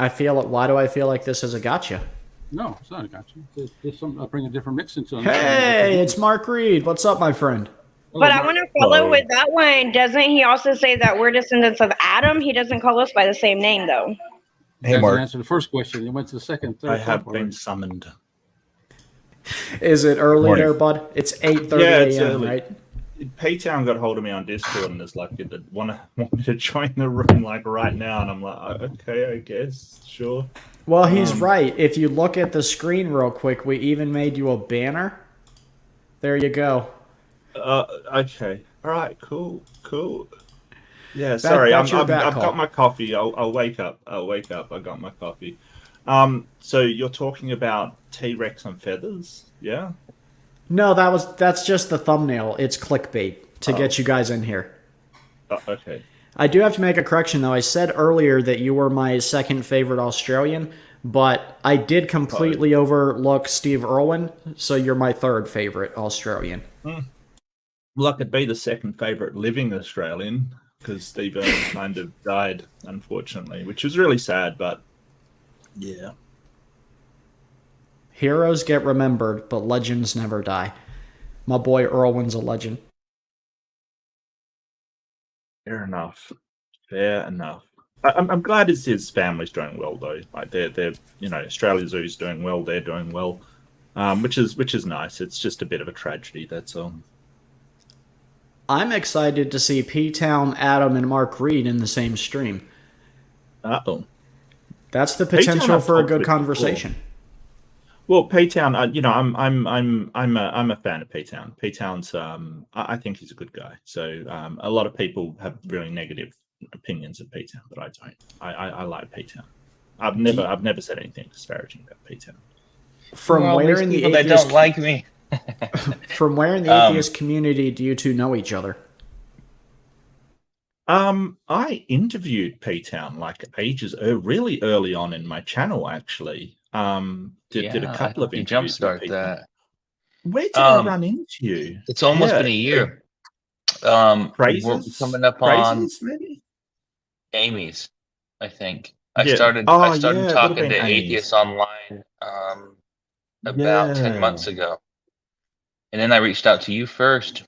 Why do I feel like this is a gotcha? No, it's not a gotcha. There's some. I'll bring a different mix into it. Hey, it's Mark Reed. What's up, my friend? But I want to follow with that one. Doesn't he also say that we're descendants of Adam? He doesn't call us by the same name, though. Hey, Mark. Answer the first question. You went to the second, third. I have been summoned. Is it early there, bud? It's 8:30 a.m., right? Ptown got hold of me on Discord and is like, want to join the room like right now, and I'm like, okay, I guess, sure. Well, he's right. If you look at the screen real quick, we even made you a banner. There you go. Okay. All right. Cool. Yeah. Sorry. I've got my coffee. I'll wake up. I got my coffee. So you're talking about T-Rex on feathers? Yeah. No, that's just the thumbnail. It's clickbait to get you guys in here. Okay. I do have to make a correction, though. I said earlier that you were my second favorite Australian, but I did completely overlook Steve Irwin, so you're my third favorite Australian. Well, I could be the second favorite living Australian, because Steve Irwin kind of died, unfortunately, which was really sad, but yeah. Heroes get remembered, but legends never die. My boy Irwin's a legend. Fair enough. I'm glad his family's doing well, though. Like they're Australia Zoo's doing well. They're doing well, which is nice. It's just a bit of a tragedy. That's all. I'm excited to see Ptown, Adam, and Mark Reed in the same stream. Uh-oh. That's the potential for a good conversation. Well, Ptown, I'm a fan of Ptown. Ptown's, I think he's a good guy. So a lot of people have really negative opinions of Ptown, but I don't. I like Ptown. I've never said anything disparaging about Ptown. From where in the atheist that don't like me? From where in the atheist community do you two know each other? I interviewed Ptown like ages, really early on in my channel, actually. Did a couple of interviews. Jumpstart that. Where did I run into you? It's almost been a year. We're coming up on maybe? Amy's, I think. I started talking to atheists online about 10 months ago. And then I reached out to you first.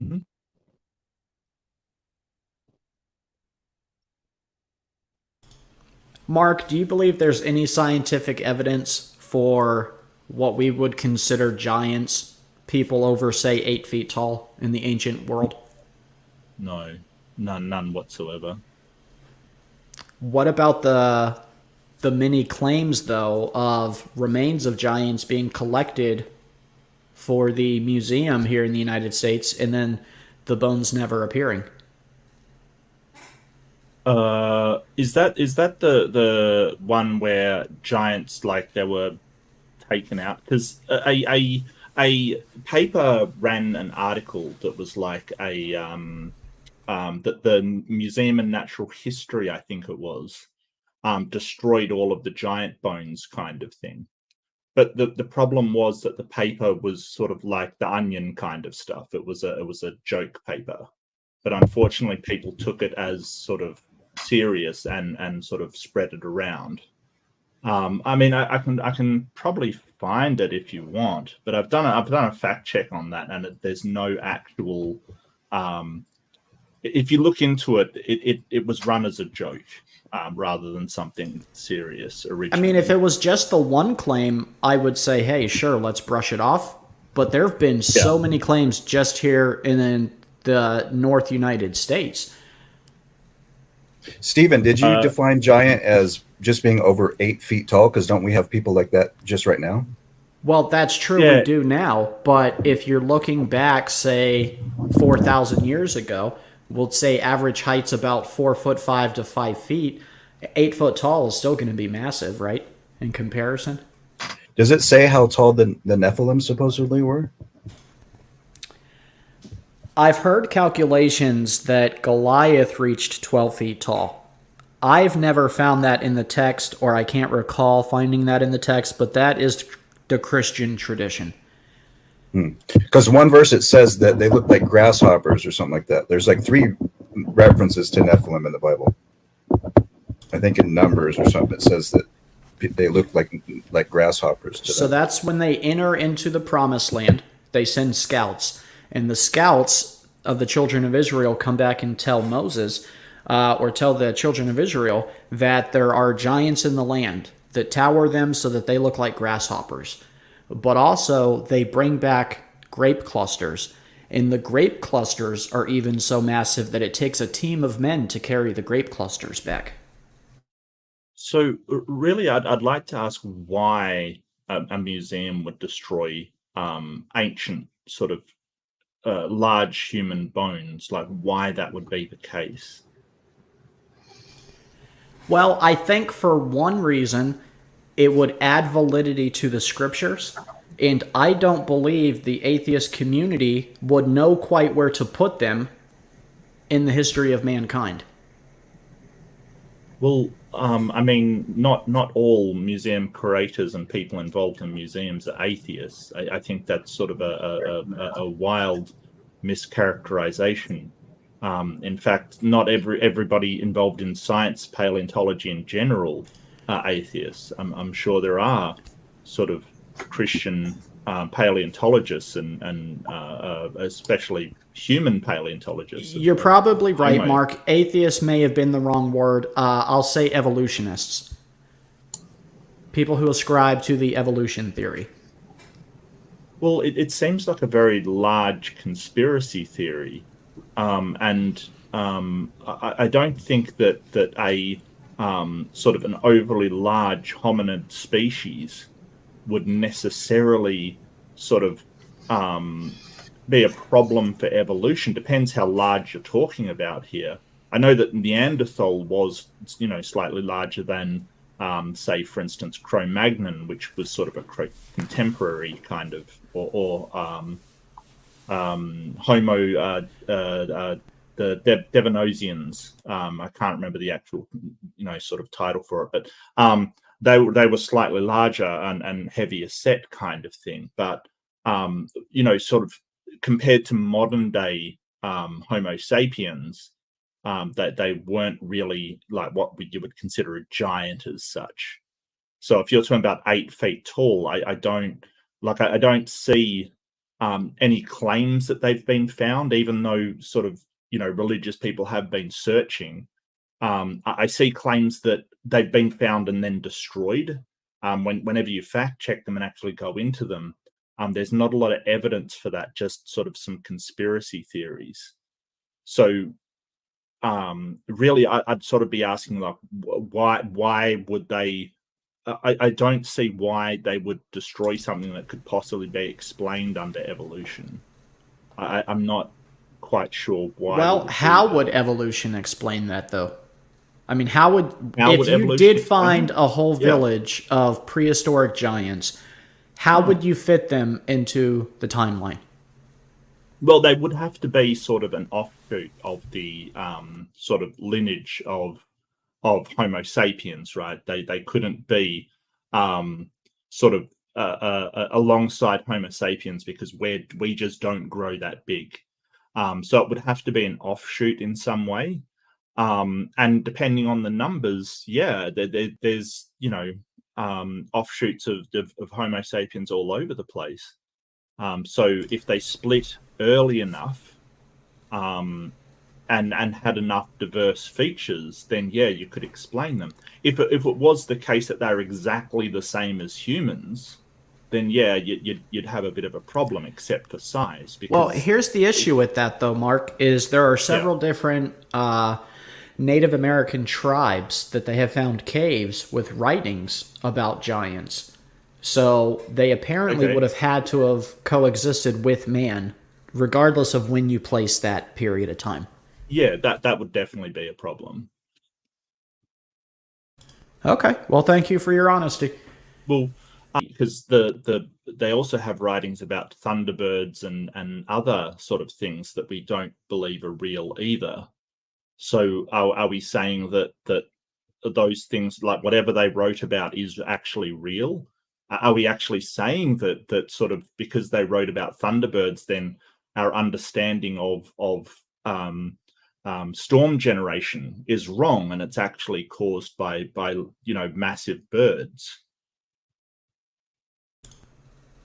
Mm-hmm. Mark, do you believe there's any scientific evidence for what we would consider giants, people over, say, 8 feet tall in the ancient world? No, none whatsoever. What about the many claims, though, of remains of giants being collected for the museum here in the United States, and then the bones never appearing? Is that the one where giants, like, they were taken out? Because a paper ran an article that was like that the Museum of Natural History, I think it was, destroyed all of the giant bones, kind of thing. But the problem was that the paper was sort of like the Onion kind of stuff. It was a joke paper, but unfortunately people took it as sort of serious and sort of spread it around. I mean, I can probably find it if you want, but I've done a fact check on that, and there's no actual. If you look into it, it was run as a joke rather than something serious originally. I mean, if it was just the one claim, I would say, hey, sure, let's brush it off. But there have been so many claims just here in the North United States. Stephen, did you define giant as just being over 8 feet tall? Because don't we have people like that just right now? Well, that's true. We do now. But if you're looking back, say, 4,000 years ago, we'll say average height's about 4'5" to 5 feet. 8 foot tall is still going to be massive, right? In comparison. Does it say how tall the Nephilim supposedly were? I've heard calculations that Goliath reached 12 feet tall. I've never found that in the text, or I can't recall finding that in the text, but that is the Christian tradition. Because one verse it says that they look like grasshoppers or something like that. There's like 3 references to Nephilim in the Bible. I think in Numbers or something, it says that they look like grasshoppers to So them. that's when they enter into the promised land. They send scouts, and the scouts of the children of Israel come back and tell Moses, or tell the children of Israel, that there are giants in the land that tower them so that they look like grasshoppers. But also, they bring back grape clusters, and the grape clusters are even so massive that it takes a team of men to carry the grape clusters back. So really, I'd like to ask why a museum would destroy ancient sort of large human bones, like why that would be the case. Well, I think for one reason, it would add validity to the scriptures, and I don't believe the atheist community would know quite where to put them in the history of mankind. Well, I mean, not all museum curators and people involved in museums are atheists. I think that's sort of a wild mischaracterization. In fact, not everybody involved in science, paleontology in general, are atheists. I'm sure there are sort of Christian paleontologists and especially human paleontologists. You're probably right, Homo. Mark. Atheist may have been the wrong word. I'll say evolutionists. People who ascribe to the evolution theory. Well, it seems like a very large conspiracy theory, and I don't think that a sort of an overly large hominid species would necessarily sort of be a problem for evolution. Depends how large you're talking about here. I know that Neanderthal was, slightly larger than, say, for instance, Cro-Magnon, which was sort of a contemporary kind of, or Homo, the Devanosians. I can't remember the actual, sort of title for it, but they were slightly larger and heavier set kind of thing. But sort of compared to modern day Homo sapiens, that they weren't really like what you would consider a giant as such. So if you're talking about 8 feet tall, I don't see any claims that they've been found, even though sort of religious people have been searching. I see claims that they've been found and then destroyed. Whenever you fact check them and actually go into them, there's not a lot of evidence for that, just sort of some conspiracy theories. So really, I'd sort of be asking, like, why would they? I don't see why they would destroy something that could possibly be explained under evolution. I'm not quite sure why. Well, how would evolution explain that, though? I mean, if you evolution did explain find it? a whole Yeah. village of prehistoric giants, how would you fit them into the timeline? Well, they would have to be sort of an offshoot of the sort of lineage of Homo sapiens, right? They couldn't be sort of alongside Homo sapiens because we just don't grow that big. So it would have to be an offshoot in some way. And depending on the numbers, yeah, there's offshoots of Homo sapiens all over the place. So if they split early enough, and had enough diverse features, then yeah, you could explain them. If it was the case that they're exactly the same as humans, then yeah, you'd have a bit of a problem, except for size. Because, Well, here's the issue with that, though, Mark, is there are several different Native American tribes that they have found caves with writings about giants. So they apparently would have had to have coexisted with man, regardless of when you place that period of time. Yeah, that would definitely be a problem. Okay, well, thank you for your honesty. Well, because they also have writings about thunderbirds and other sort of things that we don't believe are real either. So are we saying that those things, like whatever they wrote about, is actually real? Are we actually saying that sort of because they wrote about thunderbirds, then our understanding of storm generation is wrong, and it's actually caused by massive birds.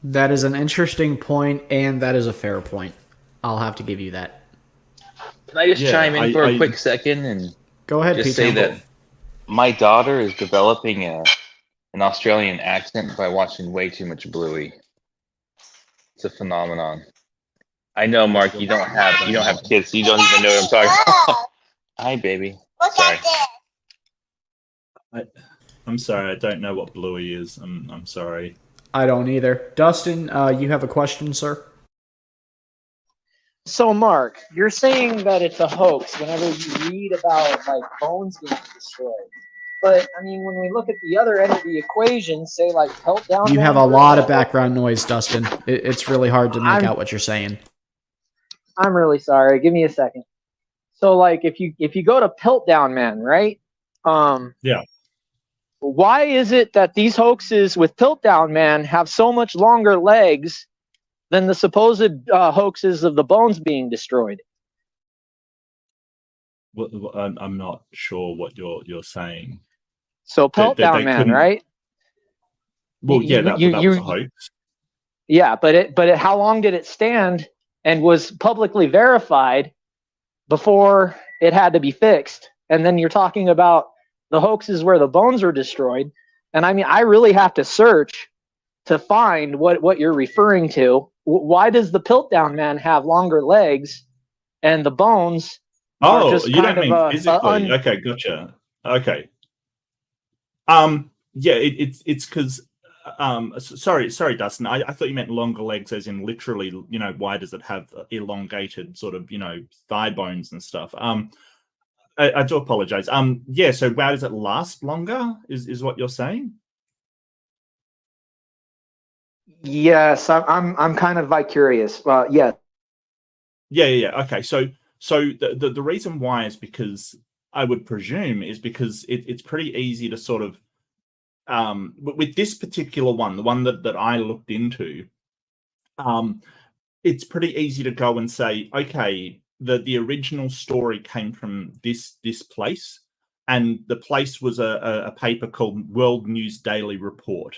That is an interesting point, and that is a fair point. I'll have to give you that. Can I just chime in for a quick second and go ahead? Just say that my daughter is developing an Australian accent by watching way too much Bluey. It's a phenomenon. I know, Mark. You don't have kids, so you don't even know what I'm talking about. Hi, baby. Sorry. I'm sorry. I don't know what Bluey is. I'm sorry. I don't either. Dustin, you have a question, sir? So, Mark, you're saying that it's a hoax whenever you read about like bones being destroyed. But I mean, when we look at the other end of the equation, say like Ptown, you have a lot of background noise, Dustin. It's really hard to make out what you're saying. I'm really sorry. Give me a second. So, like, if you go to Ptown Man, right? Yeah. Why is it that these hoaxes with Ptown Man have so much longer legs than the supposed hoaxes of the bones being destroyed? Well, I'm not sure what you're saying. So Ptown Man, right? Well, yeah, that was a hoax. Yeah, but how long did it stand and was publicly verified before it had to be fixed? And then you're talking about the hoaxes where the bones were destroyed. And I mean, I really have to search to find what you're referring to. Why does the Ptown Man have longer legs and the bones are just you don't mean physically? Okay, gotcha. Okay. Yeah, it's because sorry, Dustin. I thought you meant longer legs as in literally, why does it have elongated sort of, thigh bones and stuff? I do apologize. Yeah, so why does it last longer is what you're saying? Yes, I'm kind of curious. Yeah. Yeah. Okay. So the reason why is because I would presume is because it's pretty easy to sort of with this particular one, the one that I looked into, it's pretty easy to go and say, okay, the original story came from this place, and the place was a paper called World News Daily Report.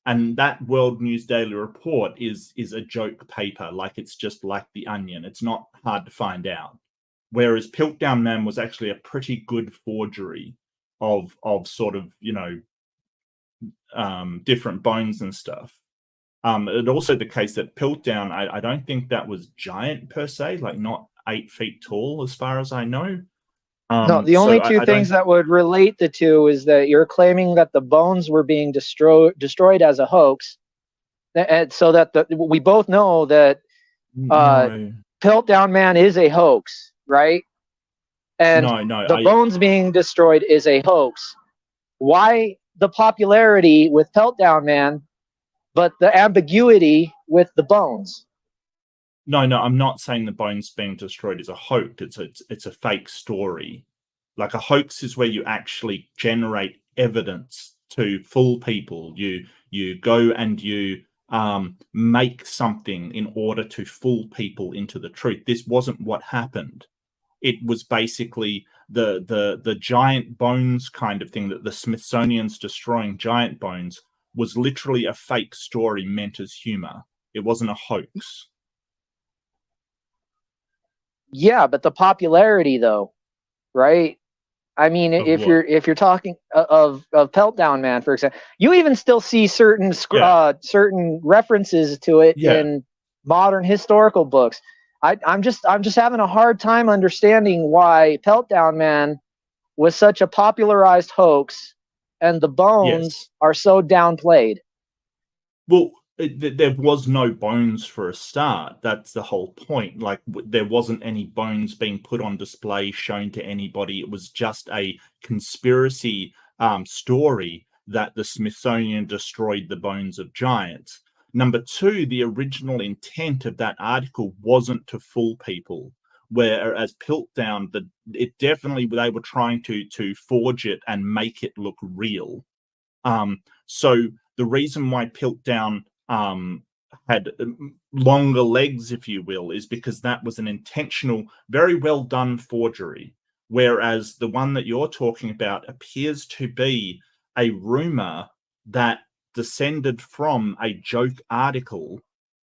And that World News Daily Report is a joke paper, like it's just like The Onion. It's not hard to find out. Whereas Ptown Man was actually a pretty good forgery of sort of, different bones and stuff. It also the case that Ptown, I don't think that was giant per se, like not 8 feet tall as far as I know. No, the only two things that would relate the two is that you're claiming that the bones were being destroyed as a hoax, and so that we both know that Ptown Man is a hoax, right? And the bones being destroyed is a hoax. Why the popularity with Ptown Man, but the ambiguity with the bones? No, I'm not saying the bones being destroyed is a hoax. It's a fake story. Like a hoax is where you actually generate evidence to fool people. You go and you make something in order to fool people into the truth. This wasn't what happened. It was basically the giant bones kind of thing, that the Smithsonian's destroying giant bones was literally a fake story meant as humor. It wasn't a hoax. Yeah, but the popularity though, right? I mean, if you're talking of Ptown Man, for example, you even still see certain references to it in modern historical books. I'm just having a hard time understanding why Ptown Man was such a popularized hoax, and the bones are so downplayed. Well, there was no bones for a start. That's the whole point. Like, there wasn't any bones being put on display, shown to anybody. It was just a conspiracy story that the Smithsonian destroyed the bones of giants. Number two, the original intent of that article wasn't to fool people. Whereas Ptown, they were trying to forge it and make it look real. So the reason why Ptown had longer legs, if you will, is because that was an intentional, very well done forgery. Whereas the one that you're talking about appears to be a rumor that descended from a joke article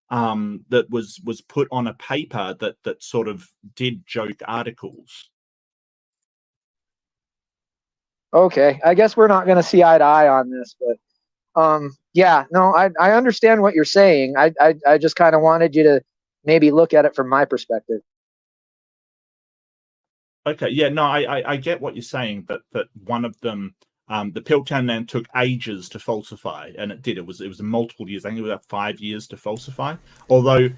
that was put on a paper that sort of did joke articles. Okay, I guess we're not going to see eye to eye on this, but yeah, no, I understand what you're saying. I just kind of wanted you to maybe look at it from my perspective. Okay, yeah, no, I get what you're saying, that one of them, the Ptown land took ages to falsify, and it did. It was multiple years. I think it was about 5 years to falsify. Although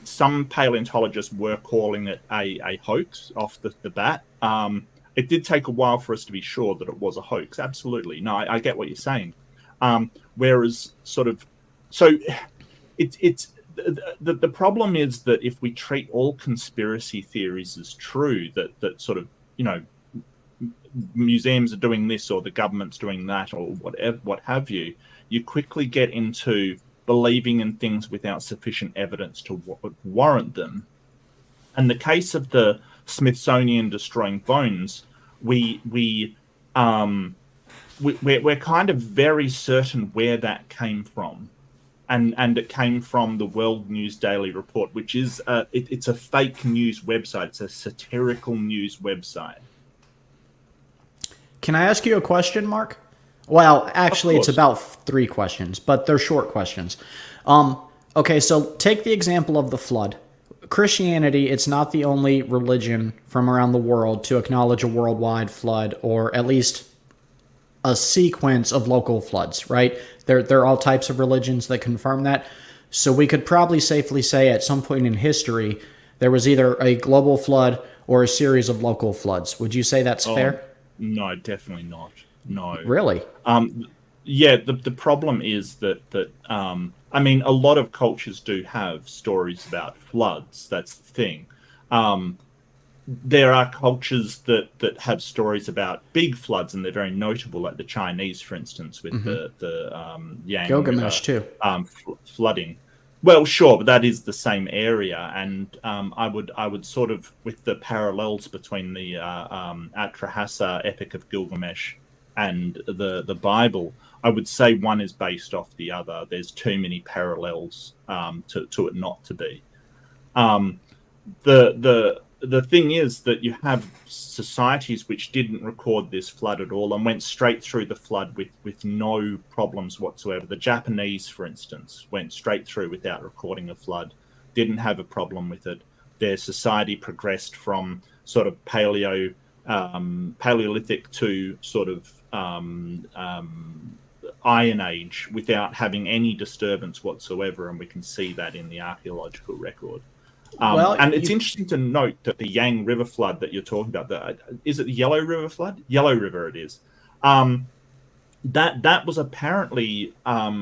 some paleontologists were calling it a hoax off the bat. It did take a while for us to be sure that it was a hoax. Absolutely, no, I get what you're saying. Whereas, sort of, so it's the problem is that if we treat all conspiracy theories as true, that sort of, you know, museums are doing this or the government's doing that or whatever, what have you, you quickly get into believing in things without sufficient evidence to warrant them. And the case of the Smithsonian destroying bones, we're kind of very certain where that came from. And it came from the World News Daily Report, which is it's a fake news website. It's a satirical news website. Can I ask you a question, Mark? Well, actually, it's about 3 questions, but they're short questions. Okay, so take the example of the flood. Christianity, it's not the only religion from around the world to acknowledge a worldwide flood, or at least a sequence of local floods, right? There are all types of religions that confirm that. So we could probably safely say at some point in history, there was either a global flood or a series of local floods. Would you say that's fair? No, definitely not. No. Really? Yeah, the problem is that I mean, a lot of cultures do have stories about floods. That's the thing. There are cultures that have stories about big floods, and they're very notable, like the Chinese, for instance, with the Yang Gilgamesh too. Flooding. Well, sure, but that is the same area, and I would sort of, with the parallels between the Atrahasis epic of Gilgamesh and the Bible, I would say one is based off the other. There's too many parallels to it not to be. The thing is that you have societies which didn't record this flood at all and went straight through the flood with no problems whatsoever. The Japanese, for instance, went straight through without recording a flood, didn't have a problem with it. Their society progressed from sort of Paleolithic to sort of Iron Age without having any disturbance whatsoever, and we can see that in the archaeological record. And it's interesting to note that the Yang River flood that you're talking about, is it the Yellow River flood? Yellow River it is. That was apparently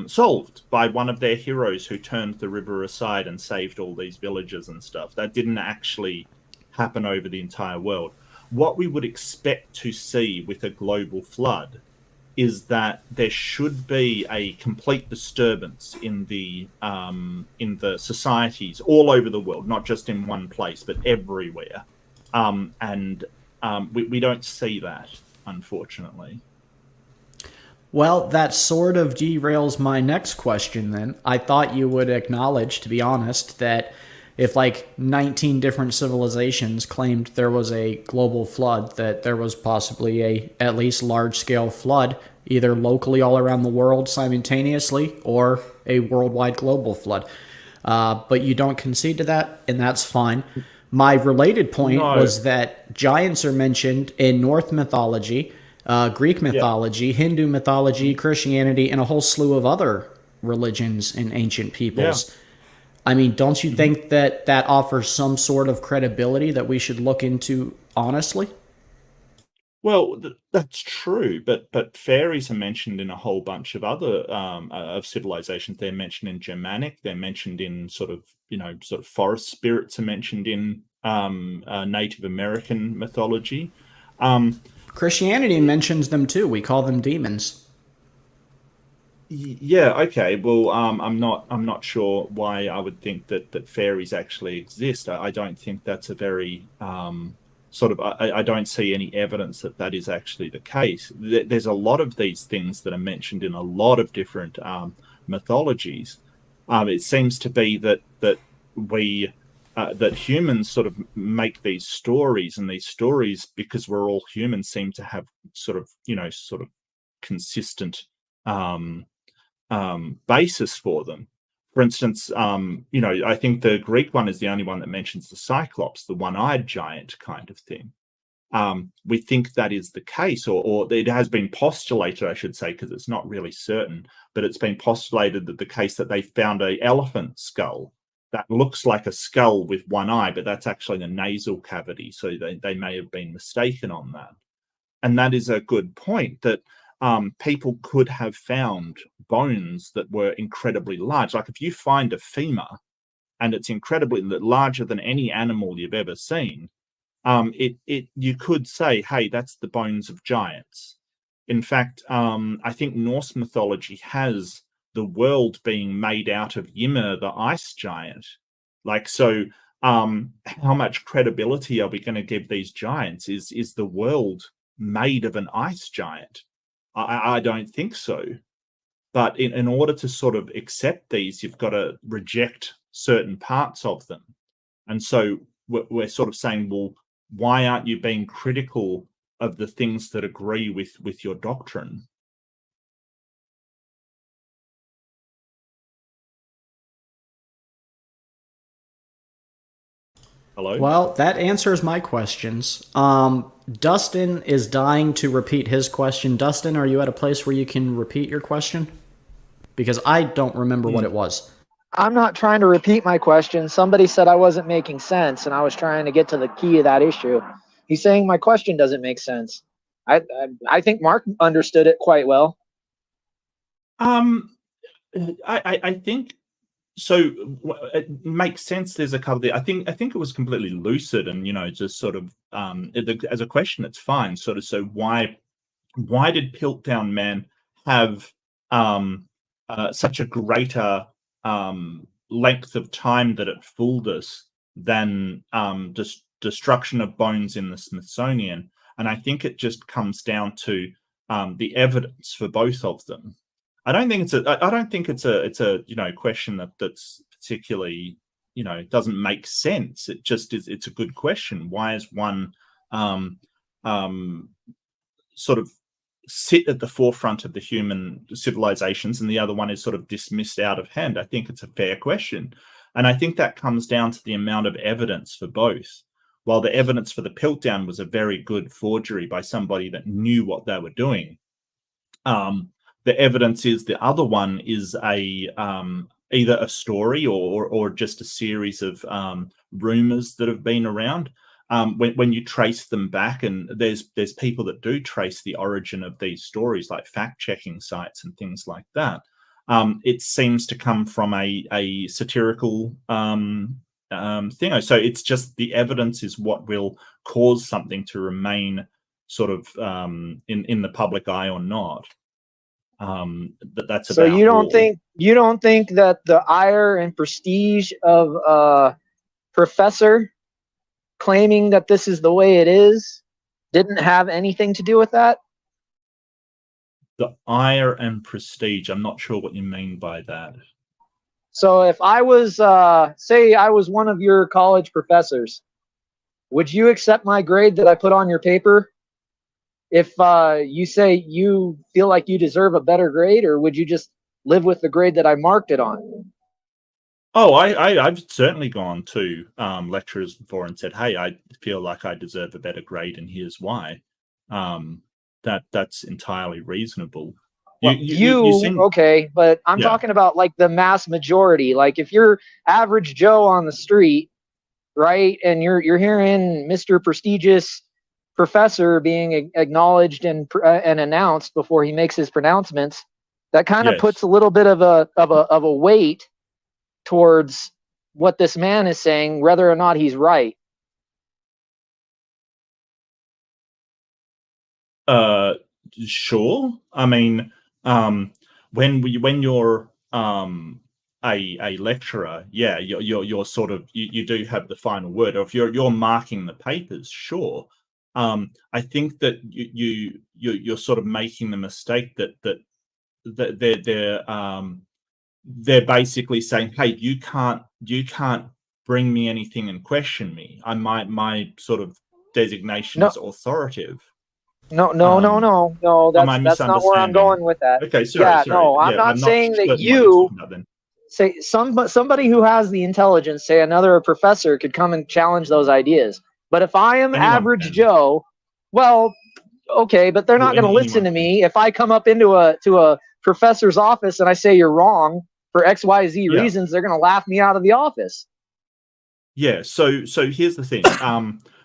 solved by one of their heroes who turned the river aside and saved all these villages and stuff. That didn't actually happen over the entire world. What we would expect to see with a global flood is that there should be a complete disturbance in the societies all over the world, not just in one place, but everywhere. We don't see that, unfortunately. Well, that sort of derails my next question then. I thought you would acknowledge, to be honest, that if like 19 different civilizations claimed there was a global flood, that there was possibly a at least large-scale flood, either locally all around the world simultaneously or a worldwide global flood. But you don't concede to that, and that's fine. My related point was that giants are mentioned in Norse mythology, Greek mythology, Hindu mythology, Christianity, and a whole slew of other religions and ancient peoples. Yeah. I mean, don't you think that offers some sort of credibility that we should look into honestly? Well, that's true, but fairies are mentioned in a whole bunch of other of civilizations. They're mentioned in Germanic. They're mentioned in sort of forest spirits are mentioned in Native American mythology. Christianity mentions them too. We call them demons. Yeah. Okay. Well, I'm not sure why I would think that fairies actually exist. I don't think that's a very sort of. I don't see any evidence that is actually the case. There's a lot of these things that are mentioned in a lot of different mythologies. It seems to be that we that humans sort of make these stories, and these stories, because we're all humans, seem to have sort of consistent basis for them. For instance, I think the Greek one is the only one that mentions the Cyclops, the one-eyed giant kind of thing. We think that is the case, or it has been postulated, I should say, because it's not really certain, but it's been postulated that the case that they found an elephant skull that looks like a skull with one eye, but that's actually the nasal cavity. So they may have been mistaken on that. And that is a good point, that people could have found bones that were incredibly large. Like if you find a femur and it's incredibly larger than any animal you've ever seen, you could say, hey, that's the bones of giants. In fact, I think Norse mythology has the world being made out of Ymir, the ice giant. Like, so how much credibility are we going to give these giants? Is the world made of an ice giant? I don't think so. But in order to sort of accept these, you've got to reject certain parts of them. And so we're sort of saying, well, why aren't you being critical of the things that agree with your doctrine? Hello? Well, that answers my questions. Dustin is dying to repeat his question. Dustin, are you at a place where you can repeat your question? Because I don't remember what it was. I'm not trying to repeat my question. Somebody said I wasn't making sense, and I was trying to get to the key of that issue. He's saying my question doesn't make sense. I think Mark understood it quite well. I think so. It makes sense. There's a couple there. I think it was completely lucid, and just sort of as a question, it's fine. Sort of. So why did Piltdown Man have such a greater length of time that it fooled us than destruction of bones in the Smithsonian? And I think it just comes down to the evidence for both of them. I don't think it's a question that's particularly doesn't make sense. It just is. It's a good question. Why is one sort of sit at the forefront of the human civilizations and the other one is sort of dismissed out of hand? I think it's a fair question. And I think that comes down to the amount of evidence for both. While the evidence for the Piltdown was a very good forgery by somebody that knew what they were doing, the evidence is the other one is either a story or just a series of rumors that have been around. When you trace them back, and there's people that do trace the origin of these stories, like fact-checking sites and things like that, it seems to come from a satirical thing. So it's just the evidence is what will cause something to remain sort of in the public eye or not. That's so about you don't all. think that the ire and prestige of a professor claiming that this is the way it is didn't have anything to do with that? The ire and prestige, I'm not sure what you mean by that. So if I was, say I was one of your college professors, would you accept my grade that I put on your paper if you say you feel like you deserve a better grade, or would you just live with the grade that I marked it on? Oh, I've certainly gone to lecturers before and said, hey, I feel like I deserve a better grade, and here's why. That's entirely reasonable. Well, okay, but I'm talking about like the mass majority. Like if you're average Joe on the street, right, and you're hearing Mr. Prestigious Professor being acknowledged and announced before he makes his pronouncements, that kind of puts a little bit of a weight towards what this man is saying, whether or not he's right. Sure. I mean, when you're a lecturer, yeah, you're sort of you do have the final word. Or if you're marking the papers, sure. I think that you're sort of making the mistake that they're basically saying, hey, you can't bring me anything and question me. My sort of designation is authoritative. No. That's not where I'm going with that. Okay, sorry. No, I'm not saying that you say somebody who has the intelligence, say another professor, could come and challenge those ideas. But if I am average Joe, well, okay, but they're not going to listen to me. If I come up into a professor's office and I say you're wrong for XYZ reasons, they're going to laugh me out of the office. Yeah. So here's the thing.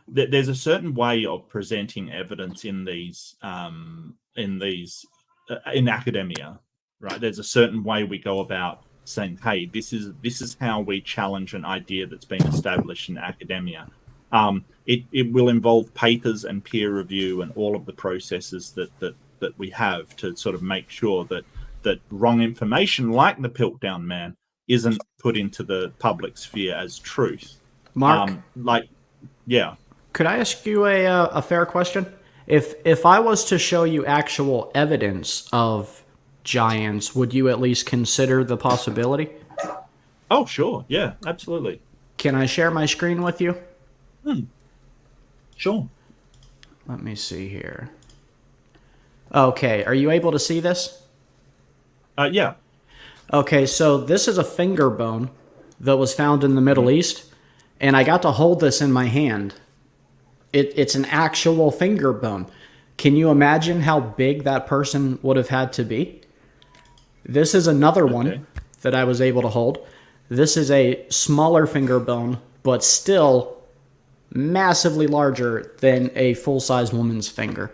There's a certain way of presenting evidence in academia, right? There's a certain way we go about saying, hey, this is how we challenge an idea that's been established in academia. It will involve papers and peer review and all of the processes that we have to sort of make sure that wrong information, like the Ptown man, isn't put into the public sphere as truth. Mark, could I ask you a fair question? If I was to show you actual evidence of giants, would you at least consider the possibility? Oh, sure. Yeah, absolutely. Can I share my screen with you? Sure. Let me see here. Okay, are you able to see this? Yeah. Okay, so this is a finger bone that was found in the Middle East, and I got to hold this in my hand. It's an actual finger bone. Can you imagine how big that person would have had to be? This is another one that I was able to hold. This is a smaller finger bone, but still massively larger than a full-size woman's finger.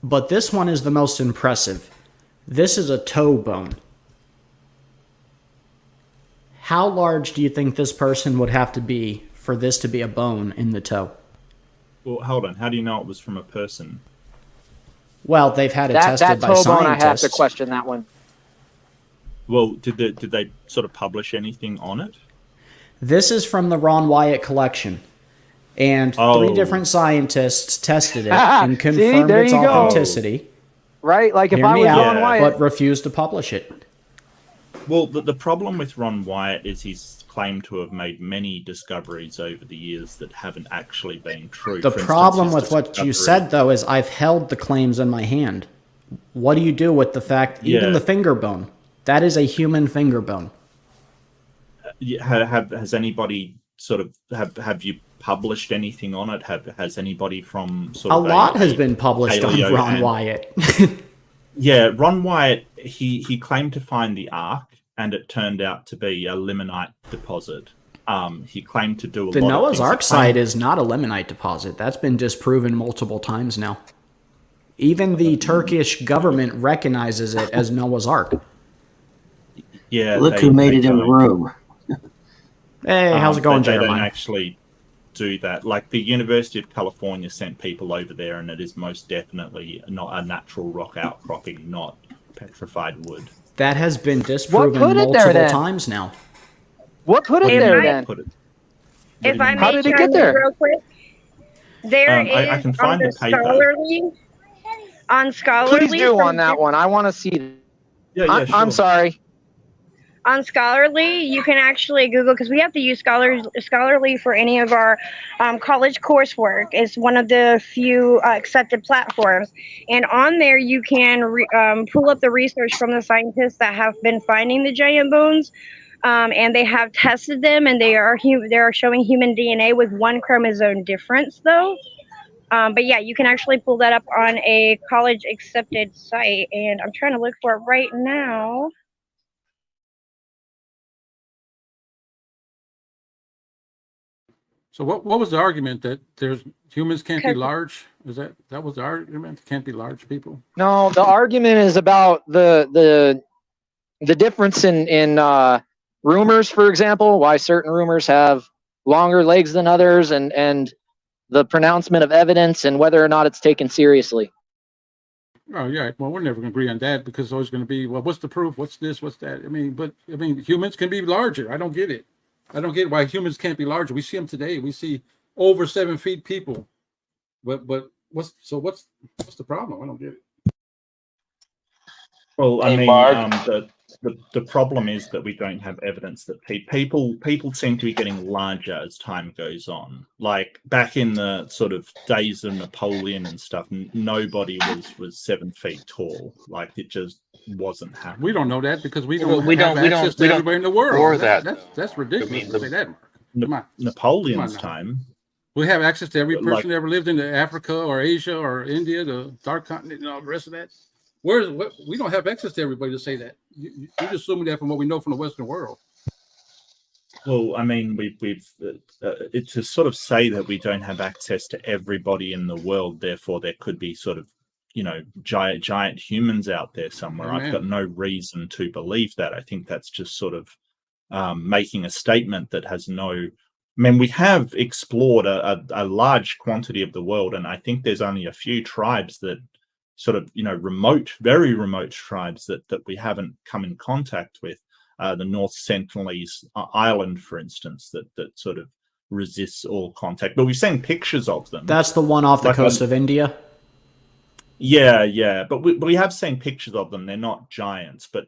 But this one is the most impressive. This is a toe bone. How large do you think this person would have to be for this to be a bone in the toe? Well, hold on. How do you know it was from a person? Well, they've had it tested by scientists. That toe bone, I have to question that one. Well, did they sort of publish anything on it? This is from the Ron Wyatt collection. And 3 different scientists tested it and confirmed its authenticity. Right? Like if I was Ron Wyatt. But refused to publish it. Well, the problem with Ron Wyatt is he's claimed to have made many discoveries over the years that haven't actually been true. The problem with what you said, though, is I've held the claims in my hand. What do you do with the fact, even the finger bone? That is a human finger bone. Has anybody sort of, have you published anything on it? Has anybody from sort of... A lot has been published on Ron Wyatt. Yeah, Ron Wyatt, he claimed to find the Ark, and it turned out to be a limonite deposit. He claimed to do a lot of things. The Noah's Ark site is not a limonite deposit. That's been disproven multiple times now. Even the Turkish government recognizes it as Noah's Ark. Yeah. Look who made it in the room. Hey, how's it going, Jeremiah? They don't actually do that. Like the University of California sent people over there, and it is most definitely not a natural rock outcropping, not petrified wood. That has been disproven multiple times now. What put it there then? If I How did it get there? Real quick, there is I can find the paper. On Scholarly. Please do on that one. I want to see. Yeah, sure. I'm sorry. On Scholarly, you can actually Google, because we have to use Scholarly for any of our college coursework. It's one of the few accepted platforms. And on there, you can pull up the research from the scientists that have been finding the giant bones. And they have tested them, and they are showing human DNA with 1 chromosome difference, though. But yeah, you can actually pull that up on a college accepted site. And I'm trying to look for it right now. So what was the argument that humans can't be large? That was the argument? Can't be large people? No, the argument is about the difference in rumors, for example, why certain rumors have longer legs than others, and the pronouncement of evidence and whether or not it's taken seriously. Oh yeah, well we're never going to agree on that because it's always going to be, well, what's the proof? What's this? What's that? I mean, humans can be larger. I don't get it. I don't get why humans can't be larger. We see them today. We see over 7 feet people, but what's the problem? I don't get it. Well, I Hey, mean, Mark. the problem is that we don't have evidence that people seem to be getting larger as time goes on. Like back in the sort of days of Napoleon and stuff, nobody was 7 feet tall. Like it just wasn't happening. We don't know that because we Well, don't have access to everybody in the world. Or That's ridiculous to say that, Mark. Come on. Napoleon's Come on now. time. We have access to every person Like- that ever lived in Africa or Asia or India, the dark continent, and all the rest of that. We don't have access to everybody to say that. You're just assuming that from what we know from the Western world. Well, I mean, it's to sort of say that we don't have access to everybody in the world. Therefore, there could be sort of, giant humans out there somewhere. Amen. I've got no reason to believe that. I think that's just sort of making a statement that has no. I mean, we have explored a large quantity of the world, and I think there's only a few tribes that sort of, very remote tribes that we haven't come in contact with. The North Sentinelese Island, for instance, that sort of resists all contact. But we've seen pictures of them. That's the one off the coast of India. Yeah. But we have seen pictures of them. They're not giants, but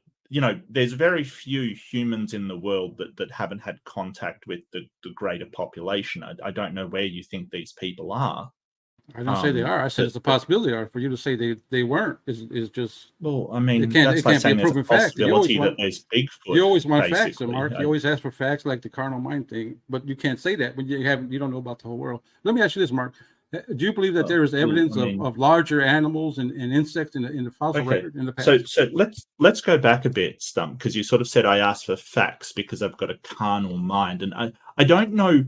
there's very few humans in the world that haven't had contact with the greater population. I don't know where you think these people are. I didn't say they are. I said it's a possibility. For you to say they weren't is just. Well, I mean, it can't be a proven fact. Possibility that there's Bigfoot. You always want facts, basically. Mark. You always ask for facts, like the carnal mind thing. But you can't say that when you don't know about the whole world. Let me ask you this, Mark. Do you believe that there is evidence of larger animals and insects in the fossil record in the past? So let's go back a bit, Stump, because you sort of said I asked for facts because I've got a carnal mind, and I don't know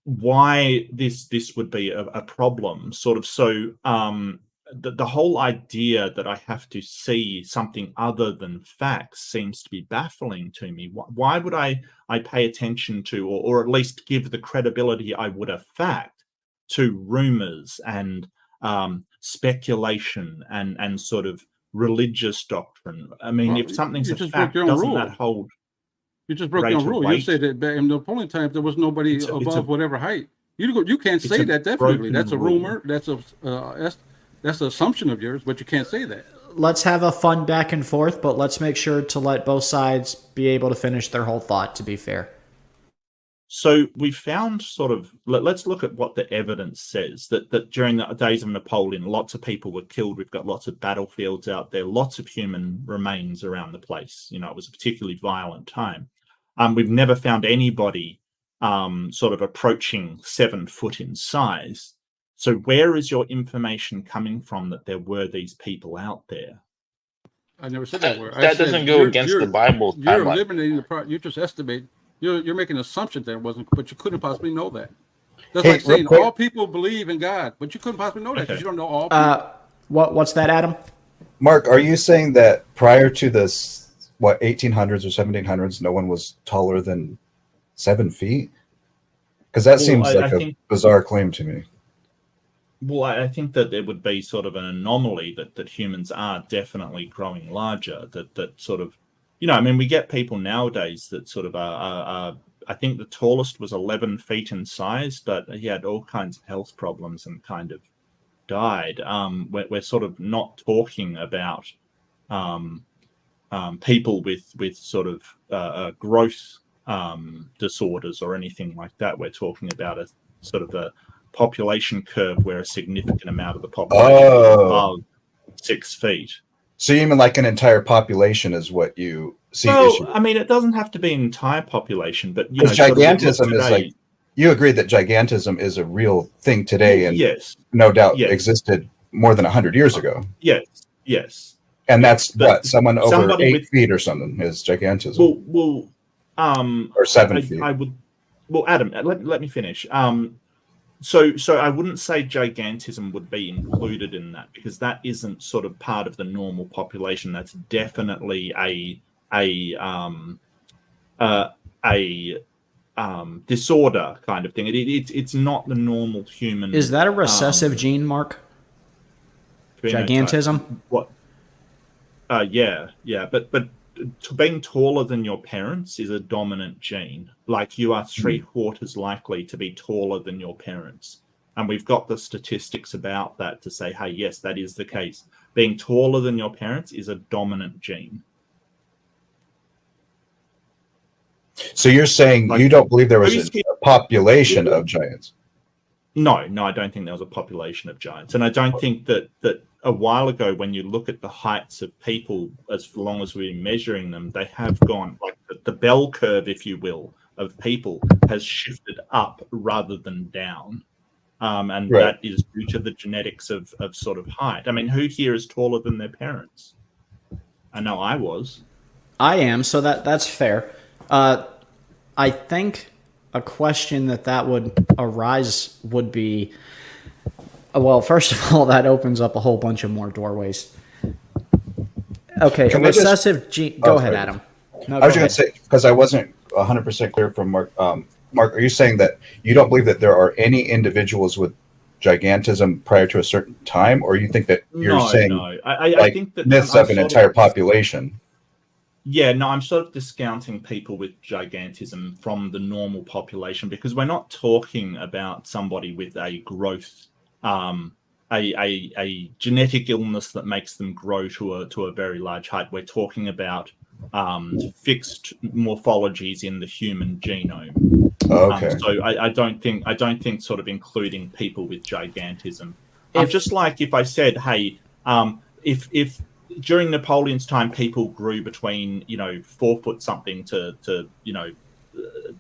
why this would be a problem. Sort of so the whole idea that I have to see something other than facts seems to be baffling to me. Why would I pay attention to, or at least give the credibility I would a fact to rumors and speculation and sort of religious doctrine? I mean, if something's a fact, doesn't that hold? You just broke your own rule. You said that in Napoleon times there was nobody above whatever height. You can't say that definitely. That's a rumor. That's an assumption of yours, but you can't say that. Let's have a fun back and forth, but let's make sure to let both sides be able to finish their whole thought, to be fair. So we found sort of, let's look at what the evidence says, that during the days of Napoleon, lots of people were killed. We've got lots of battlefields out there, lots of human remains around the place. It was a particularly violent time. We've never found anybody sort of approaching 7 foot in size. So where is your information coming from that there were these people out there? I never said that word. That doesn't go against the Bible. You're eliminating you just estimate. You're making an assumption there wasn't, but you couldn't possibly know that. That's like saying all people believe in God, but you couldn't possibly know that because you don't know all people. What's that, Adam? Mark, are you saying that prior to this, 1800s or 1700s, no one was taller than 7 feet? Because that seems like a bizarre claim to me. Well, I think that there would be sort of an anomaly that humans are definitely growing larger, that sort of, I mean, we get people nowadays that sort of are I think the tallest was 11 feet in size, but he had all kinds of health problems and kind of died. We're sort of not talking about people with sort of growth disorders or anything like that. We're talking about a sort of a population curve where a significant amount of the population is above 6 feet. So you mean like an entire population is what you see? Well, I mean, it doesn't have to be an entire population, but gigantism is like, you agree that gigantism is a real thing today, and yes, no doubt existed more than 100 years ago. Yes. And that's someone over 8 feet or something is gigantism. Well, or 7 feet. I would. Well, Adam, let me finish. So I wouldn't say gigantism would be included in that because that isn't sort of part of the normal population. That's definitely a disorder kind of thing. It's not the normal human. Is that a recessive gene, Mark? Gigantism? What? Yeah. But being taller than your parents is a dominant gene. Like, you are 3/4 likely to be taller than your parents. And we've got the statistics about that to say, hey, yes, that is the case. Being taller than your parents is a dominant gene. So you're saying you don't believe there was a population of giants? No, I don't think there was a population of giants. And I don't think that a while ago, when you look at the heights of people, as long as we're measuring them, they have gone, like the bell curve, if you will, of people has shifted up rather than down. And that is due to the genetics of sort of height. I mean, who here is taller than their parents? I know I was. I am, so that's fair. I think a question that would arise would be, well, first of all, that opens up a whole bunch of more doorways. Okay, recessive gene. Go ahead, Adam. No, I was going to say, because I wasn't 100% clear from Mark. Mark, are you saying that you don't believe that there are any individuals with gigantism prior to a certain time, or you think that you're saying I think that myths of an entire population? Yeah, no, I'm sort of discounting people with gigantism from the normal population, because we're not talking about somebody with a growth, a genetic illness that makes them grow to a very large height. We're talking about fixed morphologies in the human genome. Okay. So I don't think sort of including people with gigantism. Just like if I said, hey, if during Napoleon's time people grew between 4 foot something to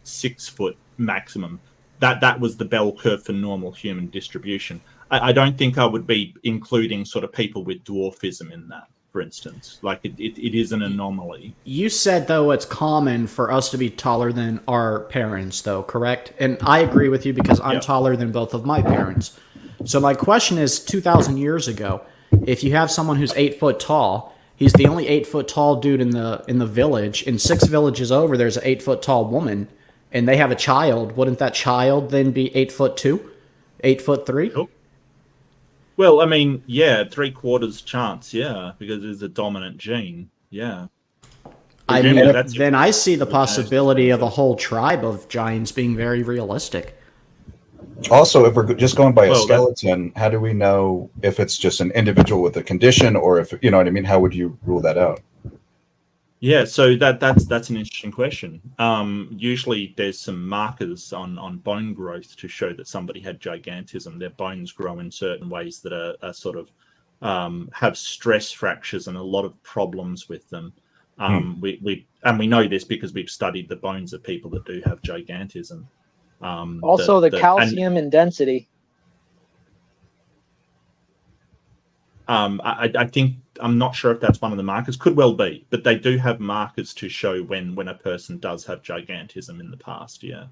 6 foot maximum, that was the bell curve for normal human distribution. I don't think I would be including sort of people with dwarfism in that, for instance. Like it is an anomaly. You said, though, it's common for us to be taller than our parents, though, correct? And I agree with you because I'm taller than both of my parents. So my question is, 2,000 years ago, if you have someone who's 8 foot tall, he's the only 8 foot tall dude in the village. In 6 villages over, there's an 8 foot tall woman, and they have a child. Wouldn't that child then be 8'2", 8'3"? Cool. Well, I mean, yeah, 3/4 chance, yeah, because it's a dominant gene, yeah. I mean, then I see the possibility of a whole tribe of giants being very realistic. Also, if we're just going by a skeleton, how do we know if it's just an individual with a condition, or if, you know what I mean? How would you rule that out? Yeah, so that's an interesting question. Usually there's some markers on bone growth to show that somebody had gigantism. Their bones grow in certain ways that are sort of have stress fractures and a lot of problems with them. We know this because we've studied the bones of people that do have gigantism. Also, the calcium and density. I think, I'm not sure if that's one of the markers. Could well be, but they do have markers to show when a person does have gigantism in the past. Yeah.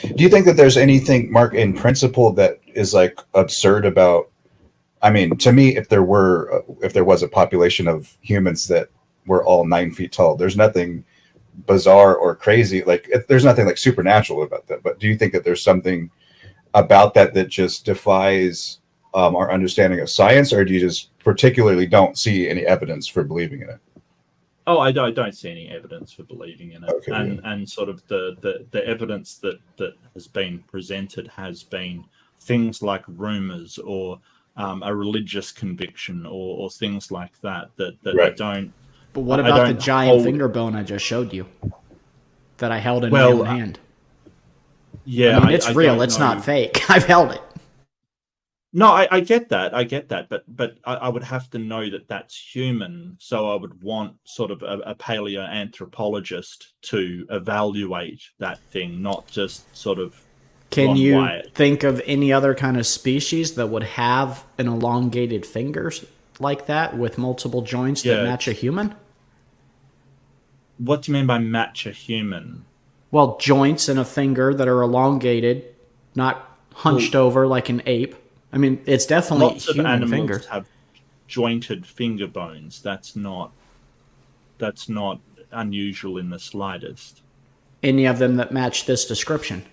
Do you think that there's anything, Mark, in principle that is like absurd about? I mean, to me, if there was a population of humans that were all 9 feet tall, there's nothing bizarre or crazy. Like, there's nothing like supernatural about that. But do you think that there's something about that just defies our understanding of science, or do you just particularly don't see any evidence for believing in it? Oh, I don't see any evidence for believing in it. Okay, and sort of the evidence that has been presented has been things like rumors or a religious conviction or things like that I don't. But what about the giant finger bone I just showed you that I held in my own hand? Yeah, I mean, it's real. It's not fake. I've held it. No, I get that. But I would have to know that that's human. So I would want sort of a paleoanthropologist to evaluate that thing, not just sort of. Can you Wyatt. Think of any other kind of species that would have an elongated fingers like that with multiple joints that match a human? What do you mean by match a human? Well, joints in a finger that are elongated, not hunched over like an ape. I mean, it's definitely lots of animals fingers have jointed finger bones. That's not unusual in the slightest. Any of them that match this description?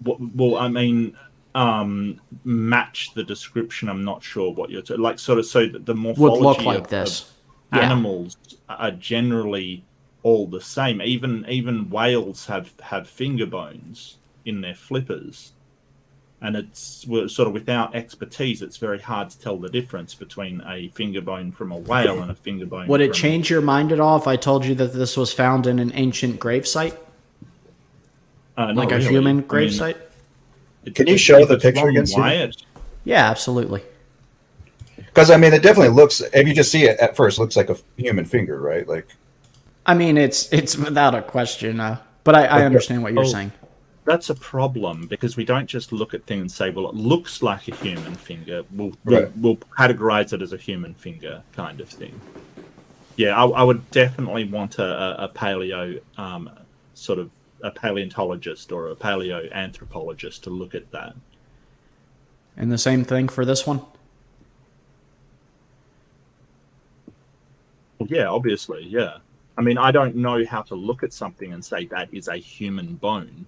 Well, I mean, match the description. I'm not sure what you're like. Sort of, so the Would morphology look like this. of Yeah. animals are generally all the same. Even whales have finger bones in their flippers, and it's sort of without expertise, it's very hard to tell the difference between a finger bone from a whale and a finger bone. Would it change your mind at all if I told you that this was found in an ancient grave site? Like a human grave site? Can you show the picture again, Wyatt? Yeah, absolutely. Because I mean, it definitely looks. If you just see it at first, looks like a human finger, right? Like, I mean, it's without a question. But I understand what you're saying. That's a problem because we don't just look at things and say, "Well, it looks like a human finger." We'll categorize it as a human finger, kind of thing. Yeah, I would definitely want a paleo sort of a paleontologist or a paleoanthropologist to look at that. And the same thing for this one? Well, yeah, obviously, yeah. I mean, I don't know how to look at something and say that is a human bone.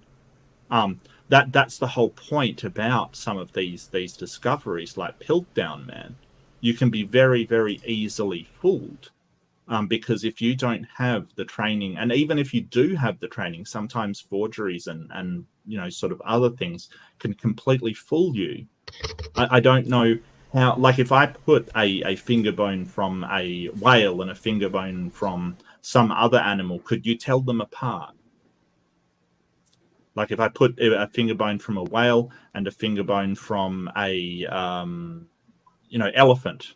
That's the whole point about some of these discoveries, like Ptown, man. You can be very, very easily fooled. Because if you don't have the training, and even if you do have the training, sometimes forgeries and sort of other things can completely fool you. I don't know how, like if I put a finger bone from a whale and a finger bone from some other animal, could you tell them apart? Like if I put a finger bone from a whale and a finger bone from a elephant,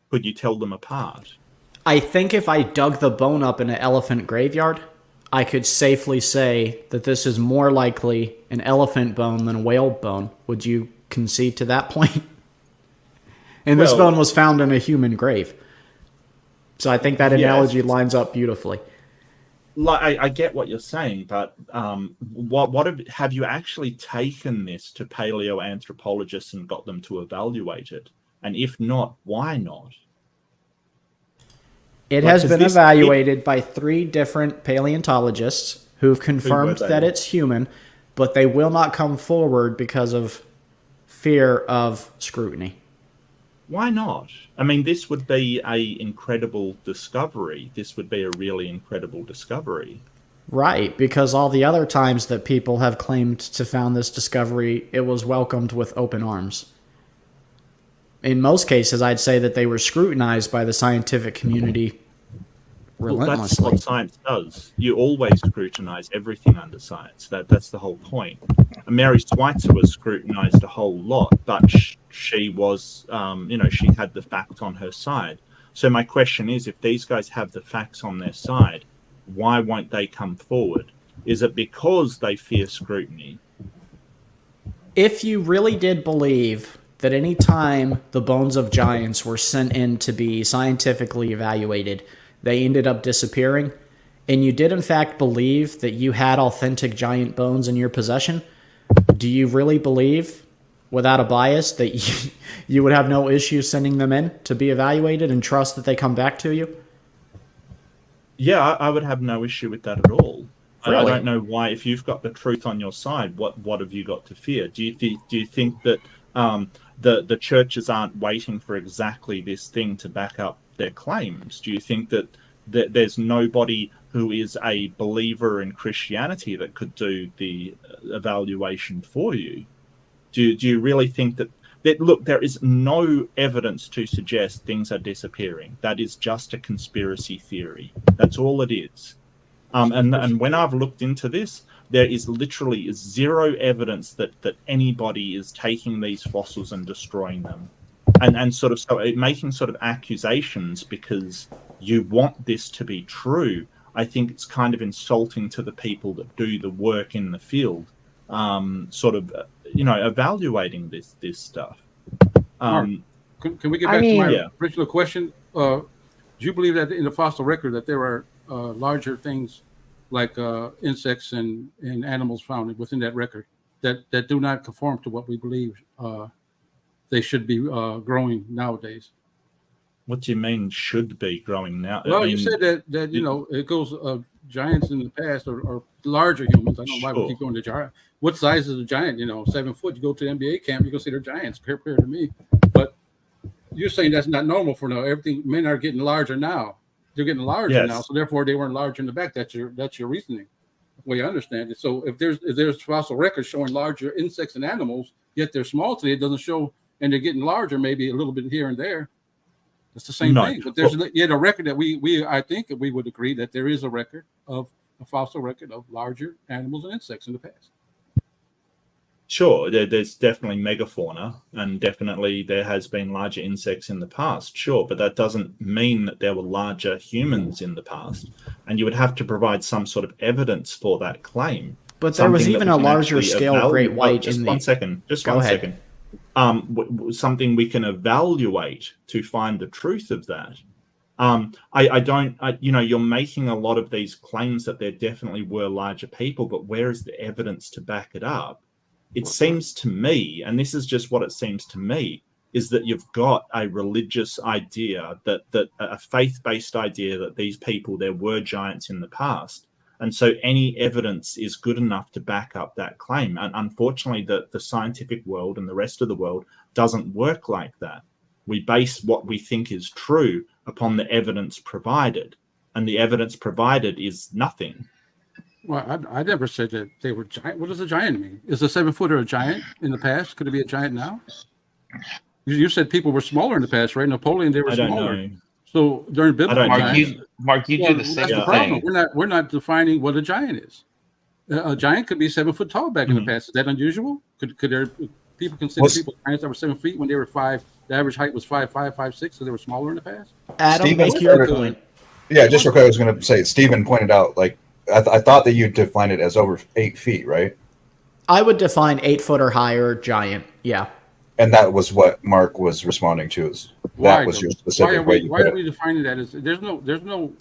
could you tell them apart? I think if I dug the bone up in an elephant graveyard, I could safely say that this is more likely an elephant bone than a whale bone. Would you concede to that point? And this bone was found in a human grave. So I think that analogy lines up beautifully. Like I get what you're saying, but what have you actually taken this to paleoanthropologists and got them to evaluate it? And if not, why not? It has been evaluated by 3 different paleontologists who've confirmed that it's human, but they will not come forward because of fear of scrutiny. Why not? I mean, this would be an incredible discovery. This would be a really incredible discovery. Right, because all the other times that people have claimed to found this discovery, it was welcomed with open arms. In most cases, I'd say that they were scrutinized by the scientific community relentlessly. Well, that's what science does. You always scrutinize everything under science. That's the whole point. Mary Schweitzer was scrutinized a whole lot, but she was, she had the facts on her side. So my question is, if these guys have the facts on their side, why won't they come forward? Is it because they fear scrutiny? If you really did believe that any time the bones of giants were sent in to be scientifically evaluated, they ended up disappearing, and you did in fact believe that you had authentic giant bones in your possession, do you really believe, without a bias, that you would have no issue sending them in to be evaluated and trust that they come back to you? Yeah, I would have no issue with that at all. Really? I don't know why. If you've got the truth on your side, what have you got to fear? Do you think that the churches aren't waiting for exactly this thing to back up their claims? Do you think that there's nobody who is a believer in Christianity that could do the evaluation for you? Do you really think that look, there is no evidence to suggest things are disappearing? That is just a conspiracy theory. That's all it is. And when I've looked into this, there is literally 0 evidence that anybody is taking these fossils and destroying them, and sort of making sort of accusations because you want this to be true. I think it's kind of insulting to the people that do the work in the field, evaluating this stuff. Can we get back to my original question? Do you believe that in the fossil record that there are larger things like insects and animals found within that record that do not conform to what we believe they should be growing nowadays? What do you mean should be growing now? Well, you said that it goes giants in the past are larger humans. I don't know why we keep going to giant. What size is a giant? 7 foot. You go to the NBA camp, you go see they're giants compared to me. But you're saying that's not normal for now. Everything, men are getting larger now. They're getting larger now, so therefore they weren't larger in the back. That's your reasoning, the way I understand it. So if there's fossil records showing larger insects and animals, yet they're small today, it doesn't show, and they're getting larger, maybe a little bit here and there. It's the same thing. But there's yet a record that I think we would agree that there is a fossil record of larger animals and insects in the past. Sure, there's definitely megafauna, and definitely there has been larger insects in the past, sure, but that doesn't mean that there were larger humans in the past, and you would have to provide some sort of evidence for that claim. But there was even a larger scale great white. Just one second. Something we can evaluate to find the truth of that. You're making a lot of these claims that there definitely were larger people, but where is the evidence to back it up? It seems to me, and this is just what it seems to me, is that you've got a religious idea, that a faith-based idea that these people, there were giants in the past. And so any evidence is good enough to back up that claim. And unfortunately, the scientific world and the rest of the world doesn't work like that. We base what we think is true upon the evidence provided. And the evidence provided is nothing. Well, I never said that they were giant. What does a giant mean? Is a 7-footer a giant in the past? Could it be a giant now? You said people were smaller in the past, right? Napoleon, they were smaller. Know. So during biblical times, Mark, you do the same thing. We're not defining what a giant is. A giant could be 7 foot tall back in the past. Is that unusual? Could there people consider people giants that were 7 feet when they were 5? The average height was 5'5", 5'6", so they were smaller in the past. Adam, make your point. Yeah, just real quick, I was going to say, Stephen pointed out, like, I thought that you defined it as over 8 feet, right? I would define 8 foot or higher giant. Yeah. And that was what Mark was responding to. That was your specific way. Why are we defining that as? There's no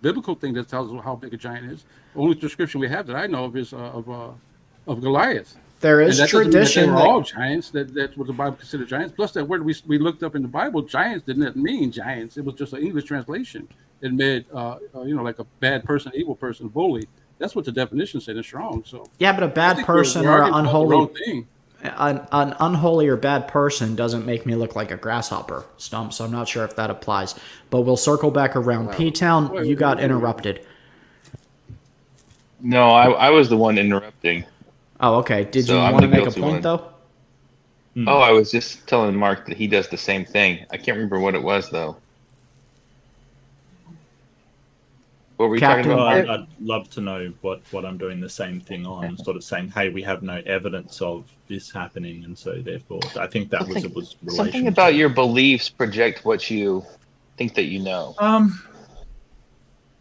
biblical thing that tells us how big a giant is. The only description we have that I know of is of Goliath. There is tradition. They were all giants. That's what the Bible considered giants. Plus, that word we looked up in the Bible, giants didn't mean giants. It was just an English translation. It made like a bad person, evil person, bully. That's what the definition said. It's strong. So yeah, but a bad person or an unholy an unholy or bad person doesn't make me look like a grasshopper, Stump. So I'm not sure if that applies. But we'll circle back around. P-Town, you got interrupted. No, I was the one interrupting. Oh, okay. Did you want to make a point, though? Oh, I was just telling Mark that he does the same thing. I can't remember what it was, though. What were you talking about? I'd love to know what I'm doing the same thing on, sort of saying, hey, we have no evidence of this happening, and so therefore I think that was something about your beliefs project what you think that you know.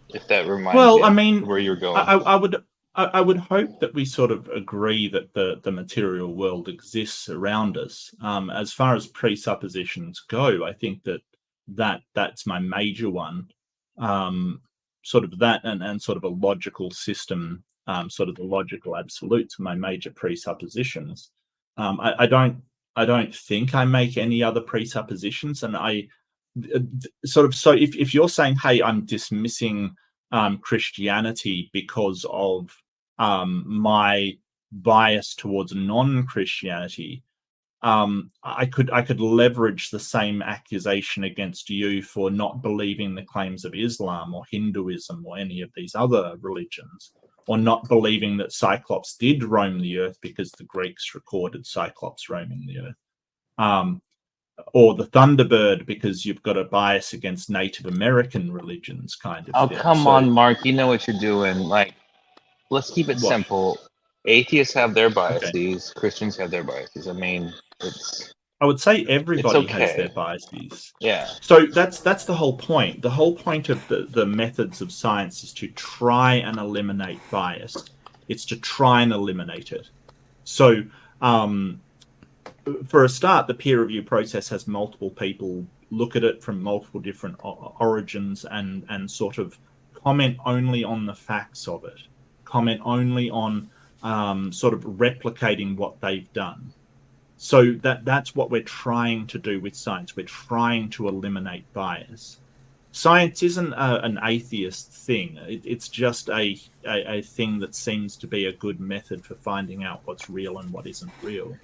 If that reminds you of where you're going. I would hope that we sort of agree that the material world exists around us. As far as presuppositions go, I think that's my major one. Sort of that and sort of a logical system, sort of the logical absolutes are my major presuppositions. I don't think I make any other presuppositions, and I sort of, so if you're saying, hey, I'm dismissing Christianity because of my bias towards non-Christianity, I could leverage the same accusation against you for not believing the claims of Islam or Hinduism or any of these other religions, or not believing that Cyclops did roam the earth because the Greeks recorded Cyclops roaming the earth, or the Thunderbird because you've got a bias against Native American religions, kind of. Oh, come on, Mark, you know what you're doing. Like, let's keep it simple. Atheists have their biases. Okay. Christians have their biases. I mean, I would say everybody has their biases. Yeah. So that's the whole point. The whole point of the methods of science is to try and eliminate bias. It's to try and eliminate it. So for a start, the peer review process has multiple people look at it from multiple different origins and sort of comment only on the facts of it. Comment only on sort of replicating what they've done. So that's what we're trying to do with science. We're trying to eliminate bias. science isn't an atheist thing. It's just a thing that seems to be a good method for finding out what's real and what isn't real.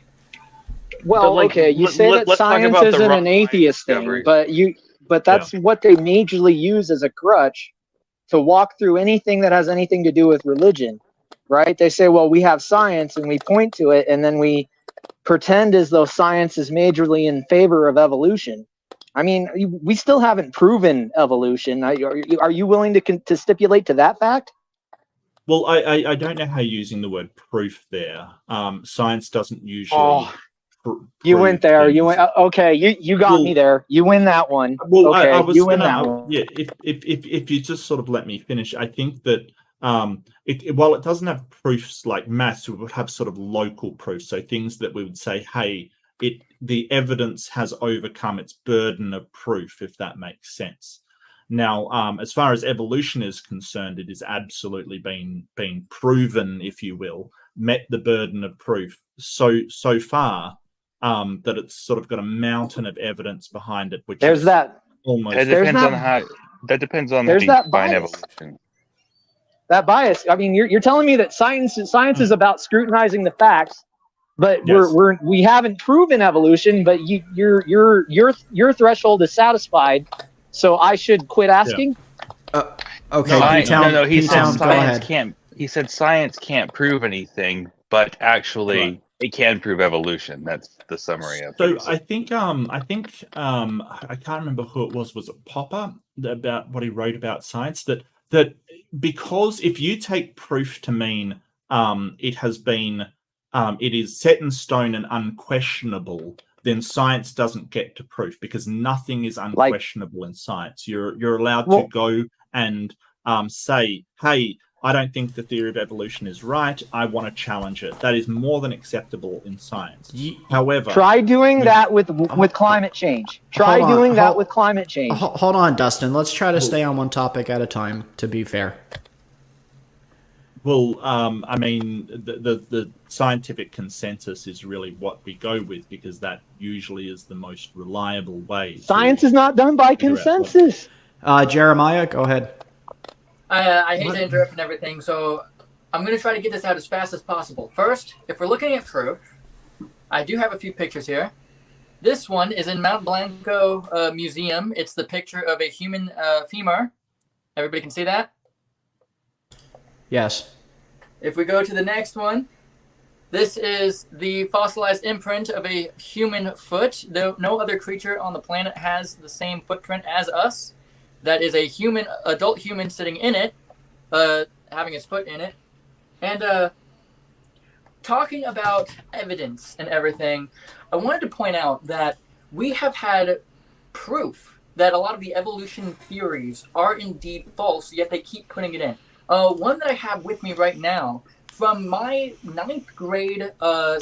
Well, like, okay, you say that let's talk science about the isn't rock an atheist thing, discovery. but that's what they majorly use as a crutch to walk through anything that has anything to do with religion, right? They say, well, we have science and we point to it, and then we pretend as though science is majorly in favor of evolution. I mean, we still haven't proven evolution. Are you willing to stipulate to that fact? Well, I don't know how you're using the word proof there. Science doesn't usually. You went there. You went. Okay, you got me there. You win that one. Well, okay, I was you win gonna, that one. Yeah, if you just sort of let me finish, I think that while it doesn't have proofs like maths, it would have sort of local proofs. So things that we would say, hey, the evidence has overcome its burden of proof, if that makes sense. Now, as far as evolution is concerned, it is absolutely been proven, if you will, met the burden of proof so far. That it's sort of got a mountain of evidence behind it, which there's is that almost. It depends on how. That depends on there's how you that define bias. evolution. That bias. I mean, you're telling me that science is about scrutinizing the facts, but Yes. we haven't proven evolution. But your threshold is satisfied, so I should quit asking. Okay, No. He said Ptown, go science ahead. can't. He said science can't prove anything, but actually it can prove evolution. That's the summary of it. So I think I can't remember who it was. Was it Popper about what he wrote about science? That because if you take proof to mean it has been it is set in stone and unquestionable, then science doesn't get to proof because nothing is unquestionable in science. You're allowed to go and say, hey, I don't think the theory of evolution is right. I want to challenge it. That is more than acceptable in science. However, try doing that with climate change. Try doing that with climate change. Hold on, Dustin. Let's try to stay on one topic at a time, to be fair. Well, I mean, the scientific consensus is really what we go with because that usually is the most reliable way. Science is not done by consensus. Jeremiah, go ahead. I hate to interrupt and everything, so I'm going to try to get this out as fast as possible. First, if we're looking at proof, I do have a few pictures here. This one is in Mount Blanco Museum. It's the picture of a human femur. Everybody can see that? Yes. If we go to the next one, this is the fossilized imprint of a human foot. No other creature on the planet has the same footprint as us. That is a adult human sitting in it, having his foot in it. And talking about evidence and everything, I wanted to point out that we have had proof that a lot of the evolution theories are indeed false, yet they keep putting it in. One that I have with me right now, from my 9th grade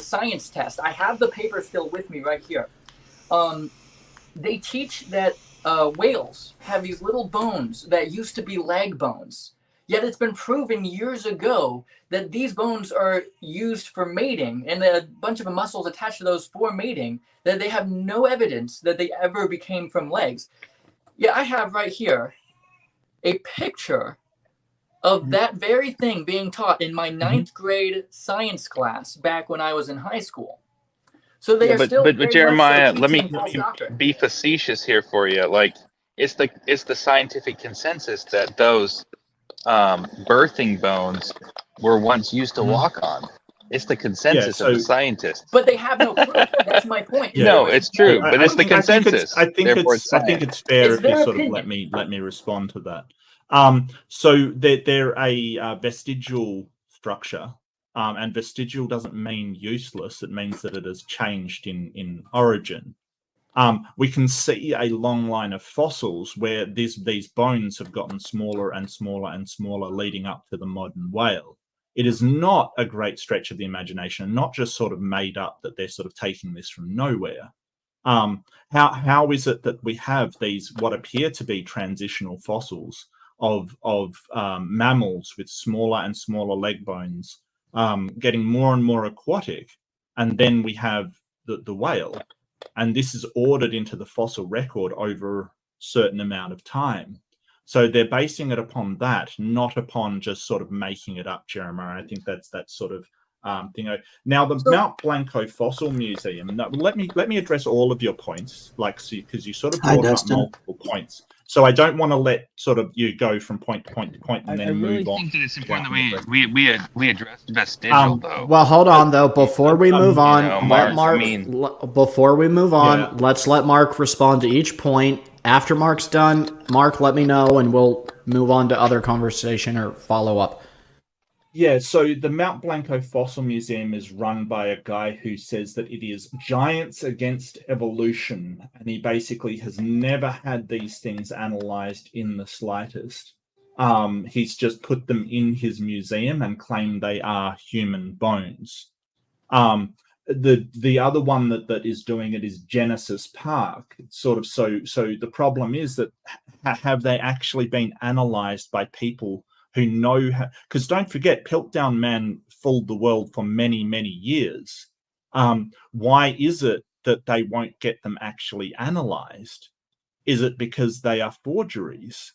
science test, I have the paper still with me right here. They teach that whales have these little bones that used to be leg bones. Yet it's been proven years ago that these bones are used for mating and a bunch of muscles attached to those for mating, that they have no evidence that they ever became from legs. Yeah, I have right here a picture of that very thing being taught in my 9th grade science class back when I was in high school. So they are still. But Jeremiah, let me doctrine. be facetious here for you. Like it's the scientific consensus that those birthing bones were once used to walk on. It's the consensus of the scientists. But they have no proof. That's my point. No, it's true, but it's the consensus. I think it's fair if you sort of let me respond to that. So they're a vestigial structure. And vestigial doesn't mean useless. It means that it has changed in origin. We can see a long line of fossils where these bones have gotten smaller and smaller and smaller leading up to the modern whale. It is not a great stretch of the imagination, not just sort of made up that they're sort of taking this from nowhere. How is it that we have these what appear to be transitional fossils of mammals with smaller and smaller leg bones getting more and more aquatic, and then we have the whale, and this is ordered into the fossil record over certain amount of time. So they're basing it upon that, not upon just sort of making it up, Jeremiah. I think that's that sort of thing. Now, the Mount Blanco Fossil Museum. No, let me address all of your points, because you sort of brought up multiple points. So I don't want to let sort of you go from point to point to point and then move on. I think that it's important that we address vestigial though. Well, hold on though. Before we move on, before we move on, let's let Mark respond to each point. After Mark's done, Mark, let me know, and we'll move on to other conversation or follow up. Yeah, so the Mount Blanco Fossil Museum is run by a guy who says that it is giants against evolution, and he basically has never had these things analyzed in the slightest. He's just put them in his museum and claimed they are human bones. The other one that is doing it is Genesis Park. It's sort of so the problem is that have they actually been analyzed by people who know how? Because don't forget, Piltdown Man fooled the world for many, many years. Why is it that they won't get them actually analyzed? Is it because they are forgeries?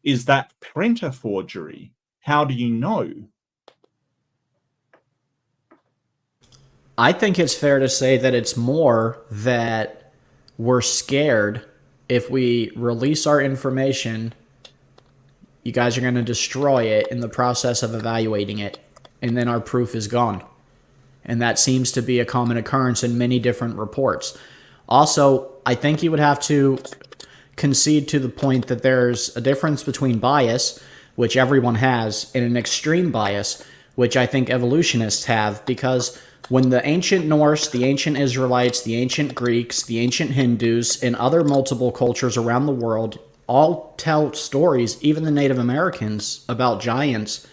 Is that print a forgery? How do you know? I think it's fair to say that it's more that we're scared if we release our information, you guys are going to destroy it in the process of evaluating it, and then our proof is gone. And that seems to be a common occurrence in many different reports. Also, I think you would have to concede to the point that there's a difference between bias, which everyone has, and an extreme bias, which I think evolutionists have, because when the ancient Norse, the ancient Israelites, the ancient Greeks, the ancient Hindus, and other multiple cultures around the world all tell stories, even the Native Americans, about giants,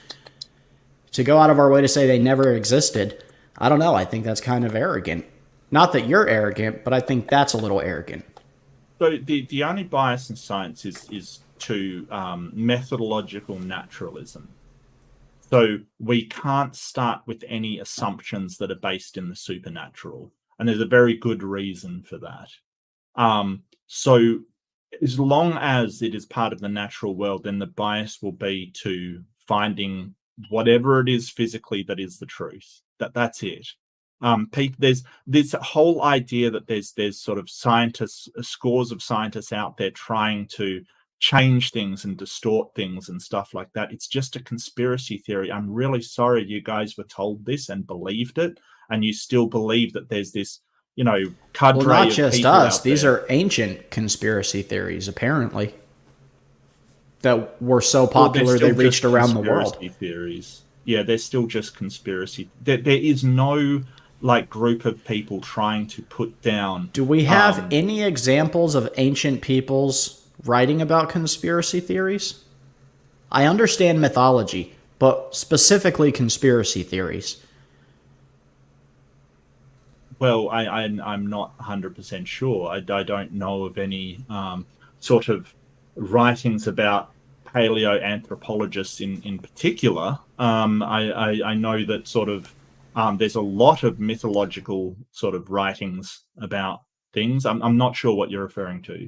to go out of our way to say they never existed, I don't know. I think that's kind of arrogant. Not that you're arrogant, but I think that's a little arrogant. So the only bias in science is to methodological naturalism. So we can't start with any assumptions that are based in the supernatural. And there's a very good reason for that. So as long as it is part of the natural world, then the bias will be to finding whatever it is physically that is the truth. That's it. There's this whole idea that there's sort of scientists, scores of scientists out there trying to change things and distort things and stuff like that. It's just a conspiracy theory. I'm really sorry you guys were told this and believed it, and you still believe that there's this, cadre. Well, not just us. These are ancient conspiracy theories, apparently, that were so popular they reached around the world. Theories. Yeah, they're still just conspiracy. There is no group of people trying to put down. Do we have any examples of ancient peoples writing about conspiracy theories? I understand mythology, but specifically conspiracy theories. Well, I'm not 100% sure. I don't know of any sort of writings about paleoanthropologists in particular. I know that sort of there's a lot of mythological sort of writings about things. I'm not sure what you're referring to.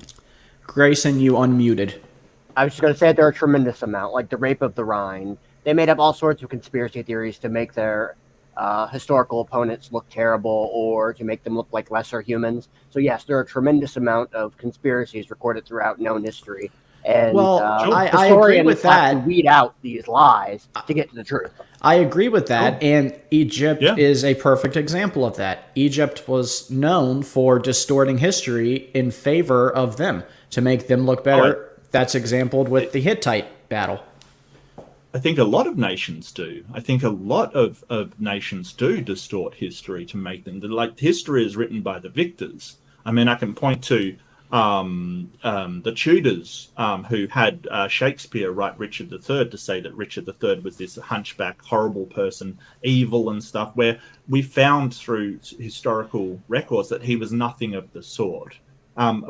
Grayson, you unmuted. I was just going to say there are a tremendous amount, like the Rape of the Rhine. They made up all sorts of conspiracy theories to make their historical opponents look terrible or to make them look like lesser humans. So yes, there are a tremendous amount of conspiracies recorded throughout known history. And I agree with that. Have to weed out these lies to get to the truth. I agree with that, and Egypt is a perfect example of that. Egypt was known for distorting history in favor of them to make them look better. That's exampled with the Hittite battle. I think a lot of nations do. I think a lot of nations do distort history to make them history is written by the victors. I mean, I can point to the Tudors who had Shakespeare write Richard III to say that Richard III was this hunchback, horrible person, evil and stuff, where we found through historical records that he was nothing of the sort.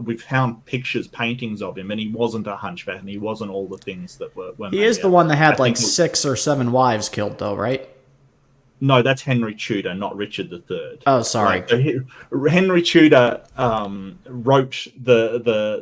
We've found pictures, paintings of him, and he wasn't a hunchback, and he wasn't all the things that were He is the one that had 6 or 7 wives killed, though, right? No, that's Henry Tudor, not Richard III. Oh, sorry. Right. So Henry Tudor wrote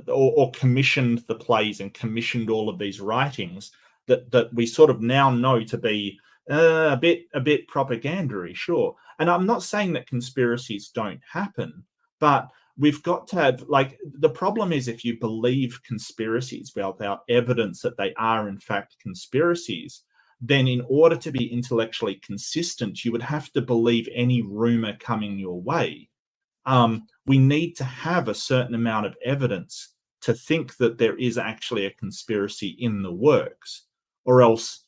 or commissioned the plays and commissioned all of these writings that we sort of now know to be a bit propaganda-y, sure. And I'm not saying that conspiracies don't happen, but we've got to have, like, the problem is if you believe conspiracies without evidence that they are in fact conspiracies, then in order to be intellectually consistent, you would have to believe any rumor coming your way. We need to have a certain amount of evidence to think that there is actually a conspiracy in the works, or else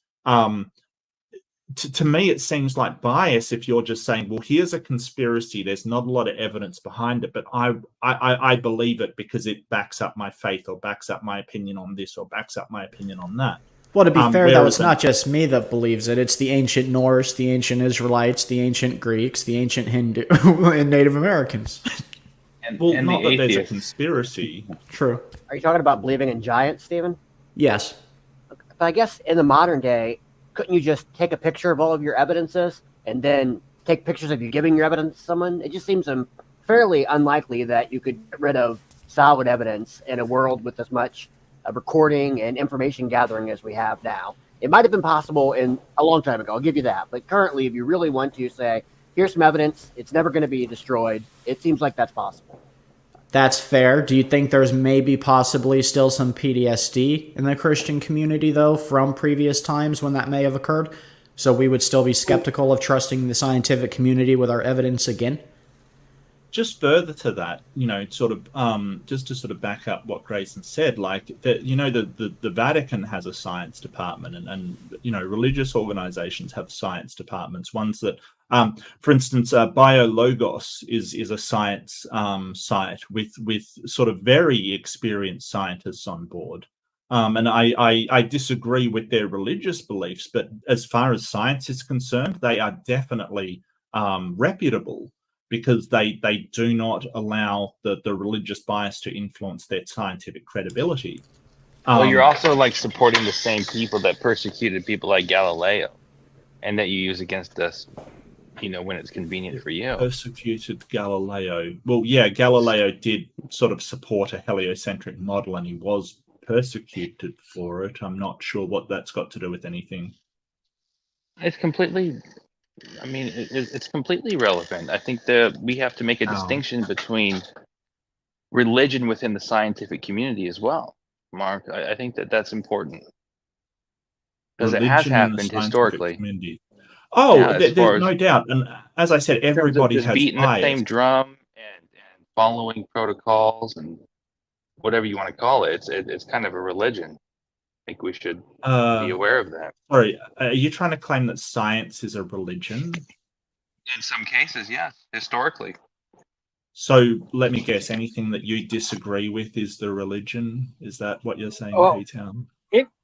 to me it seems like bias if you're just saying, well, here's a conspiracy, there's not a lot of evidence behind it, but I believe it because it backs up my faith, or backs up my opinion on this, or backs up my opinion on that. Well, to be fair, though, it's not just me that believes it. It's the ancient Norse, the ancient Israelites, the ancient Greeks, the ancient Hindu, and Native Americans. And not that there's a conspiracy. True. Are you talking about believing in giants, Stephen? Yes. But I guess in the modern day, couldn't you just take a picture of all of your evidences and then take pictures of you giving your evidence to someone? It just seems fairly unlikely that you could get rid of solid evidence in a world with as much recording and information gathering as we have now. It might have been possible in a long time ago, I'll give you that. But currently, if you really want to say, here's some evidence, it's never going to be destroyed, it seems like that's possible. That's fair. Do you think there's maybe possibly still some PTSD in the Christian community, though, from previous times when that may have occurred? So we would still be skeptical of trusting the scientific community with our evidence again? Just further to that, sort of, just to sort of back up what Grayson said, like the Vatican has a science department, and religious organizations have science departments. Ones that, for instance, BioLogos is a science site with sort of very experienced scientists on board. And I disagree with their religious beliefs, but as far as science is concerned, they are definitely reputable, because they do not allow the religious bias to influence their scientific credibility. Well, you're also like supporting the same people that persecuted people like Galileo, and that you use against us, when it's convenient for you. Persecuted Galileo. Well, yeah, Galileo did sort of support a heliocentric model, and he was persecuted for it. I'm not sure what that's got to do with anything. It's completely relevant. I think that we have to make a distinction between religion within the scientific community as well, Mark. I think that's important, because it has happened historically. Community. Oh, yeah, there's no doubt. And as I said, everybody has beating bias. The same drum and following protocols and whatever you want to call it. It's kind of a religion. I think we should be aware of that. Sorry, are you trying to claim that science is a religion? In some cases, yes, historically. So let me guess, anything that you disagree with is the religion? Is that what you're saying, Ptown?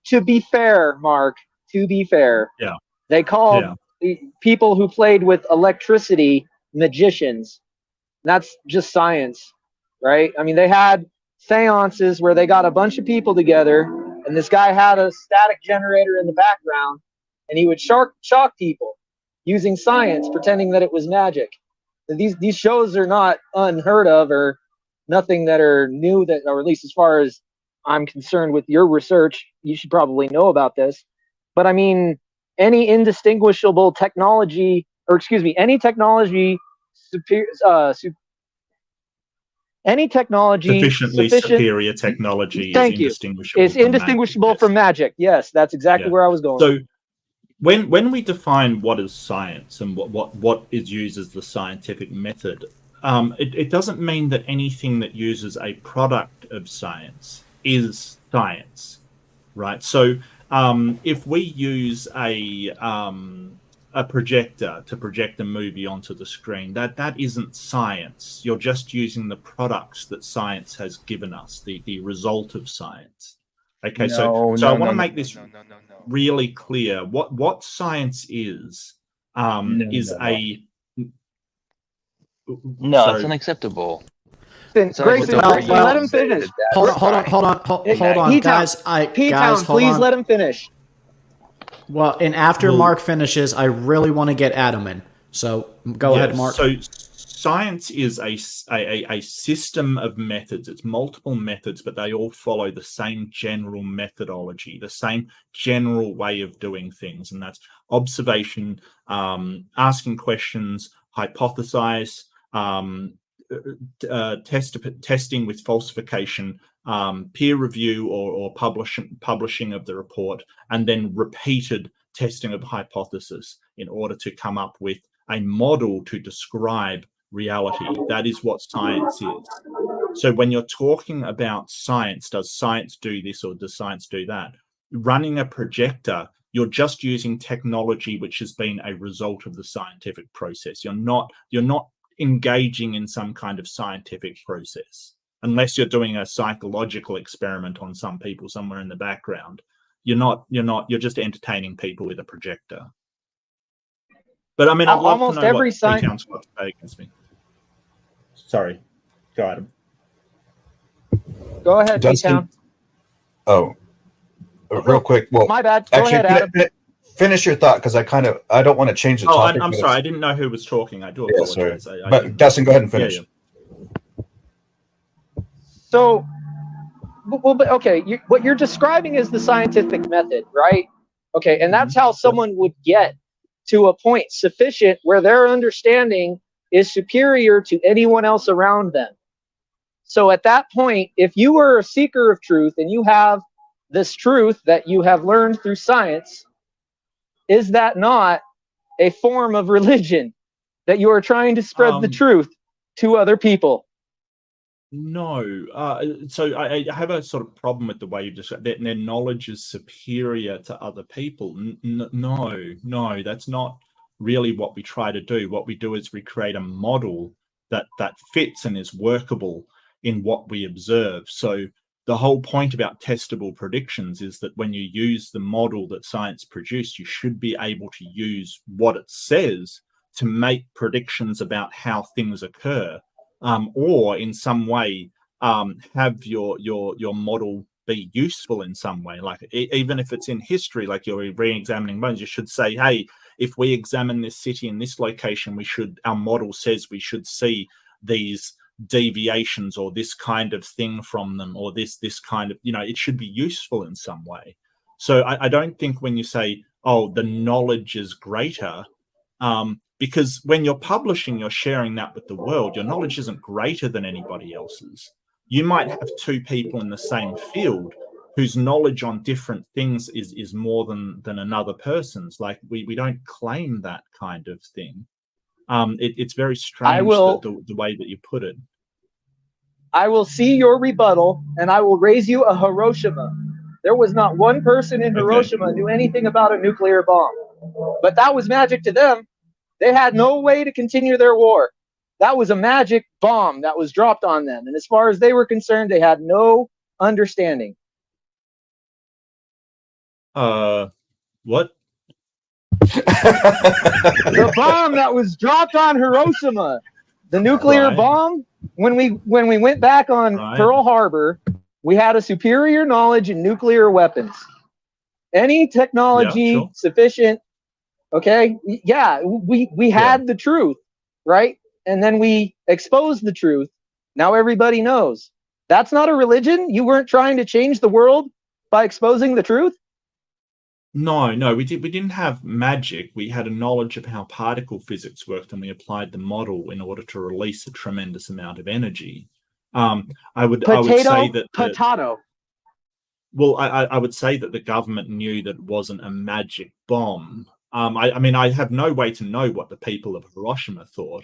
To be fair, Mark, yeah, they called the people who played with electricity magicians. That's just science, right? I mean, they had seances where they got a bunch of people together, and this guy had a static generator in the background, and he would shock people using science, pretending that it was magic. These shows are not unheard of or nothing that are new, that, or at least as far as I'm concerned with your research, you should probably know about this. But I mean, any indistinguishable technology, any technology sufficiently superior technology is indistinguishable from magic. Yes, that's exactly where I was going. So when we define what is science and what is used as the scientific method, it doesn't mean that anything that uses a product of science is science, right? So if we use a projector to project a movie onto the screen, that isn't science. You're just using the products that science has given us, the result of science. Okay, so I want to make this really clear. What science is it's unacceptable. Grayson, let him finish. Hold on, guys. Ptown, please let him finish. Well, and after Mark finishes, I really want to get Adam in. So go ahead, Mark. So science is a system of methods. It's multiple methods, but they all follow the same general methodology, the same general way of doing things. And that's observation, asking questions, hypothesize, testing with falsification, peer review or publishing of the report, and then repeated testing of hypothesis in order to come up with a model to describe reality. That is what science is. So when you're talking about science, does science do this or does science do that? Running a projector, you're just using technology which has been a result of the scientific process. You're not engaging in some kind of scientific process, unless you're doing a psychological experiment on some people somewhere in the background. You're just entertaining people with a projector. But I mean, I'd love almost to know every what Ptown's got to say against me. Sorry, go Adam. Go ahead, Dustin. Ptown. Real quick. Well, my bad. Go actually, ahead, Adam. Finish your thought, because I don't want to change the topic. I'm sorry, I didn't know who was talking. I do apologize. Yeah, but Dustin, go ahead and finish. Yeah. So, okay, what you're describing is the scientific method, right? Okay, and that's how someone would get to a point sufficient where their understanding is superior to anyone else around them. So at that point, if you are a seeker of truth and you have this truth that you have learned through science, is that not a form of religion that you are trying to spread the truth to other people? No. So I have a sort of problem with the way you describe that their knowledge is superior to other people. No, that's not really what we try to do. What we do is we create a model that fits and is workable in what we observe. So the whole point about testable predictions is that when you use the model that science produced, you should be able to use what it says to make predictions about how things occur. Or in some way have your model be useful in some way. Like even if it's in history, like you're re-examining bones, you should say, hey, if we examine this city in this location, our model says we should see these deviations or this kind of thing from them, or this kind of, it should be useful in some way. So I don't think when you say, oh, the knowledge is greater, because when you're publishing, you're sharing that with the world. Your knowledge isn't greater than anybody else's. You might have two people in the same field whose knowledge on different things is more than another person's. Like we don't claim that kind of thing. It's very strange the way that you put it. I will see your rebuttal, and I will raise you a Hiroshima. There was not one person in Hiroshima who knew anything about a nuclear bomb. But that was magic to them. They had no way to continue their war. That was a magic bomb that was dropped on them. And as far as they were concerned, they had no understanding. What? The bomb that was dropped on Hiroshima, the nuclear bomb, when we went back on Pearl Harbor, we had a superior knowledge in nuclear weapons. Any technology sufficient, okay? Yeah, we had the truth, right? And then we exposed the truth. Now everybody knows. That's not a religion? You weren't trying to change the world by exposing the truth? No, we didn't have magic. We had a knowledge of how particle physics worked, and we applied the model in order to release a tremendous amount of energy. I would say that potato. Well, I would say that the government knew that it wasn't a magic bomb. I mean, I have no way to know what the people of Hiroshima thought,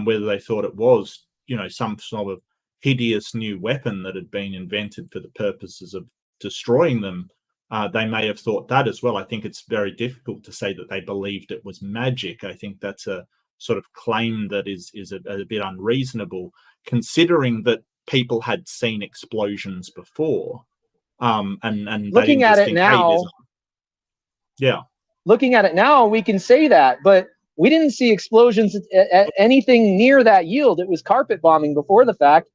whether they thought it was, some sort of hideous new weapon that had been invented for the purposes of destroying them. They may have thought that as well. I think it's very difficult to say that they believed it was magic. I think that's a sort of claim that is a bit unreasonable, considering that people had seen explosions before. And looking at it now, looking at it now, we can say that, but we didn't see explosions at anything near that yield. It was carpet bombing before the fact.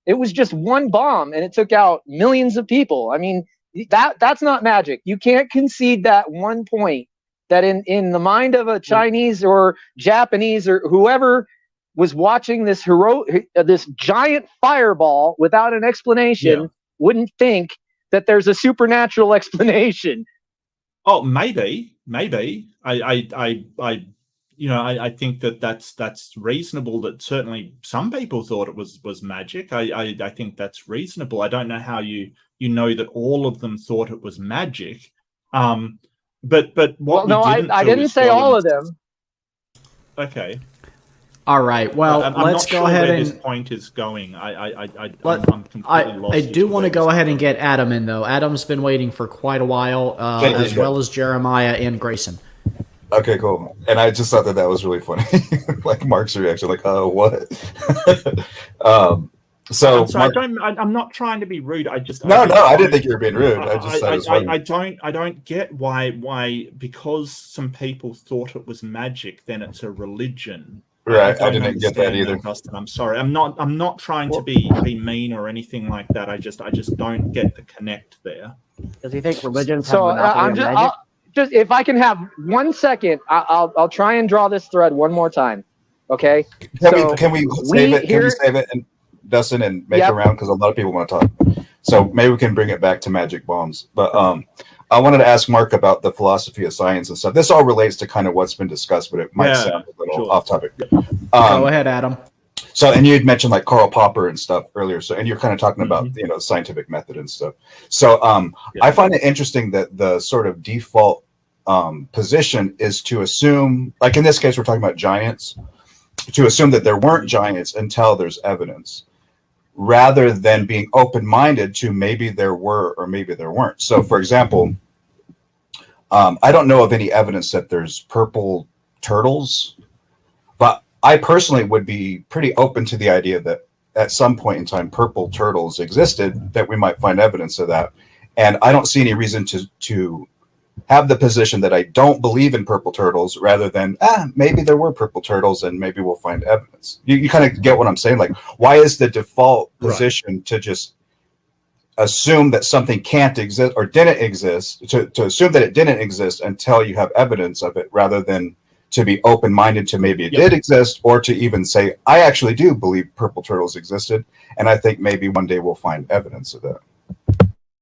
It was just one bomb, and it took out millions of people. I mean, that's not magic. You can't concede that one point, that in the mind of a Chinese or Japanese or whoever was watching this this giant fireball without an explanation, wouldn't think that there's a supernatural explanation. Oh, maybe. I think that's reasonable. That certainly some people thought it was magic. I think that's reasonable. I don't know how you know that all of them thought it was magic. But what I didn't say all of them. Okay. All right. Well, I'm let's not go sure ahead where and this point is going. I'm completely lost. I do want to go ahead and get Adam in, though. Adam's been waiting for quite a while, as well as Jeremiah and Grayson. Okay, cool. And I just thought that was really funny. Like Mark's reaction, like, oh, what? So I'm sorry, I'm not trying to be rude. I didn't think you were being rude. I don't get why because some people thought it was magic, then it's a religion. Right, I didn't get that either. Dustin, I'm sorry. I'm not trying to be mean or anything like that. I just don't get the connect there. Does he think religions have So monopoly on magic? Just if I can have 1 second, I'll try and draw this thread one more time. Okay. Can we save it? Can we save it, and Dustin, and make it around, because a lot of people want to talk. So maybe we can bring it back to magic bombs. But I wanted to ask Mark about the philosophy of science and stuff. This all relates to kind of what's been discussed, but it might sound a little off topic. Go ahead, Adam. So, and you had mentioned like Karl Popper and stuff earlier. So, and you're kind of talking about, the scientific method and stuff. So, I find it interesting that the sort of default position is to assume, like in this case, we're talking about giants, to assume that there weren't giants until there's evidence, rather than being open-minded to maybe there were or maybe there weren't. So, for example, I don't know of any evidence that there's purple turtles, but I personally would be pretty open to the idea that at some point in time, purple turtles existed, that we might find evidence of that. And I don't see any reason to have the position that I don't believe in purple turtles, rather than, maybe there were purple turtles and maybe we'll find evidence. You kind of get what I'm saying? Like, why is the default position to just assume that something can't exist or didn't exist, to assume that it didn't exist until you have evidence of it, rather than to be open-minded to maybe it did exist, or to even say, I actually do believe purple turtles existed, and I think maybe one day we'll find evidence of that.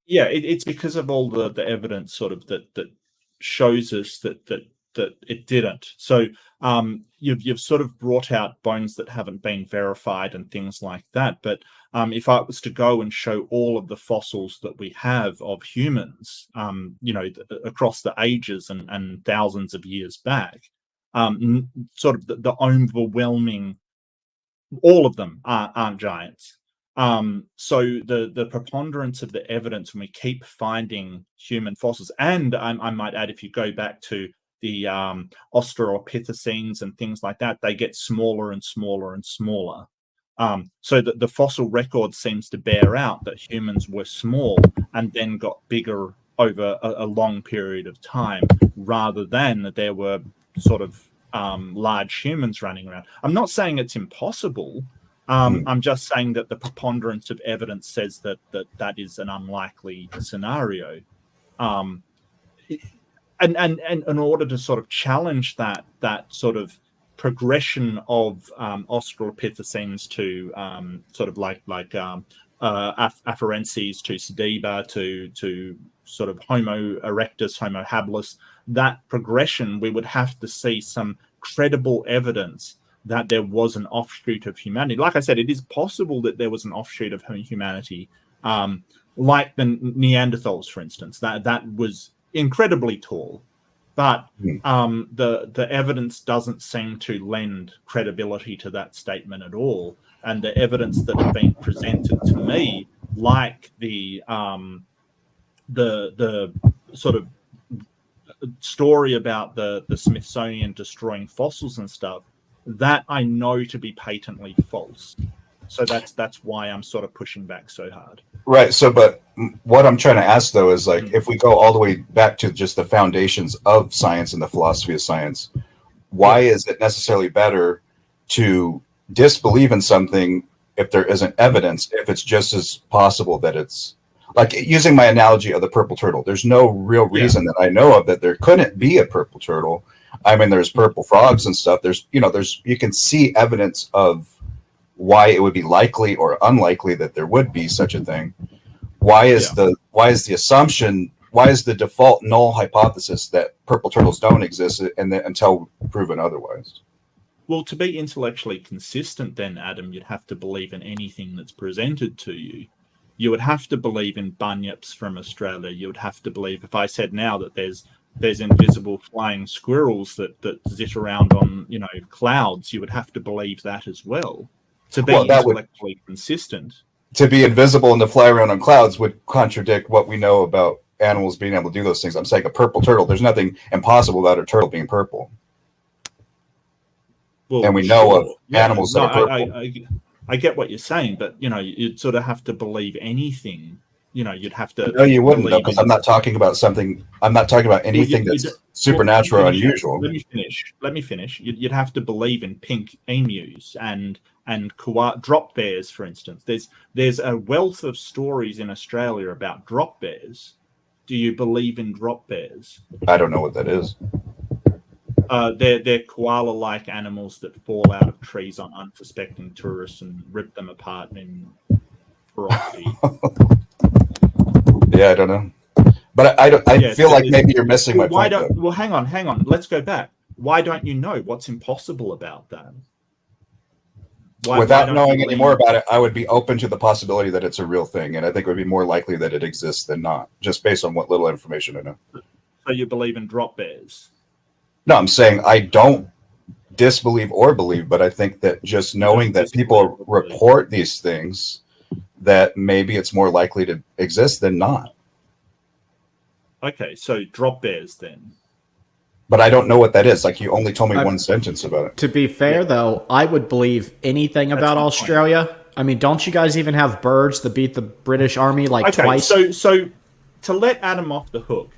Yeah, it's because of all the evidence sort of that shows us that it didn't. So you've sort of brought out bones that haven't been verified and things like that. But if I was to go and show all of the fossils that we have of humans, across the ages and thousands of years back, sort of the overwhelming, all of them aren't giants. So the preponderance of the evidence, when we keep finding human fossils, and I might add, if you go back to the Australopithecines and things like that, they get smaller and smaller and smaller. So that the fossil record seems to bear out that humans were small and then got bigger over a long period of time, rather than that there were sort of large humans running around. I'm not saying it's impossible. I'm just saying that the preponderance of evidence says that is an unlikely scenario. And in order to sort of challenge that sort of progression of Australopithecines to sort of like Afarenses to Sediba to sort of Homo erectus, Homo habilis, that progression, we would have to see some credible evidence that there was an offshoot of humanity. Like I said, it is possible that there was an offshoot of humanity, like the Neanderthals, for instance. That was incredibly tall, but the evidence doesn't seem to lend credibility to that statement at all. And the evidence that has been presented to me, like the sort of story about the Smithsonian destroying fossils and stuff, that I know to be patently false. So that's why I'm sort of pushing back so hard. Right. So, but what I'm trying to ask, though, is like, if we go all the way back to just the foundations of science and the philosophy of science, why is it necessarily better to disbelieve in something if there isn't evidence, if it's just as possible that it's like using my analogy of the purple turtle, there's no real reason that I know of that there couldn't be a purple turtle. I mean, there's purple frogs and stuff. There's, you can see evidence of why it would be likely or unlikely that there would be such a thing. Why is the assumption, why is the default null hypothesis that purple turtles don't exist and then until proven otherwise? Well, to be intellectually consistent then, Adam, you'd have to believe in anything that's presented to you. You would have to believe in bunyips from Australia. You would have to believe, if I said now that there's invisible flying squirrels that zit around on, clouds, you would have to believe that as well to be intellectually consistent. To be invisible and to fly around on clouds would contradict what we know about animals being able to do those things. I'm saying a purple turtle, there's nothing impossible about a turtle being purple. Well, and we know of animals that are purple. I get what you're saying, but you'd sort of have to believe anything. You'd have to. No, you wouldn't, because I'm not talking about something. I'm not talking about anything that's supernatural or unusual. Let me finish. You'd have to believe in pink emus and drop bears, for instance. There's a wealth of stories in Australia about drop bears. Do you believe in drop bears? I don't know what that is. They're koala-like animals that fall out of trees on unsuspecting tourists and rip them apart in ferocity. Yeah, I don't know, but I feel like maybe you're missing my point. Well, hang on. Let's go back. Why don't you know what's impossible about that? Without knowing any more about it, I would be open to the possibility that it's a real thing, and I think it would be more likely that it exists than not, just based on what little information I know. So you believe in drop bears? No, I'm saying I don't disbelieve or believe, but I think that just knowing that people report these things, that maybe it's more likely to exist than not. Okay, so drop bears then. But I don't know what that is. Like, you only told me one sentence about it. To be fair, though, I would believe anything about Australia. I mean, don't you guys even have birds that beat the British Army twice? So to let Adam off the hook,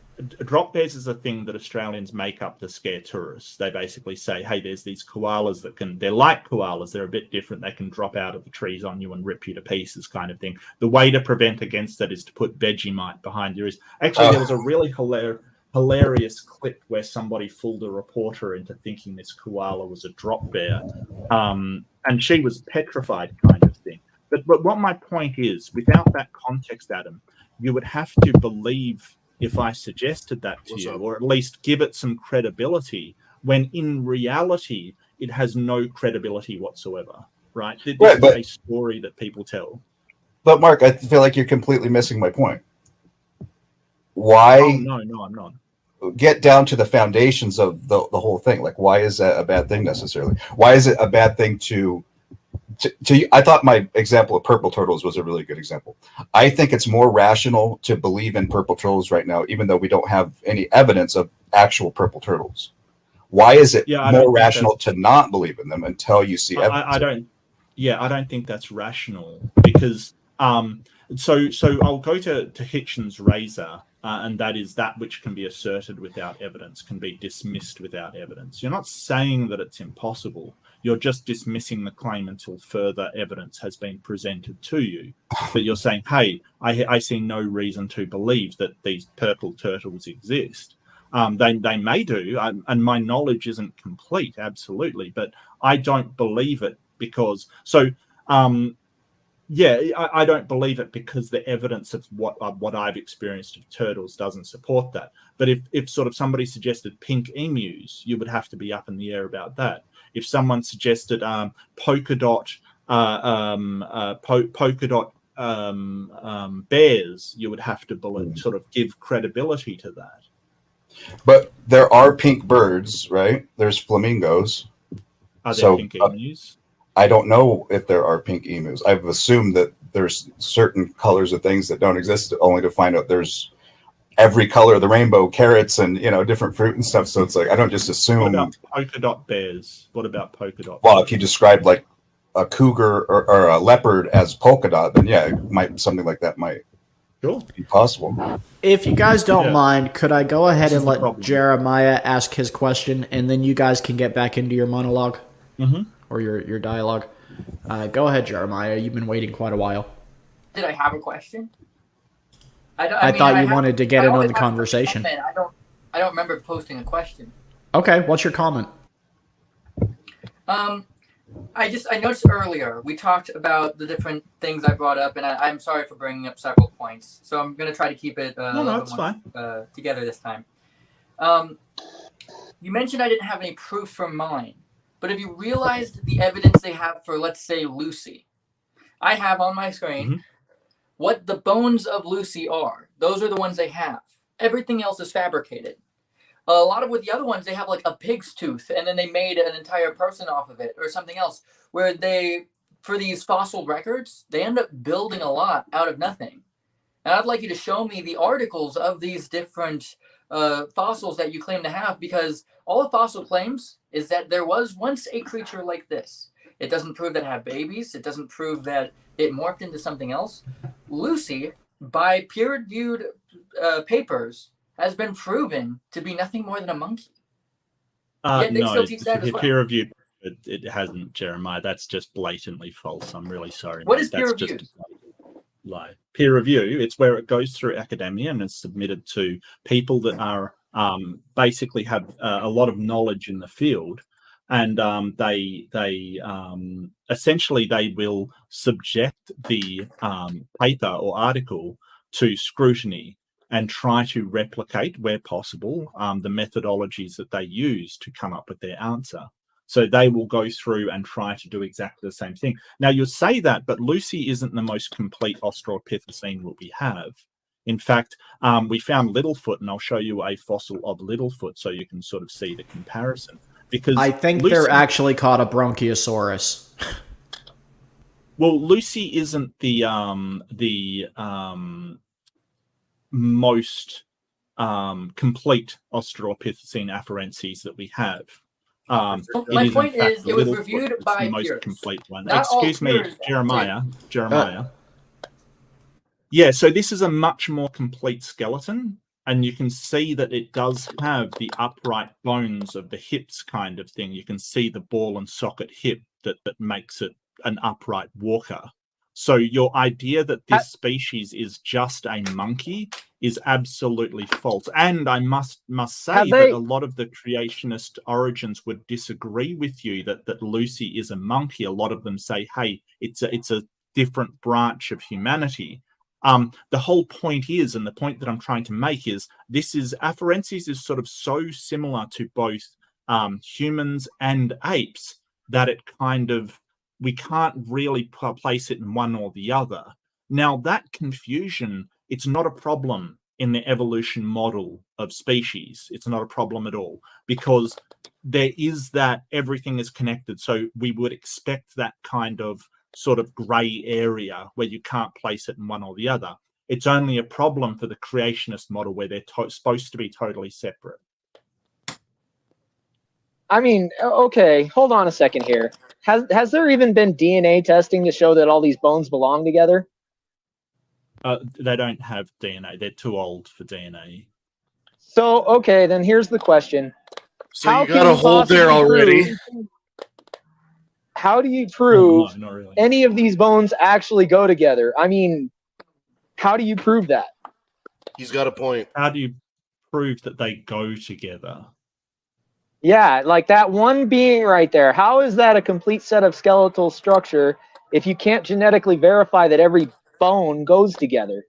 drop bears is a thing that Australians make up to scare tourists. They basically say, hey, there's these koalas they're like koalas. They're a bit different. They can drop out of the trees on you and rip you to pieces, kind of thing. The way to prevent against that is to put Vegemite behind your ears. Actually, there was a really hilarious clip where somebody fooled a reporter into thinking this koala was a drop bear. And she was petrified, kind of thing. But what my point is, without that context, Adam, you would have to believe if I suggested that to you, or at least give it some credibility, when in reality, it has no credibility whatsoever, right? This is a story that people tell. But Mark, I feel like you're completely missing my point. Why? Oh, no, I'm not. Get down to the foundations of the whole thing. Like, why is that a bad thing necessarily? Why is it a bad thing to I thought my example of purple turtles was a really good example. I think it's more rational to believe in purple turtles right now, even though we don't have any evidence of actual purple turtles. Why is it more rational to not believe in them until you see evidence? I don't think that's rational, because so I'll go to Hitchens' razor, and that is that which can be asserted without evidence can be dismissed without evidence. You're not saying that it's impossible. You're just dismissing the claim until further evidence has been presented to you. But you're saying, hey, I see no reason to believe that these purple turtles exist. They may do, and my knowledge isn't complete, absolutely, but I don't believe it because... I don't believe it because the evidence of what I've experienced of turtles doesn't support that. But if sort of somebody suggested pink emus, you would have to be up in the air about that. If someone suggested polka dot bears, you would have to sort of give credibility to that. But there are pink birds, right? There's flamingos. Are there pink emus? I don't know if there are pink emus. I've assumed that there's certain colors of things that don't exist, only to find out there's every color of the rainbow, carrots and, different fruit and stuff. So it's like, I don't just assume. What about polka dot bears? What about polka dot? Well, if you described like a cougar or a leopard as polka dot, then something like that might be possible. If you guys don't mind, could I go ahead and let Jeremiah ask his question, and then you guys can get back into your monologue? Mm-hmm. Or your dialogue. Go ahead, Jeremiah. You've been waiting quite a while. Did I have a question? I thought you wanted to get in on the conversation. I don't remember posting a question. Okay, what's your comment? I noticed earlier we talked about the different things I brought up, and I'm sorry for bringing up several points. So I'm going to try to keep it together this time. You mentioned I didn't have any proof from mine, but have you realized the evidence they have for, let's say, Lucy? I have on my screen what the bones of Lucy are. Those are the ones they have. Everything else is fabricated. A lot of with the other ones, they have like a pig's tooth, and then they made an entire person off of it or something else, where for these fossil records, they end up building a lot out of nothing. And I'd like you to show me the articles of these different fossils that you claim to have, because all a fossil claims is that there was once a creature like this. It doesn't prove that it had babies. It doesn't prove that it morphed into something else. Lucy, by peer-reviewed papers, has been proven to be nothing more than a monkey. Yet they still teach that as well. Peer-reviewed, it hasn't, Jeremiah. That's just blatantly false. I'm really sorry. What is peer-reviewed? Lie. Peer review, it's where it goes through academia and it's submitted to people that are basically have a lot of knowledge in the field, and they essentially they will subject the paper or article to scrutiny and try to replicate, where possible, the methodologies that they use to come up with their answer. So they will go through and try to do exactly the same thing. Now, you'll say that, but Lucy isn't the most complete Australopithecine that we have. In fact, we found Littlefoot, and I'll show you a fossil of Littlefoot so you can sort of see the comparison. Because I think they're actually called a Bronchiosaurus. Well, Lucy isn't the most complete Australopithecine afarenses that we have. My point is, it was reviewed by the most purists. Complete one. Not Excuse me, Jeremiah. Yeah, so this is a much more complete skeleton, and you can see that it does have the upright bones of the hips kind of thing. You can see the ball and socket hip that makes it an upright walker. So your idea that this species is just a monkey is absolutely false. And I must say that a lot of the creationist origins would disagree with you that Lucy is a monkey. A lot of them say, hey, it's a different branch of humanity. The whole point is, and the point that I'm trying to make is, afarenses is sort of so similar to both humans and apes that it kind of, we can't really place it in one or the other. Now, that confusion, it's not a problem in the evolution model of species. It's not a problem at all, because there is that everything is connected. So we would expect that kind of sort of gray area where you can't place it in one or the other. It's only a problem for the creationist model where they're supposed to be totally separate. I mean, okay, hold on a second here. Has there even been DNA testing to show that all these bones belong together? They don't have DNA. They're too old for DNA. So, okay, then here's the question. So you got a hold there already. How do you prove not really. Any of these bones actually go together? I mean, how do you prove that? He's got a point. How do you prove that they go together? Yeah, like that one being right there. How is that a complete set of skeletal structure if you can't genetically verify that every bone goes together?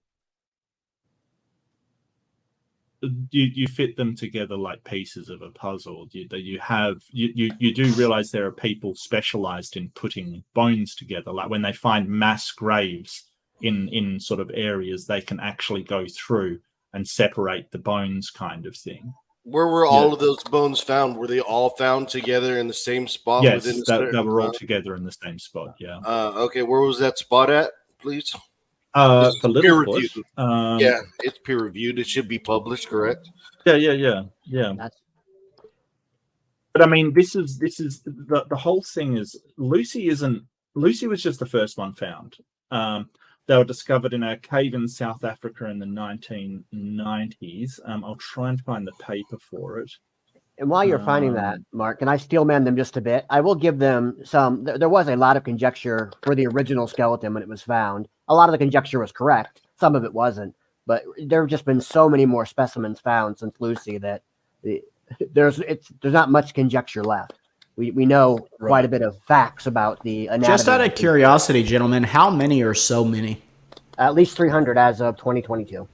You fit them together like pieces of a puzzle. You do realize there are people specialized in putting bones together. Like when they find mass graves in sort of areas, they can actually go through and separate the bones kind of thing. Where were all of those bones found? Were they all found together in the same spot? Yes, they were all together in the same spot, yeah. Okay, where was that spot at, please? For peer-reviewed. Littlefoot. Yeah, it's peer-reviewed. It should be published, correct? Yeah. But I mean, this is the whole thing is Lucy was just the first one found. They were discovered in a cave in South Africa in the 1990s. I'll try and find the paper for it. And while you're finding that, Mark, can I steel man them just a bit? I will give them some. There was a lot of conjecture for the original skeleton when it was found. A lot of the conjecture was correct. Some of it wasn't. But there have just been so many more specimens found since Lucy that there's not much conjecture left. We know quite a bit of facts about the anatomy. Just out of curiosity, gentlemen, how many are so many? At least 300 as of 2022.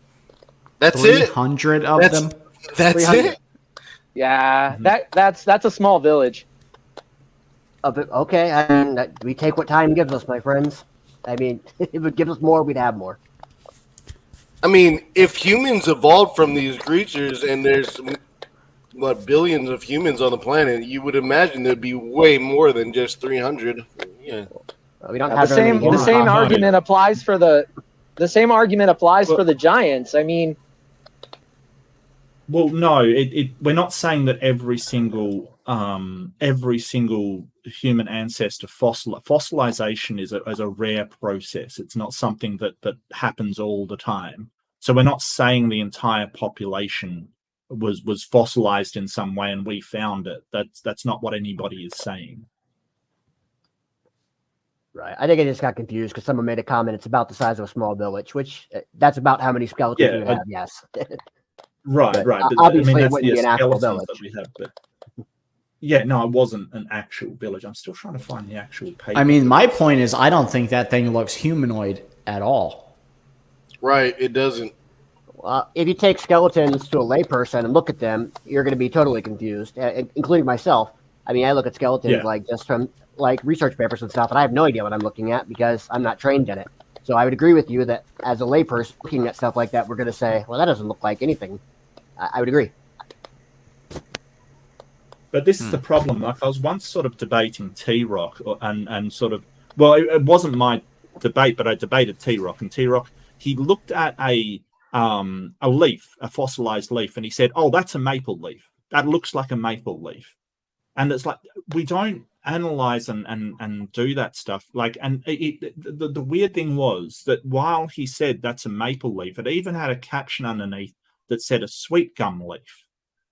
That's it. 300 of them. That's 300. it. Yeah, that's a small village. Okay, I mean, we take what time gives us, my friends. I mean, if it gives us more, we'd have more. I mean, if humans evolved from these creatures, and there's billions of humans on the planet, you would imagine there'd be way more than just 300. Yeah. We don't have the same argument applies for the giants. I mean, well, no, we're not saying that every single human ancestor fossilization is a rare process. It's not something that happens all the time. So we're not saying the entire population was fossilized in some way and we found it. That's not what anybody is saying. Right. I think I just got confused because someone made a comment. It's about the size of a small village, which that's about how many skeletons we have. Yes. Right. But, obviously, I mean, it wouldn't be an actual village. That we have, but yeah, no, it wasn't an actual village. I'm still trying to find the actual paper. I mean, my point is, I don't think that thing looks humanoid at all. Right, it doesn't. Well, if you take skeletons to a layperson and look at them, you're going to be totally confused, including myself. I mean, I look at skeletons just from research papers and stuff, and I have no idea what I'm looking at because I'm not trained in it. So I would agree with you that as a layperson looking at stuff like that, we're going to say, well, that doesn't look like anything. I would agree. But this is the problem. Like, I was once sort of debating T-Rock and sort of, well, it wasn't my debate, but I debated T-Rock, and T-Rock, he looked at a leaf, a fossilized leaf, and he said, oh, that's a maple leaf. That looks like a maple leaf. And it's like, we don't analyze and do that stuff. Like, and the weird thing was that while he said that's a maple leaf, it even had a caption underneath that said a sweet gum leaf.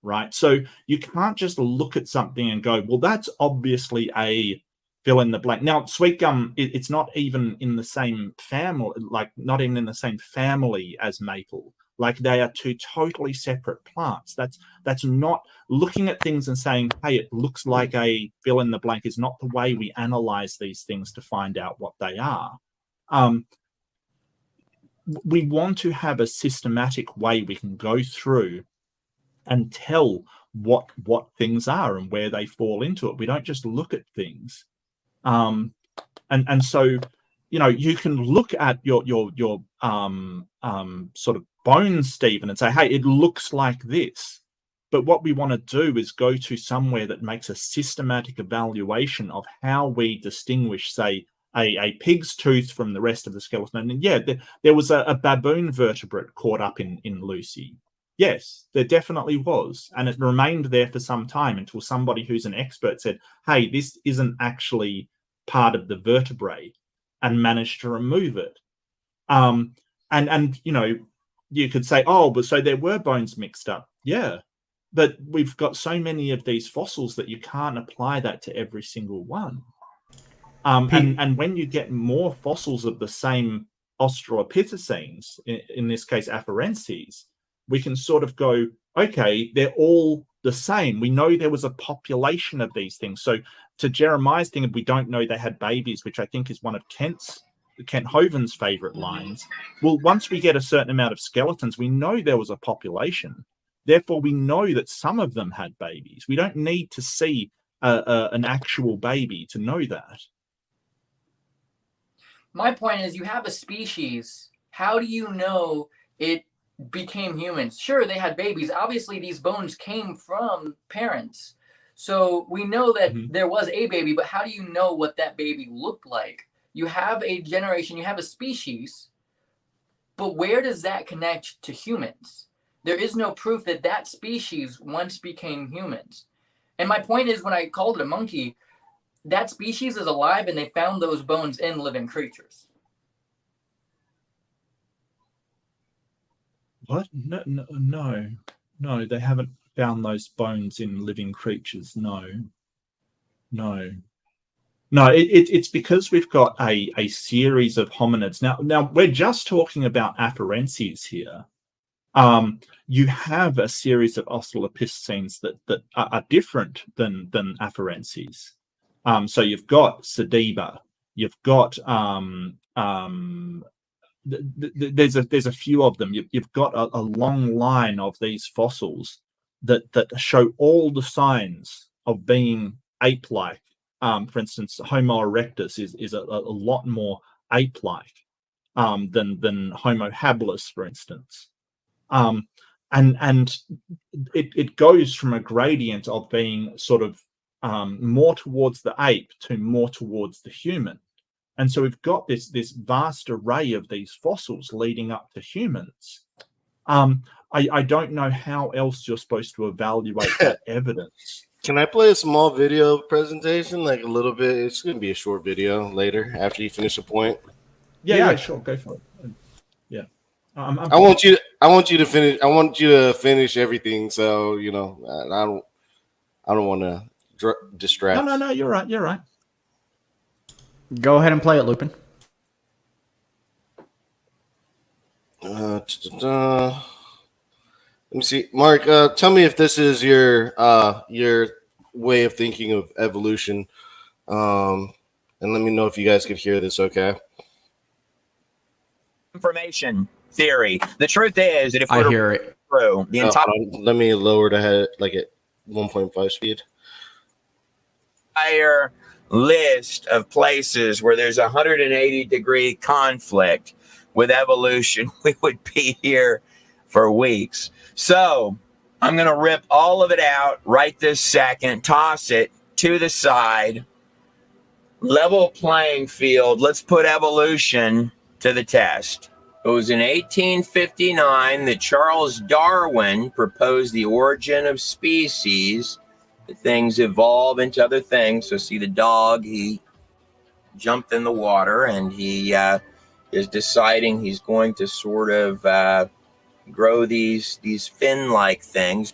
Right. So you can't just look at something and go, well, that's obviously a fill in the blank. Now, sweet gum, it's not even in the same family, like not even in the same family as maple. Like, they are two totally separate plants. That's not looking at things and saying, hey, it looks like a fill in the blank is not the way we analyze these things to find out what they are. We want to have a systematic way we can go through and tell what things are and where they fall into it. We don't just look at things. And so, you know, you can look at your sort of bones, Stephen, and say, hey, it looks like this. But what we want to do is go to somewhere that makes a systematic evaluation of how we distinguish, say, a pig's tooth from the rest of the skeleton. And yeah, there was a baboon vertebrate caught up in Lucy. Yes, there definitely was. And it remained there for some time until somebody who's an expert said, hey, this isn't actually part of the vertebrae, and managed to remove it. And you know, you could say, oh, but so there were bones mixed up. Yeah, but we've got so many of these fossils that you can't apply that to every single one. And when you get more fossils of the same Australopithecines, in this case Afarenses, we can sort of go, okay, they're all the same. We know there was a population of these things. So to Jeremiah's thing, we don't know they had babies, which I think is one of Kent Hovind's favorite lines. Well, once we get a certain amount of skeletons, we know there was a population. Therefore, we know that some of them had babies. We don't need to see an actual baby to know that. My point is, you have a species. How do you know it became humans? Sure, they had babies. Obviously, these bones came from parents. So we know that there was a baby, but how do you know what that baby looked like? You have a generation, you have a species, but where does that connect to humans? There is no proof that that species once became humans. And my point is, when I called it a monkey, that species is alive and they found those bones in living creatures. What? No, they haven't found those bones in living creatures. No. No, it's because we've got a series of hominids. Now we're just talking about afarenses here. You have a series of Australopithecines that are different than afarenses. So you've got Sediba, you've got there's a few of them. You've got a long line of these fossils that show all the signs of being ape-like. For instance, Homo erectus is a lot more ape-like than Homo habilis, for instance. And it goes from a gradient of being sort of more towards the ape to more towards the human. And so we've got this vast array of these fossils leading up to humans. I don't know how else you're supposed to evaluate that evidence. Can I play a small video presentation, like a little bit? It's going to be a short video later after you finish the point. Yeah, sure, go for it. Yeah, I want you to finish. I want you to finish everything. So I don't want to distract. No, you're right. You're right. Go ahead and play it, Lupin. Let me see, Mark. Tell me if this is your way of thinking of evolution, and let me know if you guys could hear this. Okay. Information theory. The truth is that if I hear it through the entire, let me lower the head like at 1.5 speed. Entire list of places where there's 180-degree conflict with evolution, we would be here for weeks. So I'm going to rip all of it out right this second, toss it to the side, level playing field. Let's put evolution to the test. It was in 1859 that Charles Darwin proposed the origin of species. Things evolve into other things. So see the dog, he jumped in the water and he is deciding he's going to sort of grow these fin-like things.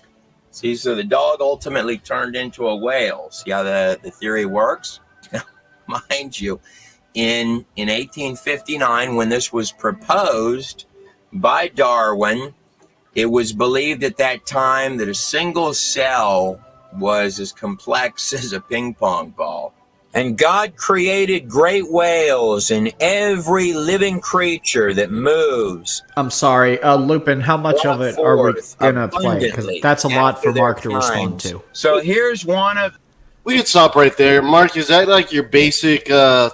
See, so the dog ultimately turned into a whale. See how the theory works? Mind you, in 1859, when this was proposed by Darwin, it was believed at that time that a single cell was as complex as a ping pong ball. And God created great whales and every living creature that moves. I'm sorry, Lupin, how much of it are we going to play? Because that's a lot for Mark to respond to. So here's one of... We can stop right there. Mark, is that like your basic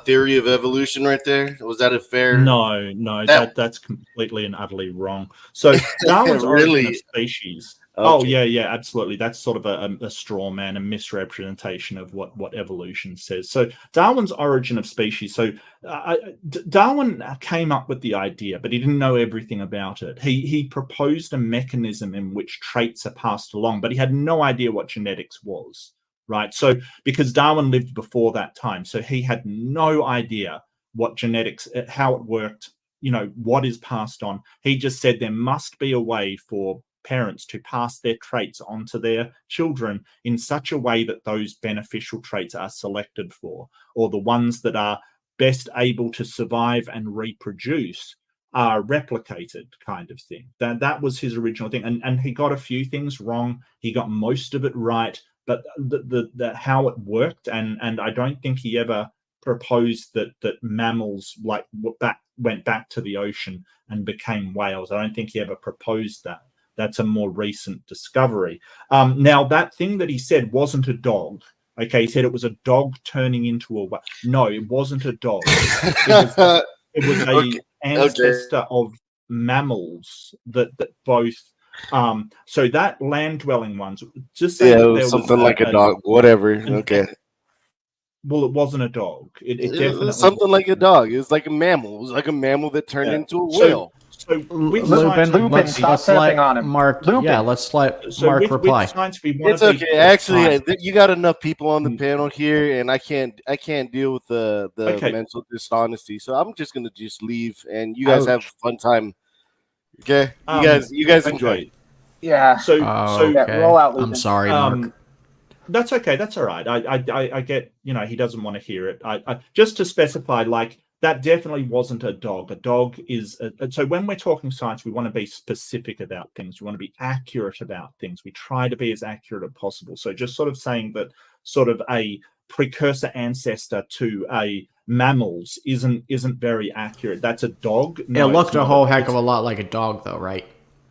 theory of evolution right there? Was that a fair... No, that's completely and utterly wrong. So Darwin's origin of species... Okay. Oh, yeah, absolutely. That's sort of a straw man, a misrepresentation of what evolution says. So Darwin's origin of species. So Darwin came up with the idea, but he didn't know everything about it. He proposed a mechanism in which traits are passed along, but he had no idea what genetics was, right? So because Darwin lived before that time, so he had no idea what genetics, how it worked, what is passed on. He just said there must be a way for parents to pass their traits onto their children in such a way that those beneficial traits are selected for, or the ones that are best able to survive and reproduce are replicated, kind of thing. That was his original thing, and he got a few things wrong. He got most of it right, but the how it worked, and I don't think he ever proposed that mammals went back to the ocean and became whales. I don't think he ever proposed that. That's a more recent discovery. Now, that thing that he said wasn't a dog. Okay, he said it was a dog turning into a whale. No, it wasn't a dog. It was a ancestor of mammals that both. So that land-dwelling ones. Just say it was something like a dog. Whatever. Okay. Well, it wasn't a dog. It definitely was something like a dog. It was like a mammal. It was like a mammal that turned into a whale. So Lupin, stop stepping on him. Mark, yeah, let's let Mark reply. It's okay. Actually, you got enough people on the panel here, and I can't deal with the mental dishonesty. So I'm just gonna leave, and you guys have a fun time. Okay, you guys enjoy. Yeah. So roll out. Lupin. I'm sorry, Mark. That's okay. That's all right. I get, he doesn't want to hear it. I just to specify, like, that definitely wasn't a dog. A dog is so when we're talking science, we want to be specific about things. We want to be accurate about things. We try to be as accurate as possible. So just sort of saying that sort of a precursor ancestor to a mammals isn't very accurate. That's a dog. No, it looked a whole heck of a lot like a dog, though, right?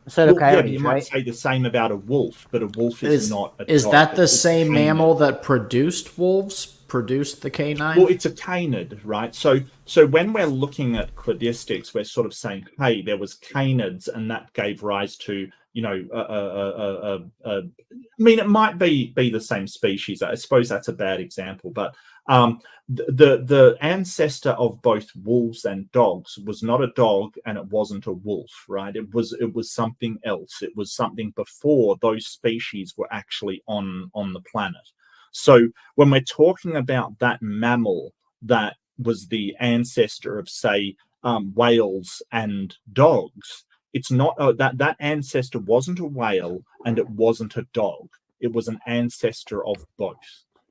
So well, yeah, but you might say the same about a wolf, but a wolf is not a dog. Is that the same mammal that produced wolves, produced the canine? Well, it's a canid, right? So when we're looking at cladistics, we're sort of saying, hey, there was canids, and that gave rise to, I mean, it might be the same species. I suppose that's a bad example, but the ancestor of both wolves and dogs was not a dog, and it wasn't a wolf, right? It was something else. It was something before those species were actually on the planet. So when we're talking about that mammal that was the ancestor of, say, whales and dogs, it's not that ancestor wasn't a whale and it wasn't a dog. It was an ancestor of both.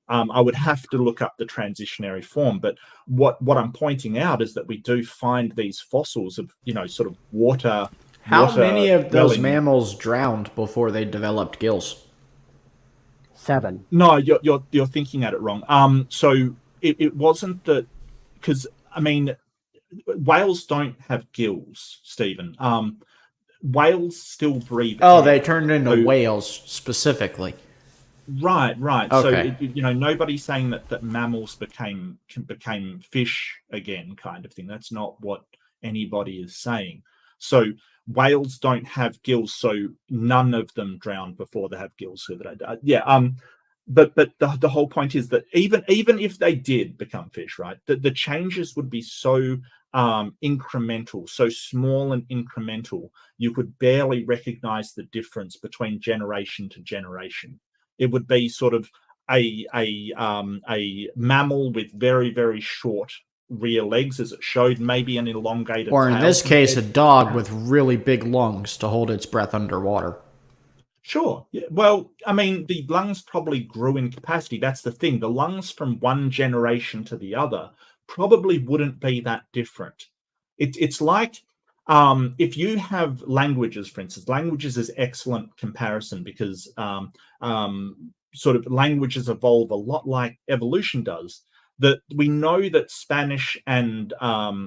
I would have to look up the transitionary form, but what I'm pointing out is that we do find these fossils of, sort of water. How many of those mammals drowned before they developed gills? 7. No, you're thinking at it wrong. So it wasn't that, because I mean, whales don't have gills, Stephen. Whales still breathe. Oh, they turned into whales specifically. Right. Okay. So nobody's saying that mammals became fish again, kind of thing. That's not what anybody is saying. So whales don't have gills, so none of them drowned before they have gills. So that but the whole point is that even if they did become fish, right, the changes would be so incremental, so small and incremental, you could barely recognize the difference between generation to generation. It would be sort of a mammal with very, very short rear legs, as it showed, maybe an elongated or in tail this case a dog with really big lungs to hold its breath underwater. Sure. Yeah. Well, I mean, the lungs probably grew in capacity. That's the thing. The lungs from one generation to the other probably wouldn't be that different. It's like if you have languages, for instance. Languages is excellent comparison because sort of languages evolve a lot like evolution does. That we know that Spanish and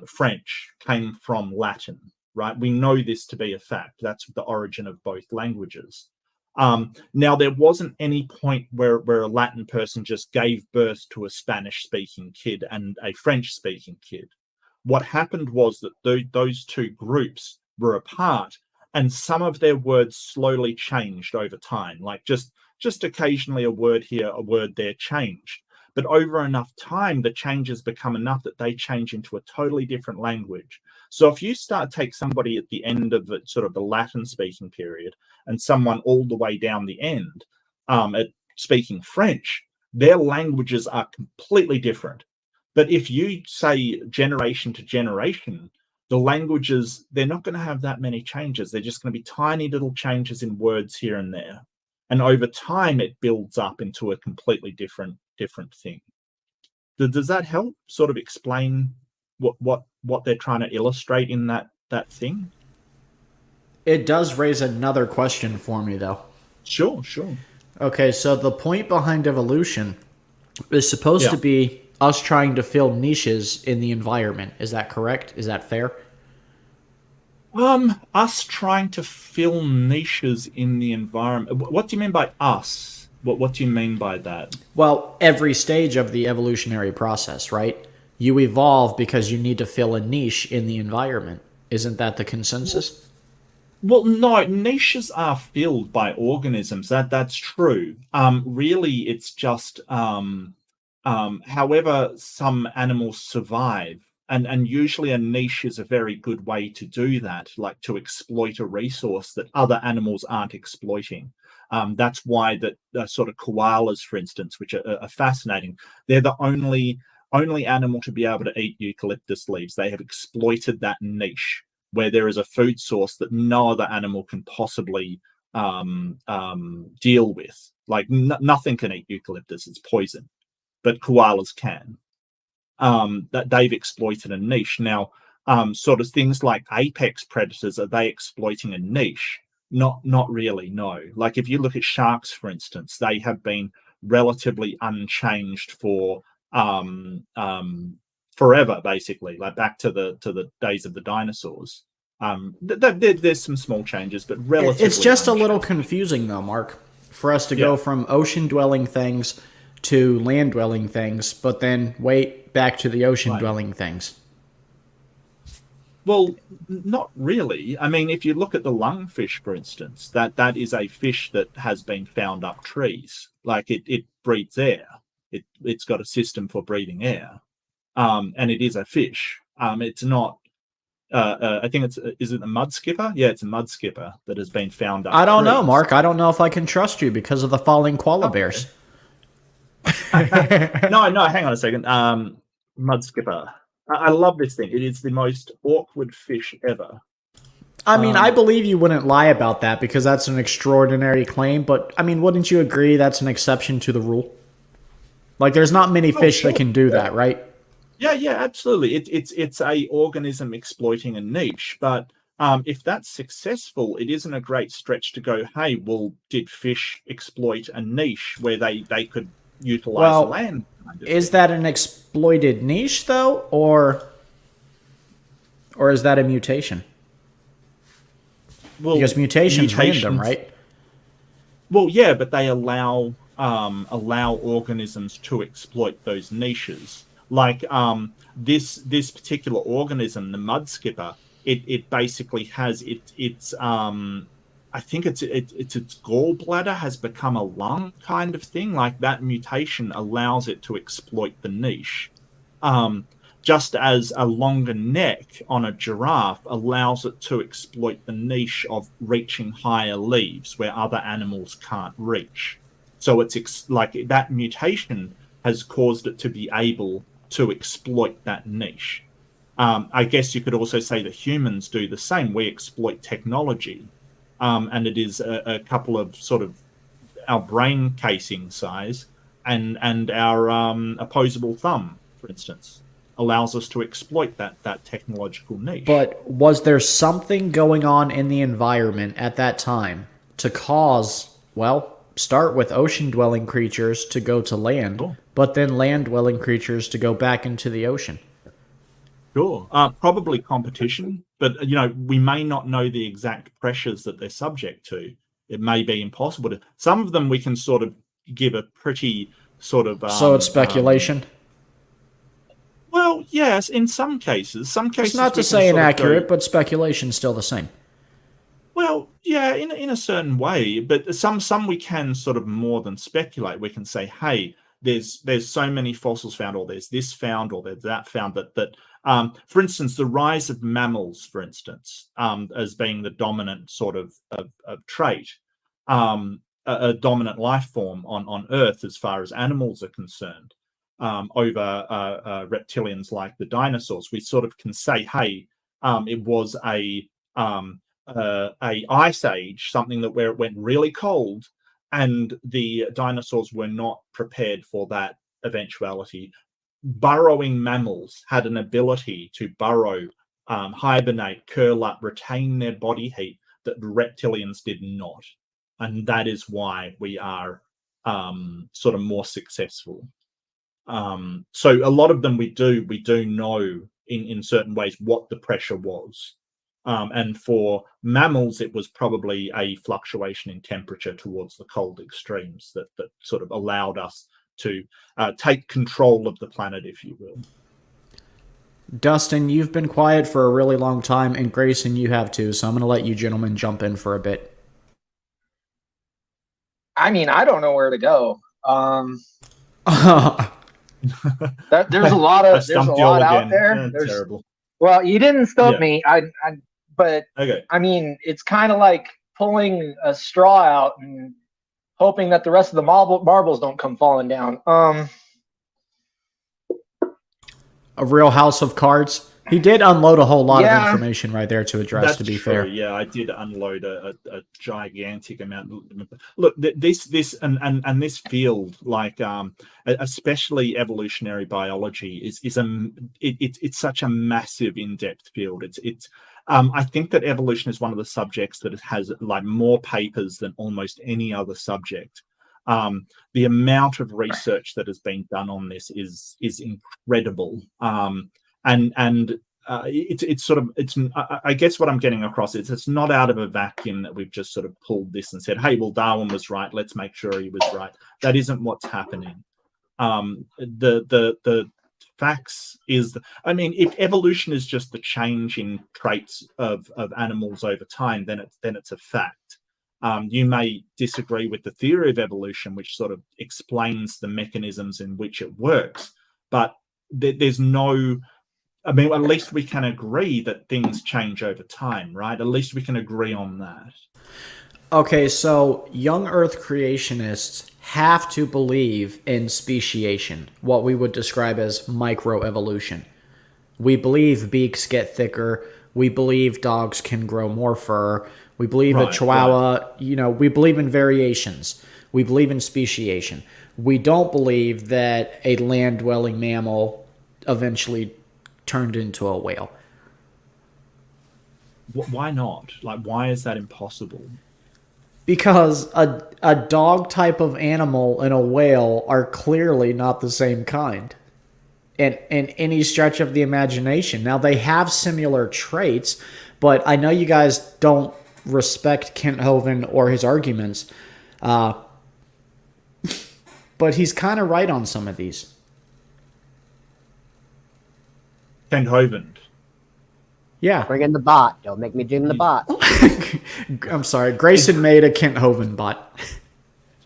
French came from Latin, right? We know this to be a fact. That's the origin of both languages. Now, there wasn't any point where a Latin person just gave birth to a Spanish-speaking kid and a French-speaking kid. What happened was that those two groups were apart, and some of their words slowly changed over time. Like just occasionally a word here, a word there changed. But over enough time, the changes become enough that they change into a totally different language. So if you take somebody at the end of the sort of the Latin speaking period and someone all the way down the end at speaking French, their languages are completely different. But if you say generation to generation, the languages, they're not going to have that many changes. They're just going to be tiny little changes in words here and there. And over time, it builds up into a completely different thing. Does that help sort of explain what they're trying to illustrate in that thing? It does raise another question for me, though. Sure. Okay, so the point behind evolution is supposed to be us trying to fill niches in the environment. Is that correct? Is that fair? Us trying to fill niches in the environment. What do you mean by us? What do you mean by that? Well, every stage of the evolutionary process, right? You evolve because you need to fill a niche in the environment. Isn't that the consensus? Well, no, niches are filled by organisms. That's true. Really, it's just however some animals survive. And usually a niche is a very good way to do that, like to exploit a resource that other animals aren't exploiting. That's why that sort of koalas, for instance, which are fascinating, they're the only animal to be able to eat eucalyptus leaves. They have exploited that niche where there is a food source that no other animal can possibly deal with. Like nothing can eat eucalyptus; it's poison, but koalas can. That they've exploited a niche. Now, sort of things like apex predators, are they exploiting a niche? Not really, no. Like if you look at sharks, for instance, they have been relatively unchanged for forever, basically, like back to the days of the dinosaurs. There's some small changes, but relatively. It's just unchanged. a little confusing, though, Mark, for us to go from ocean-dwelling things to land-dwelling things, but then wait back to the ocean-dwelling things. Well, not really. I mean, if you look at the lungfish, for instance, that is a fish that has been found up trees. Like it breathes air. It's got a system for breathing air, and it is a fish. It's not. I think is it a mud skipper? Yeah, it's a mud skipper that has been found up. I don't know, trees. Mark. I don't know if I can trust you because of the falling koala bears. No, hang on a second. Mud skipper. I love this thing. It is the most awkward fish ever. I mean, I believe you wouldn't lie about that because that's an extraordinary claim, but I mean, wouldn't you agree that's an exception to the rule? Like, there's not many fish that can do that, right? Yeah, absolutely. It's a organism exploiting a niche, but if that's successful, it isn't a great stretch to go, hey, well, did fish exploit a niche where they could utilize land? Is that an exploited niche, though, or is that a mutation? Well, because mutation's random, right? Well, yeah, but they allow organisms to exploit those niches. Like this particular organism, the mud skipper, it basically has its I think its gallbladder has become a lung kind of thing. Like that mutation allows it to exploit the niche. Just as a longer neck on a giraffe allows it to exploit the niche of reaching higher leaves where other animals can't reach. So it's like that mutation has caused it to be able to exploit that niche. I guess you could also say that humans do the same. We exploit technology. And it is a couple of sort of our brain casing size and our opposable thumb, for instance, allows us to exploit that technological niche. But was there something going on in the environment at that time to cause, start with ocean-dwelling creatures to go to land, but then land-dwelling creatures to go back into the ocean? Sure. Probably competition, but we may not know the exact pressures that they're subject to. It may be impossible to. Some of them we can sort of give a pretty sort of. So it's speculation. Well, yes, in some cases. It's not to say inaccurate, but speculation's still the same. Well, yeah, in a certain way, but some we can sort of more than speculate. We can say, hey, there's so many fossils found, or there's this found, or there's that found. That for instance, the rise of mammals, for instance, as being the dominant sort of trait, a dominant life form on Earth as far as animals are concerned, over reptilians like the dinosaurs. We sort of can say, hey, it was a ice age, something that where it went really cold, and the dinosaurs were not prepared for that eventuality. Burrowing mammals had an ability to burrow, hibernate, curl up, retain their body heat that reptilians did not, and that is why we are sort of more successful. So a lot of them we do know in certain ways what the pressure was. And for mammals, it was probably a fluctuation in temperature towards the cold extremes that sort of allowed us to take control of the planet, if you will. Dustin, you've been quiet for a really long time, and Grayson, you have too, so I'm going to let you gentlemen jump in for a bit. I mean, I don't know where to go. There's a lot out there. That's terrible. Well, you didn't stump me. But okay. I mean, it's kind of like pulling a straw out and hoping that the rest of the marbles don't come falling down. A Real House of Cards. He did unload a whole lot of information right there to address. That's to be true. fair, yeah, I did unload a gigantic amount. Look, this and this field, like especially evolutionary biology, it's such a massive in-depth field. I think that evolution is one of the subjects that has like more papers than almost any other subject. The amount of research that has been done on this is incredible. I guess what I'm getting across is it's not out of a vacuum that we've just sort of pulled this and said, hey, well, Darwin was right, let's make sure he was right. That isn't what's happening. The facts is, if evolution is just the change in traits of animals over time, then it's a fact. You may disagree with the theory of evolution, which sort of explains the mechanisms in which it works, but there's no, at least we can agree that things change over time, right? At least we can agree on that. Okay, so young Earth creationists have to believe in speciation, what we would describe as microevolution. We believe beaks get thicker. We believe dogs can grow more fur. We believe a chihuahua, we believe in variations. We believe in speciation. We don't believe that a land-dwelling mammal eventually turned into a whale. Why not? Like, why is that impossible? Because a dog type of animal and a whale are clearly not the same kind in any stretch of the imagination. Now, they have similar traits, but I know you guys don't respect Kent Hovind or his arguments, but he's kind of right on some of these. Kent Hovind. Yeah. Bring in the bot. Don't make me do the bot. I'm sorry. Grayson made a Kent Hovind bot.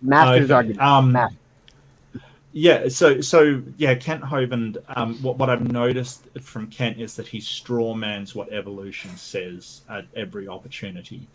Master's argument. Yeah, so Kent Hovind, what I've noticed from Kent is that he strawmans what evolution says at every opportunity.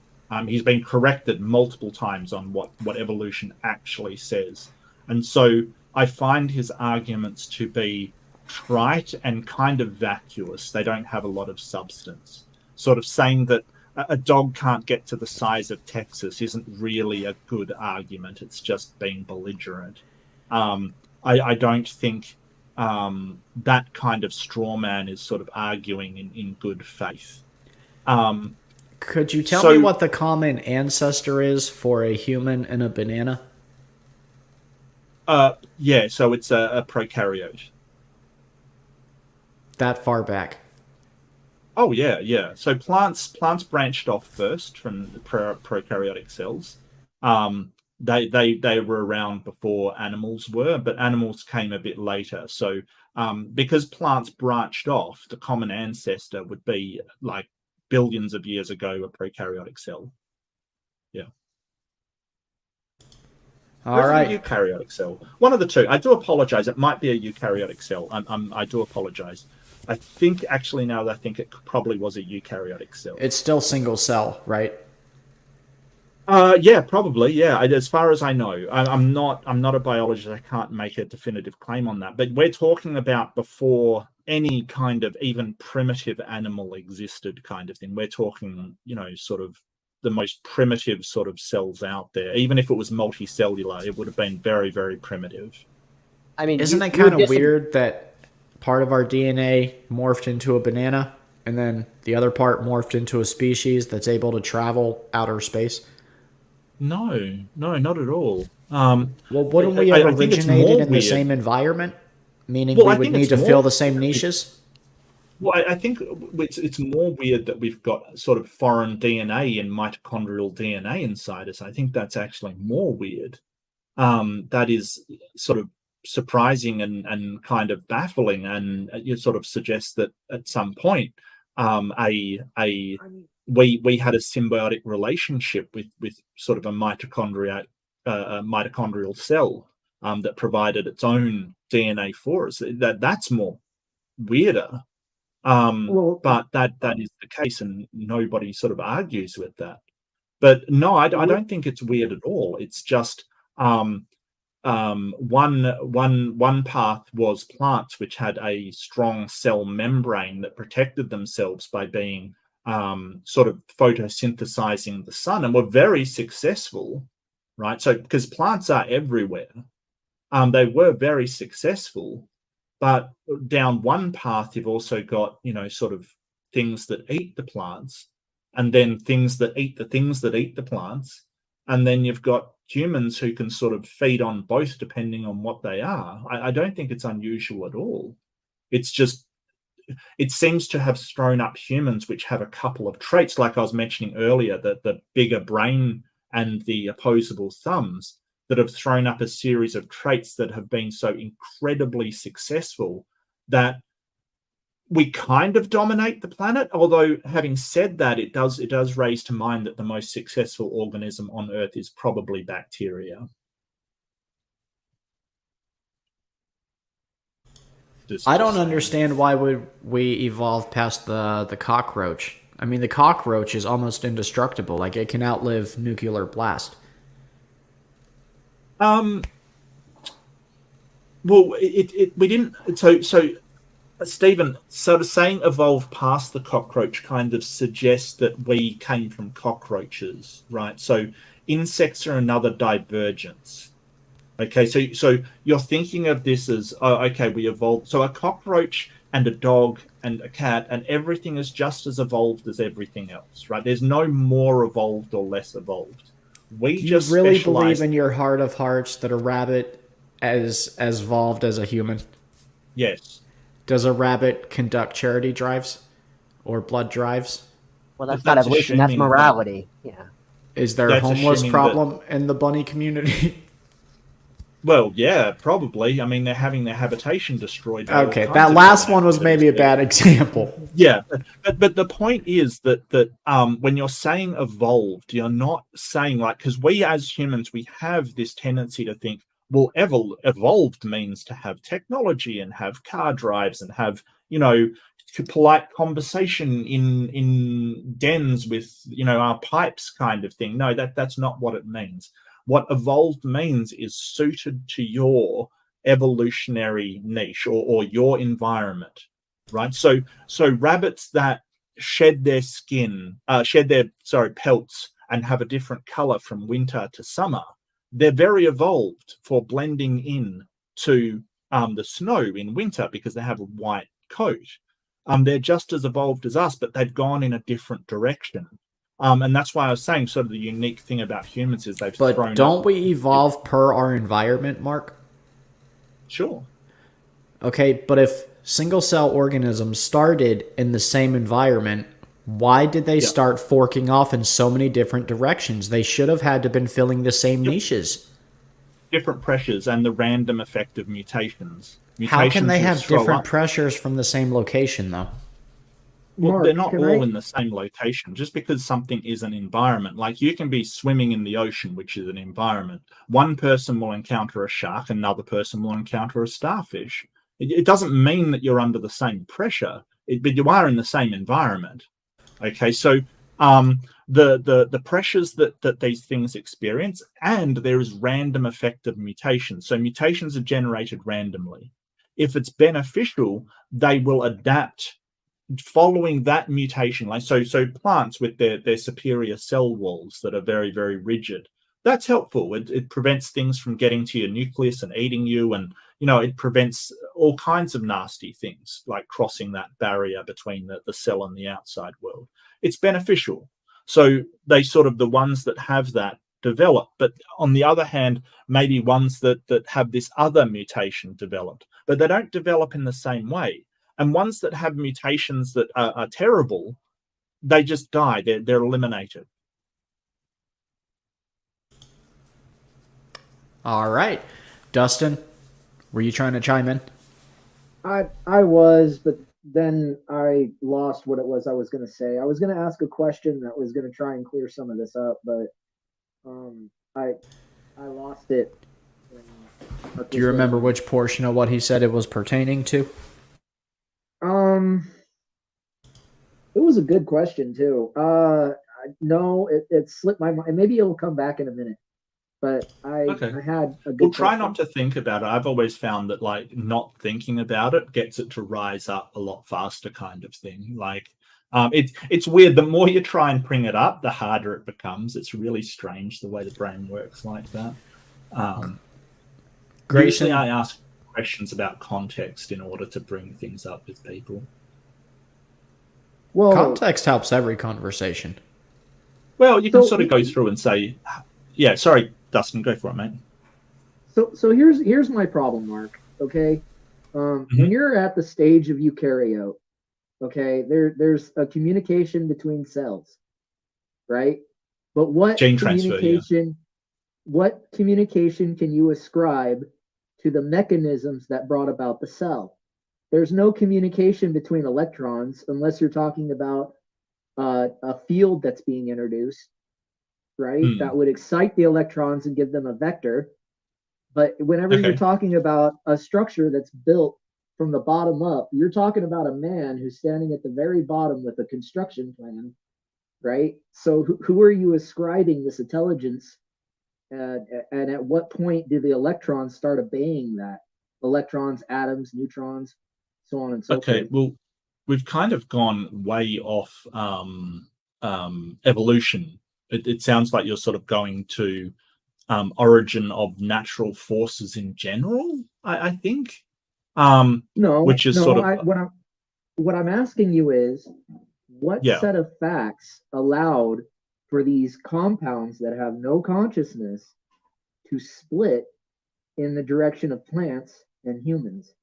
He's been corrected multiple times on what evolution actually says. And so I find his arguments to be trite and kind of vacuous. They don't have a lot of substance. Sort of saying that a dog can't get to the size of Texas isn't really a good argument. It's just being belligerent. I don't think that kind of straw man is sort of arguing in good faith. Could you tell me what the common ancestor is for a human and a banana? Yeah, so it's a prokaryote. That far back? Oh yeah. So plants branched off first from the prokaryotic cells. They were around before animals were, but animals came a bit later. So because plants branched off, the common ancestor would be like billions of years ago a prokaryotic cell. Yeah. All right. A eukaryotic cell. One of the two. I do apologize. It might be a eukaryotic cell. I do apologize. I think actually now that I think it probably was a eukaryotic cell. It's still single cell, right? Yeah, probably. Yeah, as far as I know, I'm not a biologist. I can't make a definitive claim on that. But we're talking about before any kind of even primitive animal existed, kind of thing. We're talking, sort of the most primitive sort of cells out there. Even if it was multicellular, it would have been very, very primitive. I mean, isn't it kind of weird that part of our DNA morphed into a banana and then the other part morphed into a species that's able to travel outer space? No, not at all. Well, wouldn't we have originated in the same environment? Meaning we would need to fill the same niches? Well, I think it's more weird that we've got sort of foreign DNA and mitochondrial DNA inside us. I think that's actually more weird. That is sort of surprising and kind of baffling, and you sort of suggest that at some point we had a symbiotic relationship with sort of a mitochondrial cell that provided its own DNA for us. That's more weirder. But that is the case, and nobody sort of argues with that. But no, I don't think it's weird at all. It's just one path was plants which had a strong cell membrane that protected themselves by being sort of photosynthesizing the sun, and were very successful, right? So because plants are everywhere, they were very successful. But down one path, you've also got, sort of things that eat the plants, and then things that eat the things that eat the plants. And then you've got humans who can sort of feed on both depending on what they are. I don't think it's unusual at all. It's just, it seems to have thrown up humans which have a couple of traits, like I was mentioning earlier, that the bigger brain and the opposable thumbs, that have thrown up a series of traits that have been so incredibly successful that we kind of dominate the planet. Although, having said that, it does raise to mind that the most successful organism on Earth is probably bacteria. I don't understand why would we evolve past the cockroach. I mean, the cockroach is almost indestructible. Like, it can outlive nuclear blast. Well, we didn't. So Stephen, sort of saying evolve past the cockroach kind of suggests that we came from cockroaches, right? So insects are another divergence. Okay, so you're thinking of this as, okay, we evolved. So a cockroach and a dog and a cat and everything is just as evolved as everything else, right? There's no more evolved or less evolved. Do you really believe in your heart of hearts that a rabbit is as evolved as a human? Yes. Does a rabbit conduct charity drives or blood drives? Well, that's not evolution. That's morality. Yeah. Is there a homeless problem in the bunny community? Well, yeah, probably. I mean, they're having their habitation destroyed. Okay, that last one was maybe a bad example. Yeah, but the point is that when you're saying evolved, you're not saying, like, because we as humans, we have this tendency to think, well, evolved means to have technology and have car drives and have, polite conversation in dens with, our pipes kind of thing. No, that's not what it means. What evolved means is suited to your evolutionary niche or your environment, right? So rabbits that shed their pelts and have a different color from winter to summer, they're very evolved for blending in to the snow in winter because they have a white coat. They're just as evolved as us, but they've gone in a different direction. And that's why I was saying sort of the unique thing about humans is they've thrown up. But don't we evolve per our environment, Mark? Sure. Okay, but if single-cell organisms started in the same environment, why did they start forking off in so many different directions? They should have had to been filling the same niches. Different pressures and the random effect of mutations. How can they have different pressures from the same location, though? Well, Mark, they're not all in the same location. Just because something is an environment, like you can be swimming in the ocean, which is an environment. One person will encounter a shark, another person will encounter a starfish. It doesn't mean that you're under the same pressure, but you are in the same environment. Okay, so the pressures that these things experience, and there is random effect of mutation. So mutations are generated randomly. If it's beneficial, they will adapt following that mutation. Like so plants with their superior cell walls that are very, very rigid, that's helpful. It prevents things from getting to your nucleus and eating you, and it prevents all kinds of nasty things like crossing that barrier between the cell and the outside world. It's beneficial. So they sort of, the ones that have that develop, but on the other hand, maybe ones that have this other mutation developed, but they don't develop in the same way. And ones that have mutations that are terrible, they just die. They're eliminated. All right. Dustin, were you trying to chime in? I was, but then I lost what it was I was going to say. I was going to ask a question that was going to try and clear some of this up, but I lost it. Do you remember which portion of what he said it was pertaining to? It was a good question too. No, it slipped my mind. Maybe it'll come back in a minute. But I had a good. Well, try not to think about it. I've always found that like not thinking about it gets it to rise up a lot faster, kind of thing. Like it's weird. The more you try and bring it up, the harder it becomes. It's really strange the way the brain works like that. Grayson, usually I ask questions about context in order to bring things up with people. Well, context helps every conversation. Well, you can sort of go through and say, yeah, sorry, Dustin, go for it, mate. So here's my problem, Mark. Okay, when you're at the stage of eukaryote, okay, there's a communication between cells, right? But what Gene communication? What communication can you ascribe to the mechanisms that brought about the cell? There's no communication between electrons unless you're talking about a field that's being introduced, right? That would excite the electrons and give them a vector. But whenever you're talking about a structure that's built from the bottom up, you're talking about a man who's standing at the very bottom with a construction plan, right? So who are you ascribing this intelligence? And at what point do the electrons start obeying that? Electrons, atoms, neutrons, so on and so forth. Okay, well, we've kind of gone way off evolution. It sounds like you're sort of going to origin of natural forces in general, I think. No, which is sort of what I'm asking you is what set of facts allowed for these compounds that have no consciousness to split in the direction of plants and humans?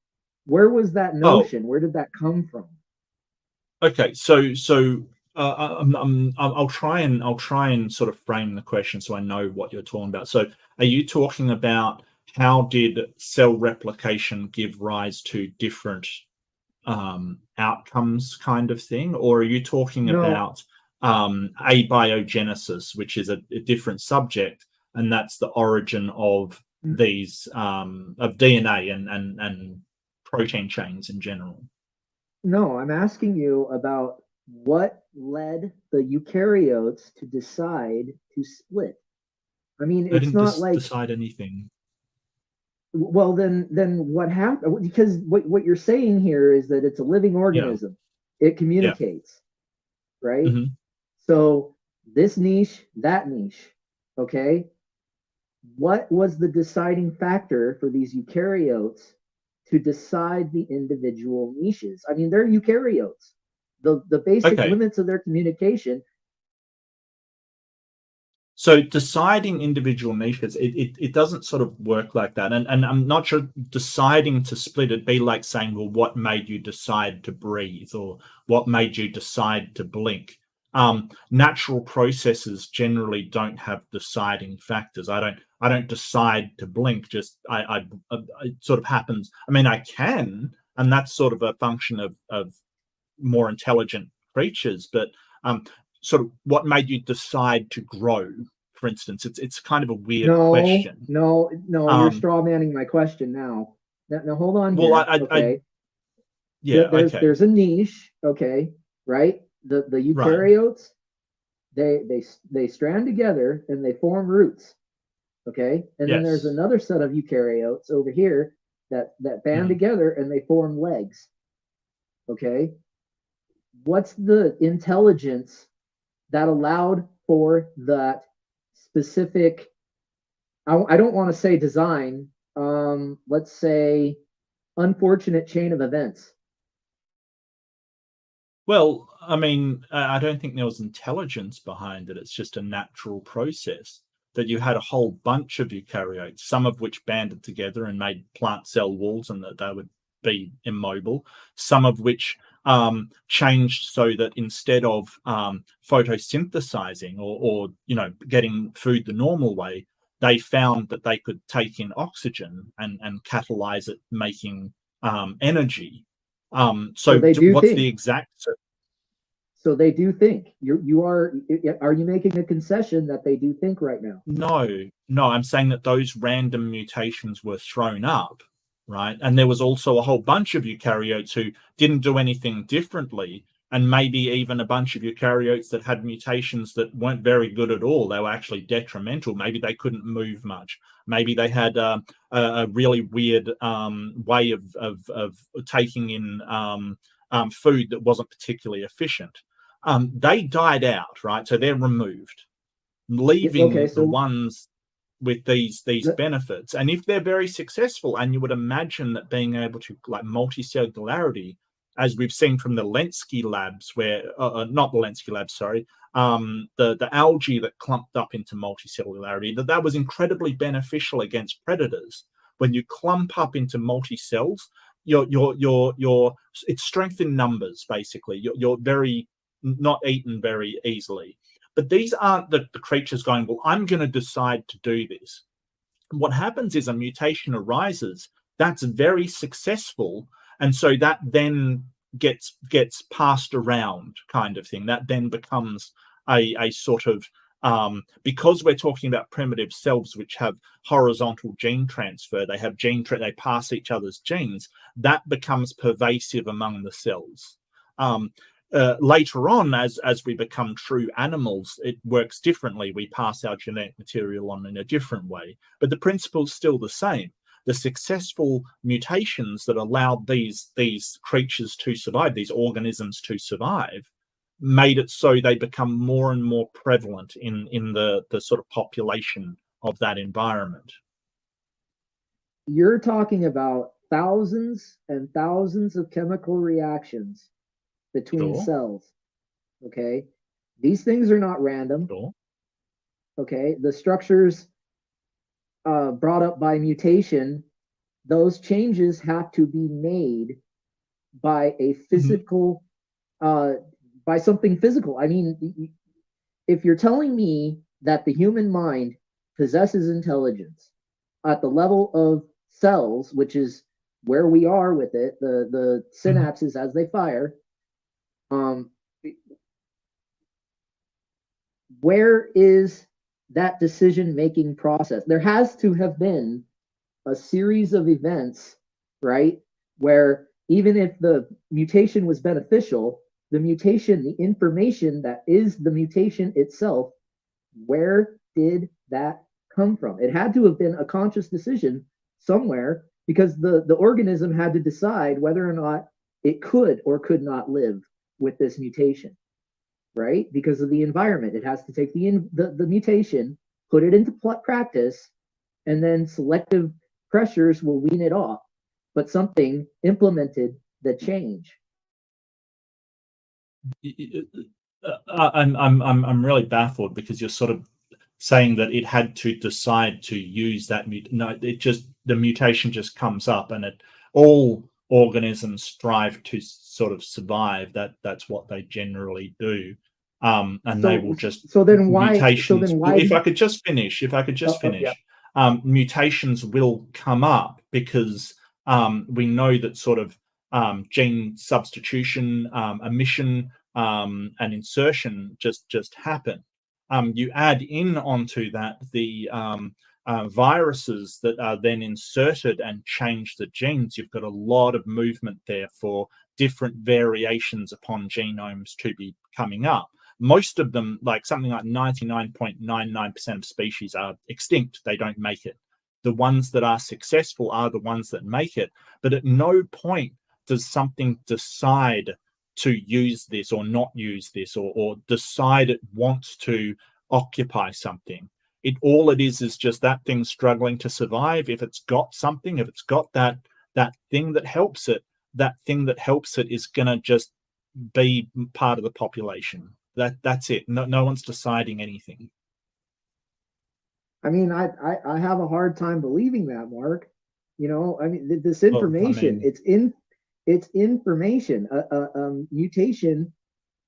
Where was that notion? Where did that come from? Okay, so I'll try and sort of frame the question so I know what you're talking about. So, are you talking about how did cell replication give rise to different outcomes, kind of thing, or are you talking about abiogenesis, which is a different subject, and that's the origin of these of DNA and protein chains in general? No, I'm asking you about what led the eukaryotes to decide to split. I mean, it's not like decide anything. Well, then what happened? Because what you're saying here is that it's a living organism. Yeah. It communicates, right? Mm-hmm. So this niche, that niche, okay? What was the deciding factor for these eukaryotes to decide the individual niches? I mean, they're eukaryotes. The basic limits of their communication. So deciding individual niches, it doesn't sort of work like that. And I'm not sure deciding to split it be like saying, well, what made you decide to breathe, or what made you decide to blink? Natural processes generally don't have deciding factors. I don't decide to blink. Just it sort of happens. I mean, I can, and that's sort of a function of more intelligent creatures. But sort of what made you decide to grow, for instance? It's kind of a weird question. No, you're straw manning my question now. Now hold on. Well, there's a niche, okay, right? The eukaryotes, they strand together and they form roots, okay, and then there's another set of eukaryotes over here that band together and they form legs, okay. What's the intelligence that allowed for that specific, I don't want to say design, let's say unfortunate chain of events? Well, I mean, I don't think there was intelligence behind it. It's just a natural process that you had a whole bunch of eukaryotes, some of which banded together and made plant cell walls and that they would be immobile, some of which changed so that instead of photosynthesizing or getting food the normal way, they found that they could take in oxygen and catalyze it, making energy. So they do what's think. The exact? So they do think. Are you making a concession that they do think right now? No. I'm saying that those random mutations were thrown up. Right, and there was also a whole bunch of eukaryotes who didn't do anything differently, and maybe even a bunch of eukaryotes that had mutations that weren't very good at all. They were actually detrimental. Maybe they couldn't move much. Maybe they had a really weird way of taking in food that wasn't particularly efficient. They died out, right? So they're removed, leaving the ones with these benefits. And if they're very successful, and you would imagine that being able to, like, multicellularity, as we've seen from the Lenski labs, where not the Lenski labs, sorry, the algae that clumped up into multicellularity, that was incredibly beneficial against predators. When you clump up into multi-cells, it's strength in numbers, basically. You're very not eaten very easily. But these aren't the creatures going, well, I'm going to decide to do this. What happens is a mutation arises that's very successful, and so that then gets passed around, kind of thing. That then becomes a sort of, because we're talking about primitive cells which have horizontal gene transfer, they have they pass each other's genes, that becomes pervasive among the cells. Later on, as we become true animals, it works differently. We pass our genetic material on in a different way, but the principle is still the same. The successful mutations that allowed these creatures to survive, these organisms to survive, made it so they become more and more prevalent in the sort of population of that environment. You're talking about thousands and thousands of chemical reactions between cells. Okay, these things are not random. Okay, the structures brought up by mutation, those changes have to be made by a physical, by something physical. I mean, if you're telling me that the human mind possesses intelligence at the level of cells, which is where we are with it, the synapses as they fire, where is that decision-making process? There has to have been a series of events, right, where even if the mutation was beneficial, the mutation, the information that is the mutation itself, where did that come from? It had to have been a conscious decision somewhere, because the organism had to decide whether or not it could or could not live with this mutation, right? Because of the environment. It has to take the mutation, put it into practice, and then selective pressures will wean it off. But something implemented the change. I'm really baffled, because you're sort of saying that it had to decide to use that. No, the mutation just comes up, and all organisms strive to sort of survive. That's what they generally do. And they will just, so then why mutations, if I could just finish, yeah. Mutations will come up because we know that sort of gene substitution, omission, and insertion just happen. You add in onto that the viruses that are then inserted and change the genes. You've got a lot of movement there for different variations upon genomes to be coming up. Most of them, like something like 99.99% of species, are extinct. They don't make it. The ones that are successful are the ones that make it. But at no point does something decide to use this or not use this, or decide it wants to occupy something. All it is just that thing struggling to survive. If it's got something, if it's got that thing that helps it, that thing that helps it is going to just be part of the population. That's it. No one's deciding anything. I mean, I have a hard time believing that, Mark. You know, I mean, this information, it's information. Mutation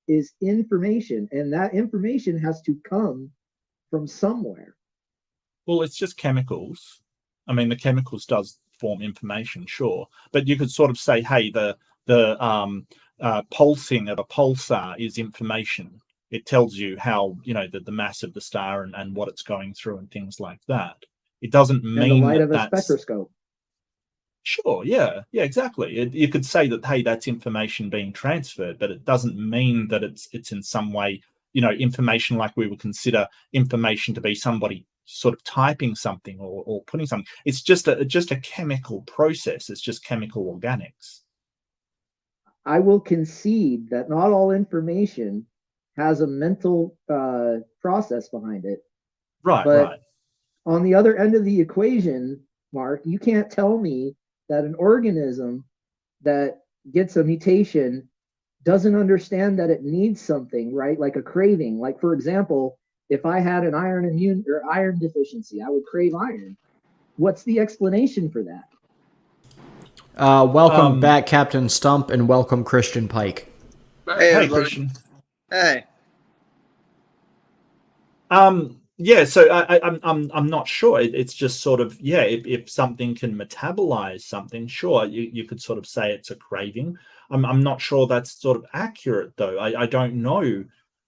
is information, and that information has to come from somewhere. Well, it's just chemicals. I mean, the chemicals does form information, sure, but you could sort of say, hey, the pulsing of a pulsar is information. It tells you how, the mass of the star and what it's going through and things like that. It doesn't mean and the light of a that's spectroscope. Sure, yeah, exactly. You could say that, hey, that's information being transferred, but it doesn't mean that it's in some way, information like we would consider information to be somebody sort of typing something or putting something. It's just a chemical process. It's just chemical organics. I will concede that not all information has a mental process behind it. Right. On the other end of the equation, Mark, you can't tell me that an organism that gets a mutation doesn't understand that it needs something, right? Like a craving. Like, for example, if I had an iron deficiency, I would crave iron. What's the explanation for that? Welcome back, Captain Stump, and welcome, Christian Pike. Hey Christian. Hey. Yeah, so I'm not sure. It's just sort of, if something can metabolize something, sure, you could sort of say it's a craving. I'm not sure that's sort of accurate though. I don't know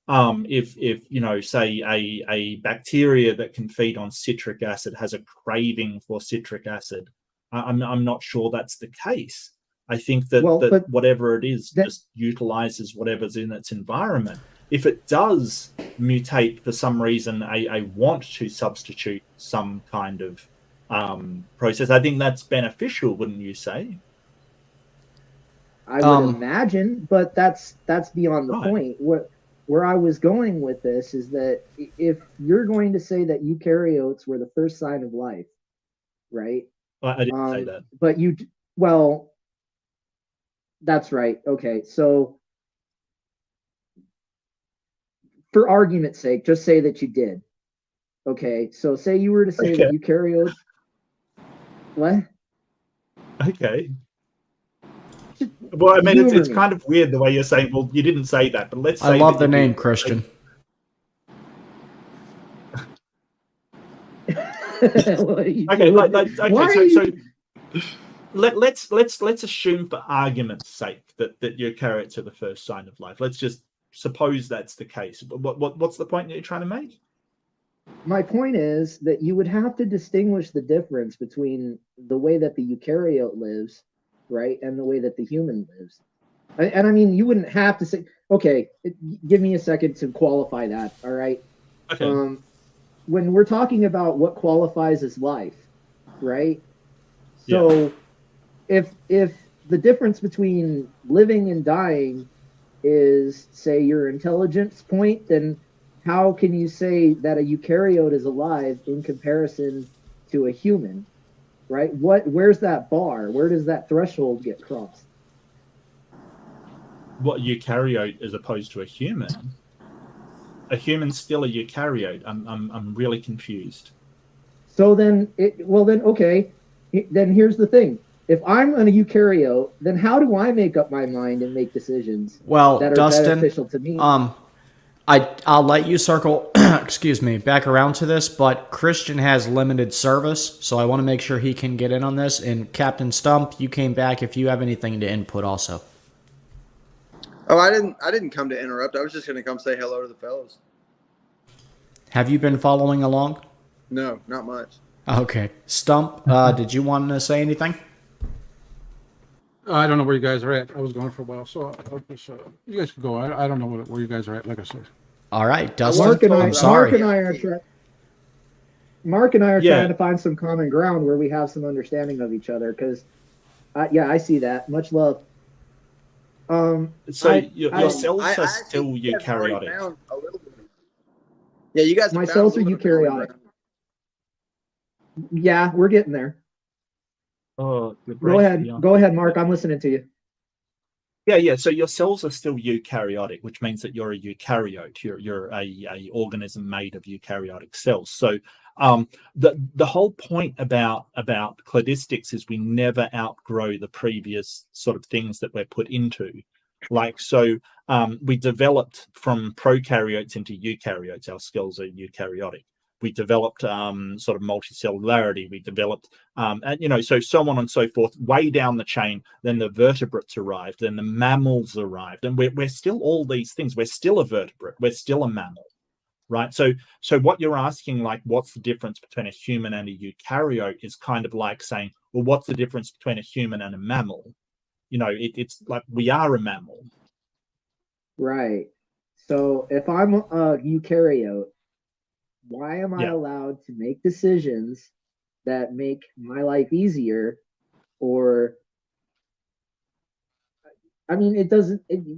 if say a bacteria that can feed on citric acid has a craving for citric acid. I'm not sure that's the case. I think that whatever it is just utilizes whatever's in its environment. If it does mutate for some reason, I want to substitute some kind of process, I think that's beneficial, wouldn't you say? I would imagine, but that's beyond the point. Where I was going with this is that if you're going to say that eukaryotes were the first sign of life, right? Well, I didn't say that. But that's right. Okay, so for argument's sake, just say that you did. Okay, so say you were to say that eukaryotes. What? Okay. Well, I mean, it's kind of weird the way you're saying, well, you didn't say that, but let's say I love the name Christian. Let's assume for argument's sake that eukaryotes are the first sign of life. Let's just suppose that's the case. What's the point that you're trying to make? My point is that you would have to distinguish the difference between the way that the eukaryote lives, right, and the way that the human lives. And I mean, you wouldn't have to say, okay, give me a second to qualify that, all right? Okay. When we're talking about what qualifies as life, right? So if the difference between living and dying is, say, your intelligence point, then how can you say that a eukaryote is alive in comparison to a human, right? Where's that bar? Where does that threshold get crossed? What, eukaryote as opposed to a human? A human's still a eukaryote. I'm really confused. So then, okay. Then here's the thing. If I'm a eukaryote, then how do I make up my mind and make decisions that are Dustin, beneficial to me? I'll let you circle, back around to this, but Christian has limited service, so I want to make sure he can get in on this. And Captain Stump, you came back if you have anything to input also. Oh, I didn't come to interrupt. I was just going to come say hello to the fellows. Have you been following along? No, not much. Okay. Stump, did you want to say anything? I don't know where you guys are at. I was gone for a while, so I'll just, you guys can go. I don't know where you guys are at, like I said. All right, Dustin. I'm sorry. Mark and I are trying to find some common ground where we have some understanding of each other. Because, I see that. Much love. So your cells are still eukaryotic. Yeah, you guys. My cells are eukaryotic. Yeah, we're getting there. Oh, go ahead, Mark. I'm listening to you. Yeah. So your cells are still eukaryotic, which means that you're a eukaryote. You're a organism made of eukaryotic cells. So the whole point about cladistics is we never outgrow the previous sort of things that we're put into. We developed from prokaryotes into eukaryotes. Our cells are eukaryotic. We developed sort of multicellularity. We developed, so on and so forth, way down the chain. Then the vertebrates arrived, then the mammals arrived. And we're still all these things. We're still a vertebrate. We're still a mammal, right? So what you're asking, like, what's the difference between a human and a eukaryote, is kind of like saying, well, what's the difference between a human and a mammal? You know, it's like we are a mammal. Right. So if I'm a eukaryote, why am I allowed to make decisions that make my life easier? Or, I mean,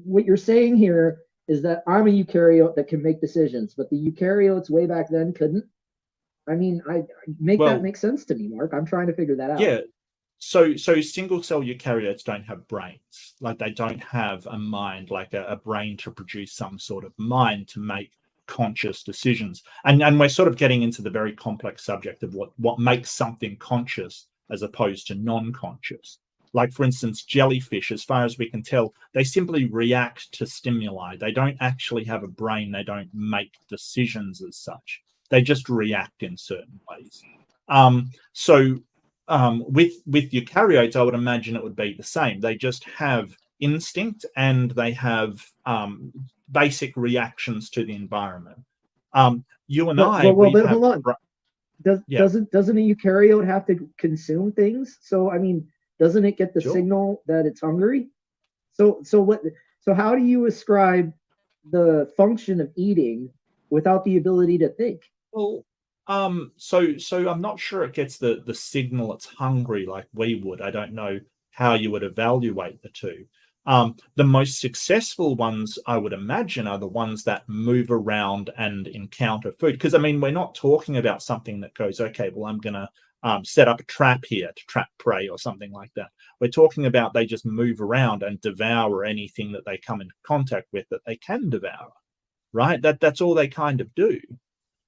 what you're saying here is that I'm a eukaryote that can make decisions, but the eukaryotes way back then couldn't. I mean, that make sense to me, Mark. I'm trying to figure that out. Yeah. So single cell eukaryotes don't have brains. Like, they don't have a mind, like a brain to produce some sort of mind to make conscious decisions. And we're sort of getting into the very complex subject of what makes something conscious as opposed to non-conscious. Like, for instance, jellyfish, as far as we can tell, they simply react to stimuli. They don't actually have a brain. They don't make decisions as such. They just react in certain ways. With eukaryotes, I would imagine it would be the same. They just have instinct, and they have basic reactions to the environment. You and I, hold on. Doesn't a eukaryote have to consume things? So, I mean, doesn't it get the signal that it's hungry? So how do you ascribe the function of eating without the ability to think? Well, so I'm not sure it gets the signal it's hungry like we would. I don't know how you would evaluate the two. The most successful ones, I would imagine, are the ones that move around and encounter food. Because, I mean, we're not talking about something that goes, okay, well, I'm going to set up a trap here to trap prey or something like that. We're talking about they just move around and devour anything that they come into contact with that they can devour, right? That's all they kind of do.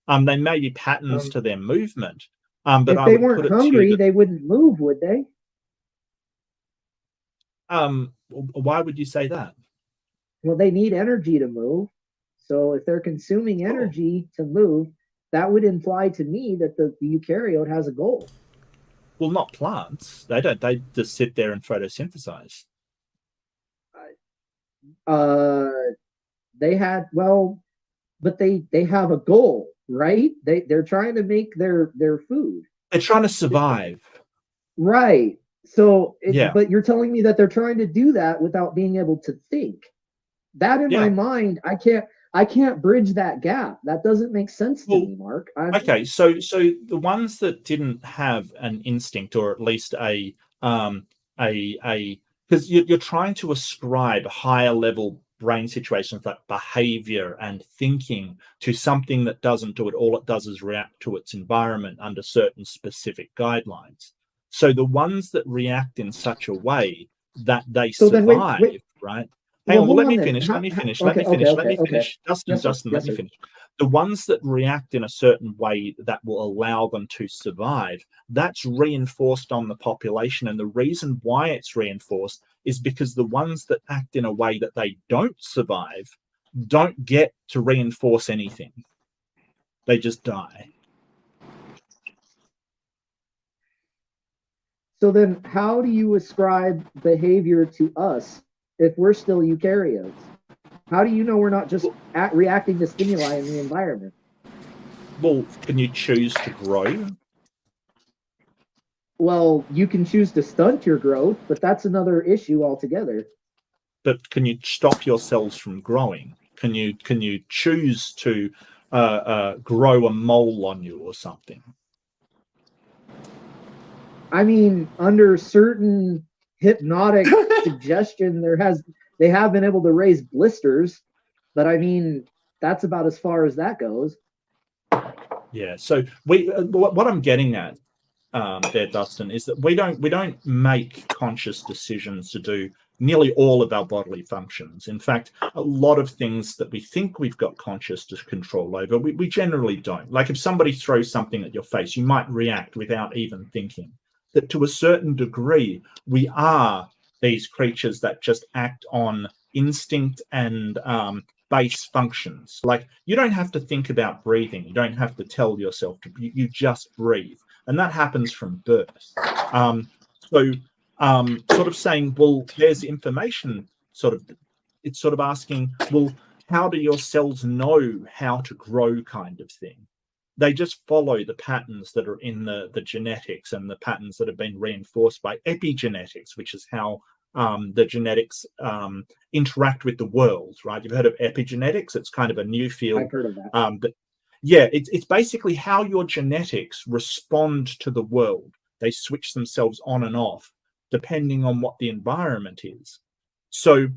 They may be patterns to their movement. But if they weren't hungry, they wouldn't move, would they? Why would you say that? Well, they need energy to move. So if they're consuming energy to move, that would imply to me that the eukaryote has a goal. Well, not plants. They don't. They just sit there and photosynthesize. But they have a goal, right? They're trying to make their food. They're trying to survive. Right. So, but you're telling me that they're trying to do that without being able to think. That in my mind, I can't bridge that gap. That doesn't make sense to me, Mark. Okay, so the ones that didn't have an instinct, or at least because you're trying to ascribe higher level brain situations like behavior and thinking to something that doesn't do it. All it does is react to its environment under certain specific guidelines. So the ones that react in such a way that they survive, right? Hang on, let me finish. Let me finish. Dustin, let me finish. The ones that react in a certain way that will allow them to survive, that's reinforced on the population. And the reason why it's reinforced is because the ones that act in a way that they don't survive don't get to reinforce anything. They just die. So then how do you ascribe behavior to us if we're still eukaryotes? How do you know we're not just reacting to stimuli in the environment? Well, can you choose to grow? Well, you can choose to stunt your growth, but that's another issue altogether. But can you stop your cells from growing? Can you choose to grow a mole on you or something? I mean, under certain hypnotic suggestion, they have been able to raise blisters, but I mean, that's about as far as that goes. Yeah. So what I'm getting at there, Dustin, is that we don't make conscious decisions to do nearly all of our bodily functions. In fact, a lot of things that we think we've got conscious control over, we generally don't. Like if somebody throws something at your face, you might react without even thinking. That to a certain degree, we are these creatures that just act on instinct and base functions. Like you don't have to think about breathing. You don't have to tell yourself to. You just breathe, and that happens from birth. Sort of saying, well, there's information. It's sort of asking, well, how do your cells know how to grow kind of thing. They just follow the patterns that are in the genetics and the patterns that have been reinforced by epigenetics, which is how the genetics interact with the world, right? You've heard of epigenetics? It's kind of a new field. I've heard of that. But yeah, it's basically how your genetics respond to the world. They switch themselves on and off depending on what the environment is. So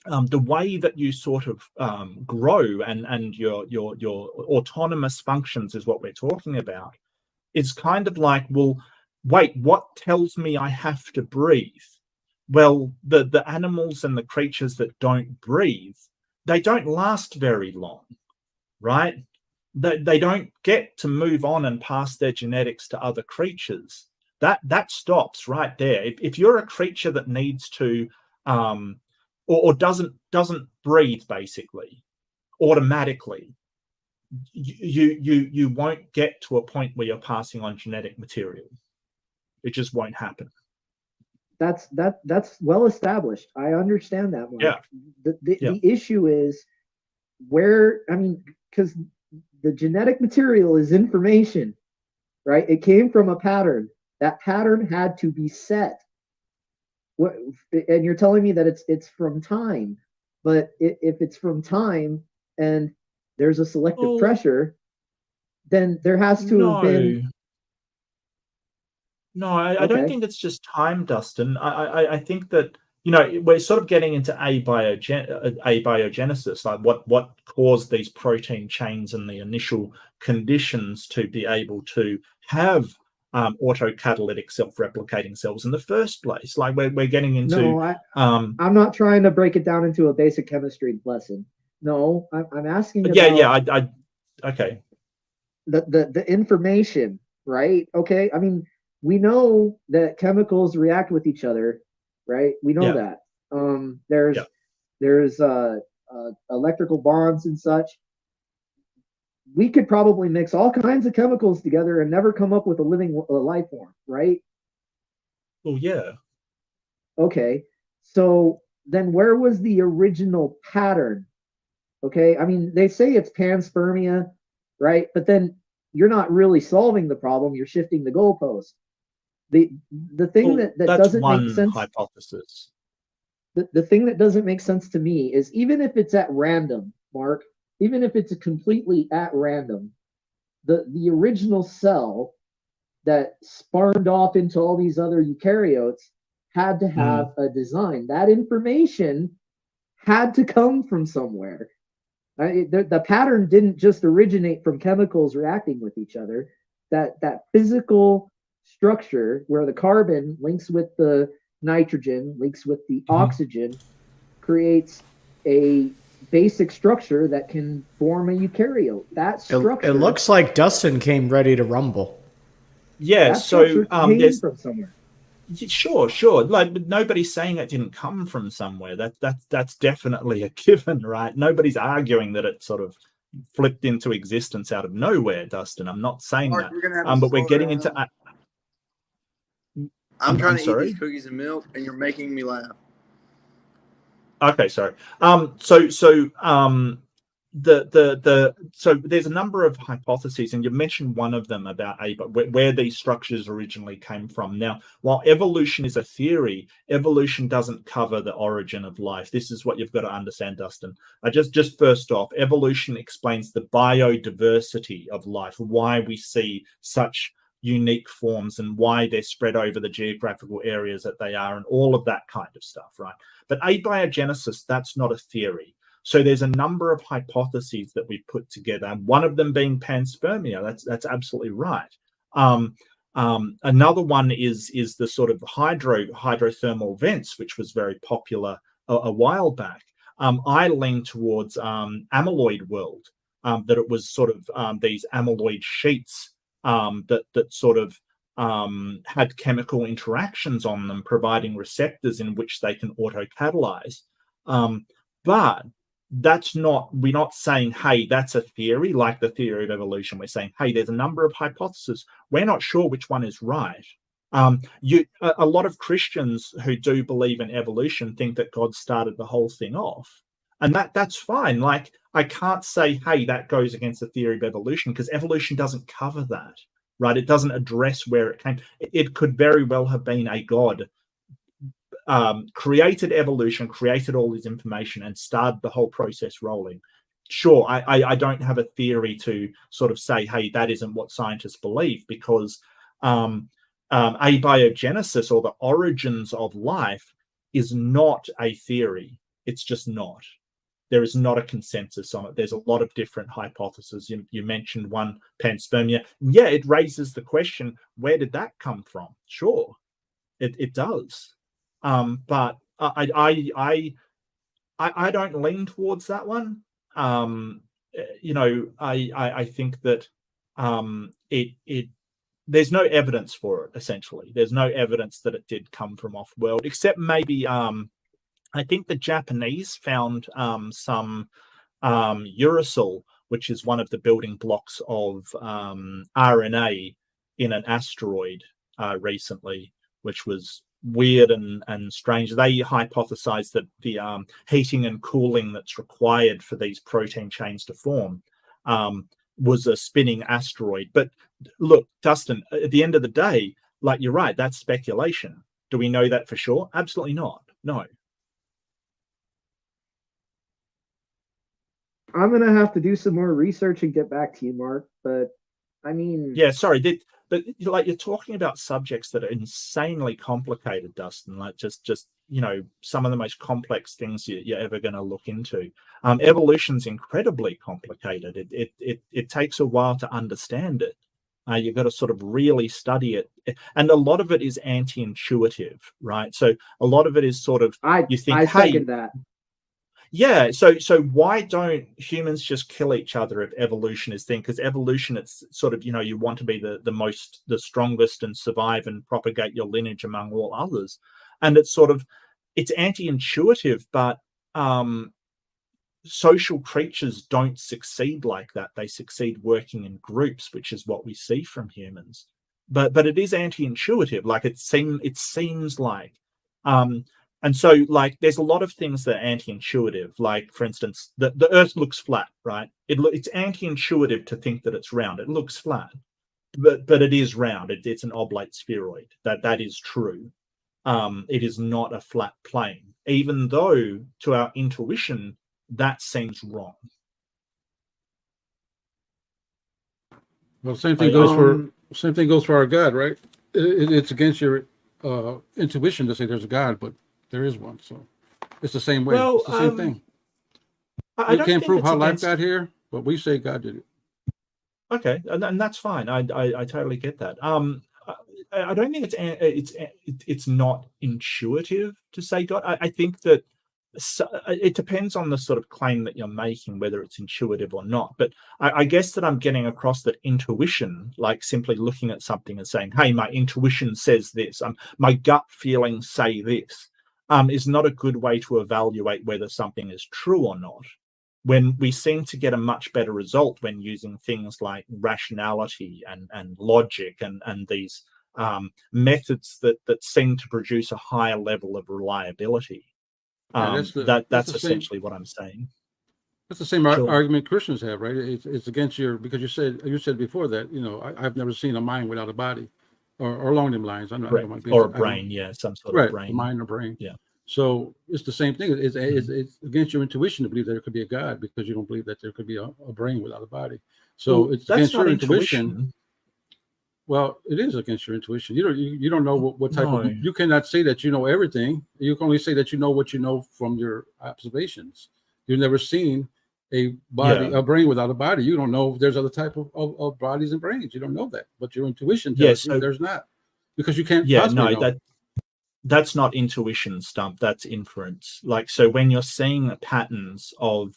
the way that you sort of grow and your autonomous functions is what we're talking about. It's kind of like, well, wait, what tells me I have to breathe? Well, the animals and the creatures that don't breathe, they don't last very long, right? They don't get to move on and pass their genetics to other creatures. That stops right there. If you're a creature that needs to or doesn't breathe basically automatically, you won't get to a point where you're passing on genetic material. It just won't happen. That's well established. I understand that one. Yeah. The issue is where, I mean, because the genetic material is information, right? It came from a pattern. That pattern had to be set. What, and you're telling me that it's from time, but if it's from time and there's a selective pressure, then there has to have been. No, I don't think it's just time, Dustin. I think that, you know, we're sort of getting into abiogenesis, like what caused these protein chains and the initial conditions to be able to have autocatalytic self-replicating cells in the first place. Like we're getting into. No, I'm not trying to break it down into a basic chemistry lesson. No, I'm asking. About, okay. The information, right? Okay, I mean, we know that chemicals react with each other, right? We know that. There's electrical bonds and such. We could probably mix all kinds of chemicals together and never come up with a life form, right? Well, yeah. Okay, so then where was the original pattern? Okay, I mean, they say it's panspermia, right? But then you're not really solving the problem, you're shifting the goalpost. The thing that doesn't make sense. Hypothesis. The thing that doesn't make sense to me is, even if it's at random, Mark, even if it's completely at random, the original cell that spawned off into all these other eukaryotes had to have a design. That information had to come from somewhere. The pattern didn't just originate from chemicals reacting with each other. That physical structure where the carbon links with the nitrogen, links with the oxygen, creates a basic structure that can form a eukaryote. That structure. It looks like Dustin came ready to rumble. Yeah, so there's from somewhere. Sure. Like, nobody's saying it didn't come from somewhere. That's definitely a given, right? Nobody's arguing that it sort of flipped into existence out of nowhere, Dustin. I'm not saying Mark, that. But we're getting into. I'm trying to eat these cookies and milk, and you're making me laugh. Okay, sorry. So there's a number of hypotheses, and you mentioned one of them about where these structures originally came from. Now, while evolution is a theory, evolution doesn't cover the origin of life. This is what you've got to understand, Dustin. Just first off, evolution explains the biodiversity of life, why we see such unique forms and why they're spread over the geographical areas that they are, and all of that kind of stuff, right? But abiogenesis, that's not a theory. So there's a number of hypotheses that we've put together, one of them being panspermia. That's absolutely right. Another one is the sort of hydrothermal vents, which was very popular a while back. I lean towards amyloid world, that it was sort of these amyloid sheets that sort of had chemical interactions on them, providing receptors in which they can autocatalyze. But that's not, we're not saying, hey, that's a theory like the theory of evolution. We're saying, hey, there's a number of hypotheses. We're not sure which one is right. A lot of Christians who do believe in evolution think that God started the whole thing off. And that's fine. Like, I can't say, hey, that goes against the theory of evolution, because evolution doesn't cover that, right? It doesn't address where it came. It could very well have been a god created evolution, created all this information, and started the whole process rolling. Sure, I don't have a theory to sort of say, hey, that isn't what scientists believe, because abiogenesis, or the origins of life, is not a theory. It's just not. There is not a consensus on it. There's a lot of different hypotheses. You mentioned one, panspermia. Yeah, it raises the question, where did that come from? Sure, it does. But I don't lean towards that one. I think that there's no evidence for it. Essentially, there's no evidence that it did come from off-world, except maybe I think the Japanese found some uracil, which is one of the building blocks of RNA, in an asteroid recently, which was weird and strange. They hypothesized that the heating and cooling that's required for these protein chains to form was a spinning asteroid. But look, Dustin, at the end of the day, like, you're right, that's speculation. Do we know that for sure? Absolutely not. No. I'm gonna have to do some more research and get back to you, Mark. But I mean, yeah, sorry, but like, you're talking about subjects that are insanely complicated, Dustin. Like, just some of the most complex things you're ever going to look into. Evolution's incredibly complicated. It takes a while to understand it. You've got to sort of really study it, and a lot of it is anti-intuitive, right? So a lot of it is sort of, you think, I second that. Yeah, so why don't humans just kill each other if evolution is thing? Because evolution, it's sort of, you want to be the strongest and survive and propagate your lineage among all others. And it's sort of, it's anti-intuitive, but social creatures don't succeed like that. They succeed working in groups, which is what we see from humans. But it is anti-intuitive. Like, it seems like. And so, like, there's a lot of things that are anti-intuitive. Like, for instance, the Earth looks flat, right? It's anti-intuitive to think that it's round. It looks flat, but it is round. It's an oblate spheroid. That is true. It is not a flat plane, even though to our intuition that seems wrong. Well, same thing goes for our God, right? It's against your intuition to say there's a God, but there is one. So it's the same way. Well, it's the same thing. You can't prove how life got here, but we say God did it. Okay, and that's fine. I totally get that. I don't think it's not intuitive to say God. I think that it depends on the sort of claim that you're making, whether it's intuitive or not. But I guess that I'm getting across that intuition, like simply looking at something and saying, hey, my intuition says this, my gut feelings say this, is not a good way to evaluate whether something is true or not. When we seem to get a much better result when using things like rationality and logic and these methods that seem to produce a higher level of reliability. That's essentially what I'm saying. That's the same argument Christians have, right? It's against because you said before that, I've never seen a mind without a body, or along them lines. I'm not, or a brain, some sort of brain, a mind or brain. Yeah. So it's the same thing. It's against your intuition to believe that there could be a God, because you don't believe that there could be a brain without a body. So it's against your intuition. Well, it is against your intuition. You don't know what type of. You cannot say that you know everything. You can only say that you know what you know from your observations. You've never seen a body, a brain without a body. You don't know if there's other type of bodies and brains. You don't know that, but your intuition tells you there's not, because you can't. That's not intuition, Stump. That's inference. Like, so when you're seeing patterns of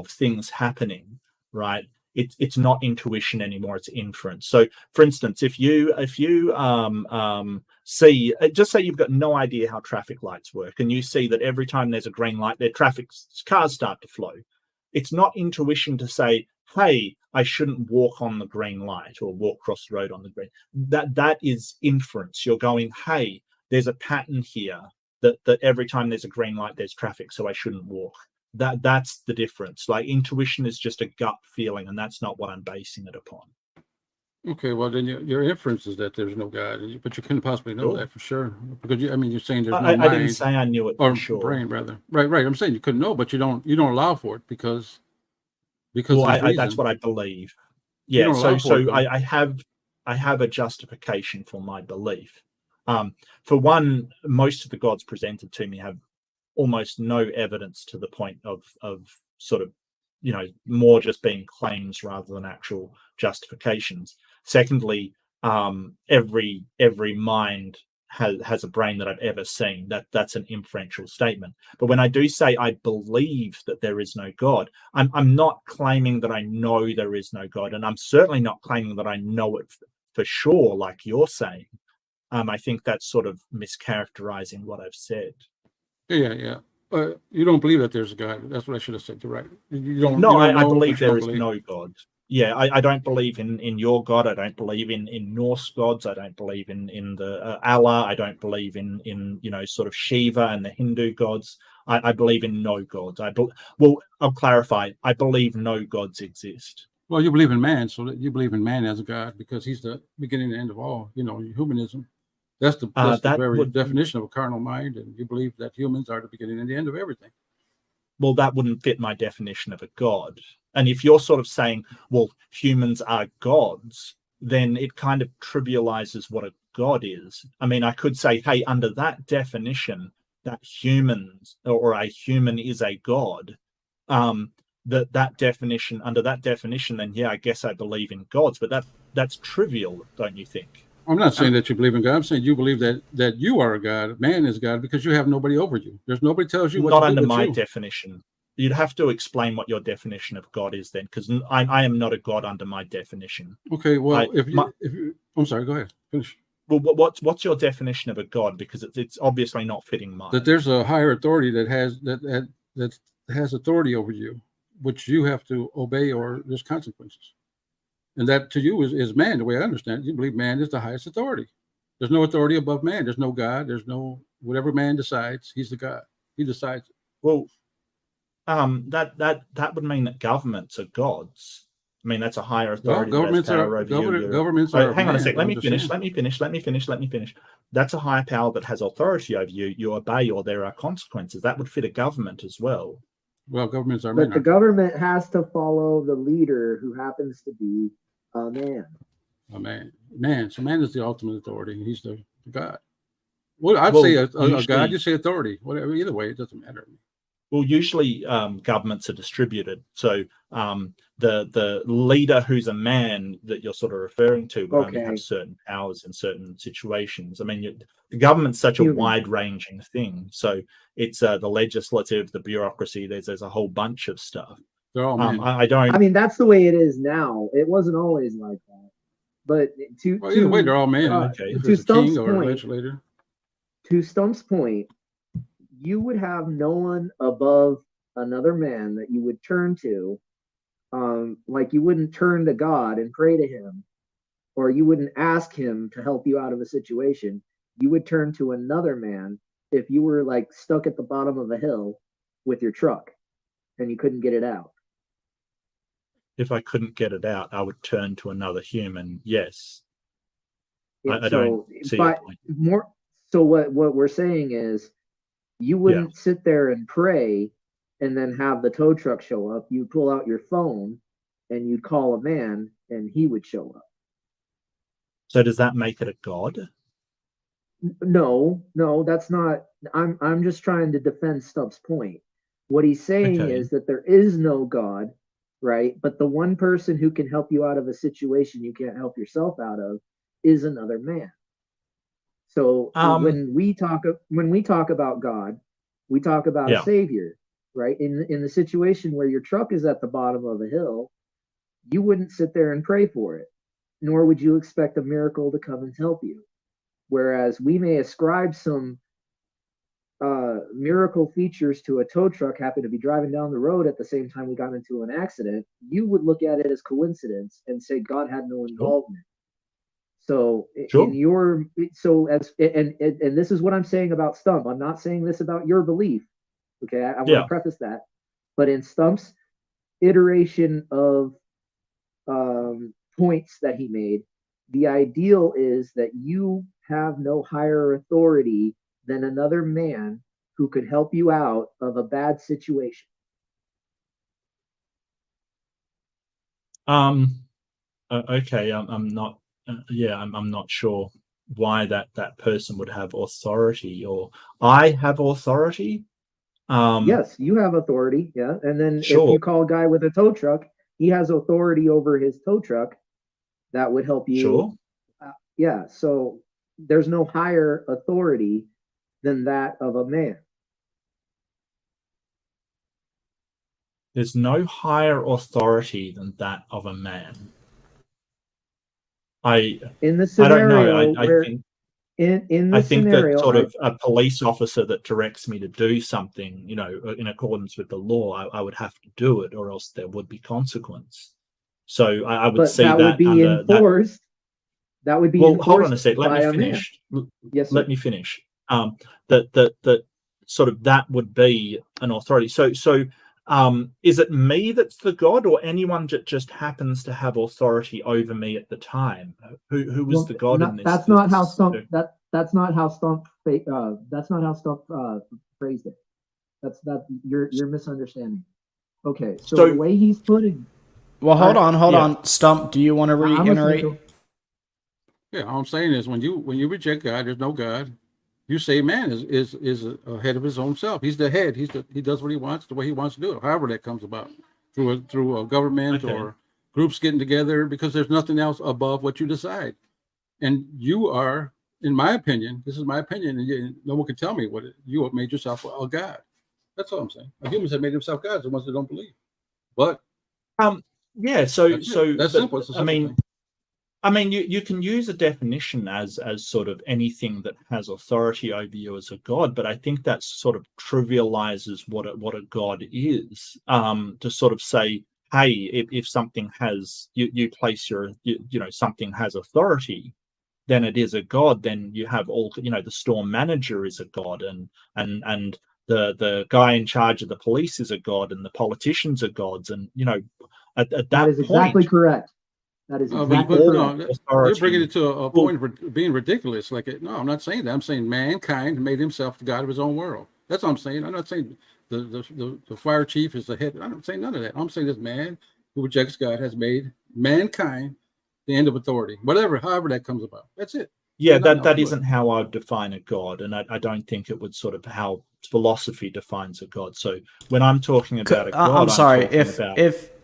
things happening, right? It's not intuition anymore. It's inference. So, for instance, if you see, just say you've got no idea how traffic lights work, and you see that every time there's a green light, cars start to flow. It's not intuition to say, hey, I shouldn't walk on the green light or walk across the road on the green. That is inference. You're going, hey, there's a pattern here that every time there's a green light, there's traffic, so I shouldn't walk. That's the difference. Like intuition is just a gut feeling, and that's not what I'm basing it upon. Okay, well then your inference is that there's no God, but you couldn't possibly know that for sure because you're saying there's no mind. I didn't say I knew it or for sure. Brain rather. Right. I'm saying you couldn't know, but you don't allow for it because well, that's what I believe. Yeah. So I have a justification for my belief. For one, most of the gods presented to me have almost no evidence to the point of sort of, more just being claims rather than actual justifications. Secondly, every mind has a brain that I've ever seen. That's an inferential statement. But when I do say I believe that there is no God, I'm not claiming that I know there is no God, and I'm certainly not claiming that I know it for sure, like you're saying. I think that's sort of mischaracterizing what I've said. Yeah. You don't believe that there's a God. That's what I should have said. You're right. You don't. No, you don't I know, believe there is believe. no God. Yeah, I don't believe in your God. I don't believe in Norse gods. I don't believe in the Allah. I don't believe in sort of Shiva and the Hindu gods. I believe in no gods. Well, I'll clarify. I believe no gods exist. Well, you believe in man, so that you believe in man as a God because he's the beginning and end of all. Humanism. That's the very definition of a carnal mind, and you believe that humans are the beginning and the end of everything. Well, that wouldn't fit my definition of a god. And if you're sort of saying, well, humans are gods, then it kind of trivializes what a god is. I mean, I could say, hey, under that definition, that humans or a human is a god, that definition, under that definition, then yeah, I guess I believe in gods, but that's trivial, don't you think? I'm not saying that you believe in God. I'm saying you believe that you are a God, man is God, because you have nobody over you. There's nobody tells you what to do. Not under my definition. You'd have to explain what your definition of God is then, because I am not a God under my definition. Okay, well, if you, I'm sorry, go ahead, finish. Well, what's your definition of a God? Because it's obviously not fitting mine. That there's a higher authority that has authority over you, which you have to obey, or there's consequences. And that to you is man, the way I understand it. You believe man is the highest authority. There's no authority above man. There's no God. There's no, whatever man decides, he's the God. He decides. Well, that would mean that governments are gods. I mean, that's a higher authority. Well, governments are. Hang on a sec. Let me finish. That's a higher power that has authority over you. You obey, or there are consequences. That would fit a government as well. Well, governments are. But the government has to follow the leader, who happens to be a man. A man. So man is the ultimate authority. He's the God. Well, I'd say a God. You say authority. Whatever. Either way, it doesn't matter. Well, usually governments are distributed. So the leader who's a man that you're sort of referring to would only have certain powers in certain situations. I mean, the government's such a wide-ranging thing. So it's the legislative, the bureaucracy. There's a whole bunch of stuff. They're all men. I mean, that's the way it is now. It wasn't always like that. But either way, they're all men. To Stump's point, to Stump's point, you would have no one above another man that you would turn to. Like you wouldn't turn to God and pray to him, or you wouldn't ask him to help you out of a situation. You would turn to another man if you were like stuck at the bottom of a hill with your truck and you couldn't get it out. If I couldn't get it out, I would turn to another human. Yes. I don't see your point. So what we're saying is, you wouldn't sit there and pray and then have the tow truck show up. You pull out your phone and you'd call a man and he would show up. So does that make it a god? No, that's not. I'm just trying to defend Stubbs' point. What he's saying is that there is no God, right? But the one person who can help you out of a situation you can't help yourself out of is another man. So when we talk about God, we talk about a savior, right? In the situation where your truck is at the bottom of a hill, you wouldn't sit there and pray for it, nor would you expect a miracle to come and help you. Whereas we may ascribe some miracle features to a tow truck happen to be driving down the road at the same time we got into an accident, you would look at it as coincidence and say God had no involvement. So and this is what I'm saying about Stump. I'm not saying this about your belief. Okay, I want to preface that. But in Stump's iteration of points that he made, the ideal is that you have no higher authority than another man who could help you out of a bad situation. Okay, I'm not. I'm not sure why that person would have authority, or I have authority. Yes, you have authority. Yeah, and then sure. If you call a guy with a tow truck, he has authority over his tow truck. That would help you. Sure. Yeah. So there's no higher authority than that of a man. There's no higher authority than that of a man. In the scenario I don't know. I think in the I think scenario, that sort of a police officer that directs me to do something, in accordance with the law, I would have to do it, or else there would be consequence. So I would see that would be enforced. That would be well. Enforced Hold on a sec. Let by me a finish. Man. Yes, sir. Let me finish. That sort of that would be an authority. So is it me that's the god, or anyone that just happens to have authority over me at the time? Who was the god in this? That's not how Stump. That's not how Stump. That's not how Stump phrased it. You're misunderstanding. Okay, so the way he's putting. Well, hold on. Stump, do you want to reiterate? Yeah, all I'm saying is when you reject God, there's no God. You say man is ahead of his own self. He's the head. He does what he wants the way he wants to do it. However that comes about through a government or groups getting together, because there's nothing else above what you decide. And you are, in my opinion, this is my opinion, and no one can tell me you have made yourself a god. That's all I'm saying. Humans have made themselves gods, the ones that don't believe. But yeah, so that's simple. It's a simple thing. I mean, you can use a definition as sort of anything that has authority over you as a god, but I think that sort of trivializes what a god is. To sort of say, hey, if something has you place something has authority, then it is a god. Then you have the store manager is a god, and the guy in charge of the police is a god, and the politicians are gods, and at that is point, exactly correct. That is exactly correct. You're bringing it to a point of being ridiculous. No, I'm not saying that. I'm saying mankind made himself the god of his own world. That's what I'm saying. I'm not saying the fire chief is the head. I'm not saying none of that. I'm saying this man who rejects God has made mankind the end of authority. However that comes about. That's it. Yeah, that isn't how I would define a god, and I don't think it would sort of how philosophy defines a god. So when I'm talking about a god, I'm sorry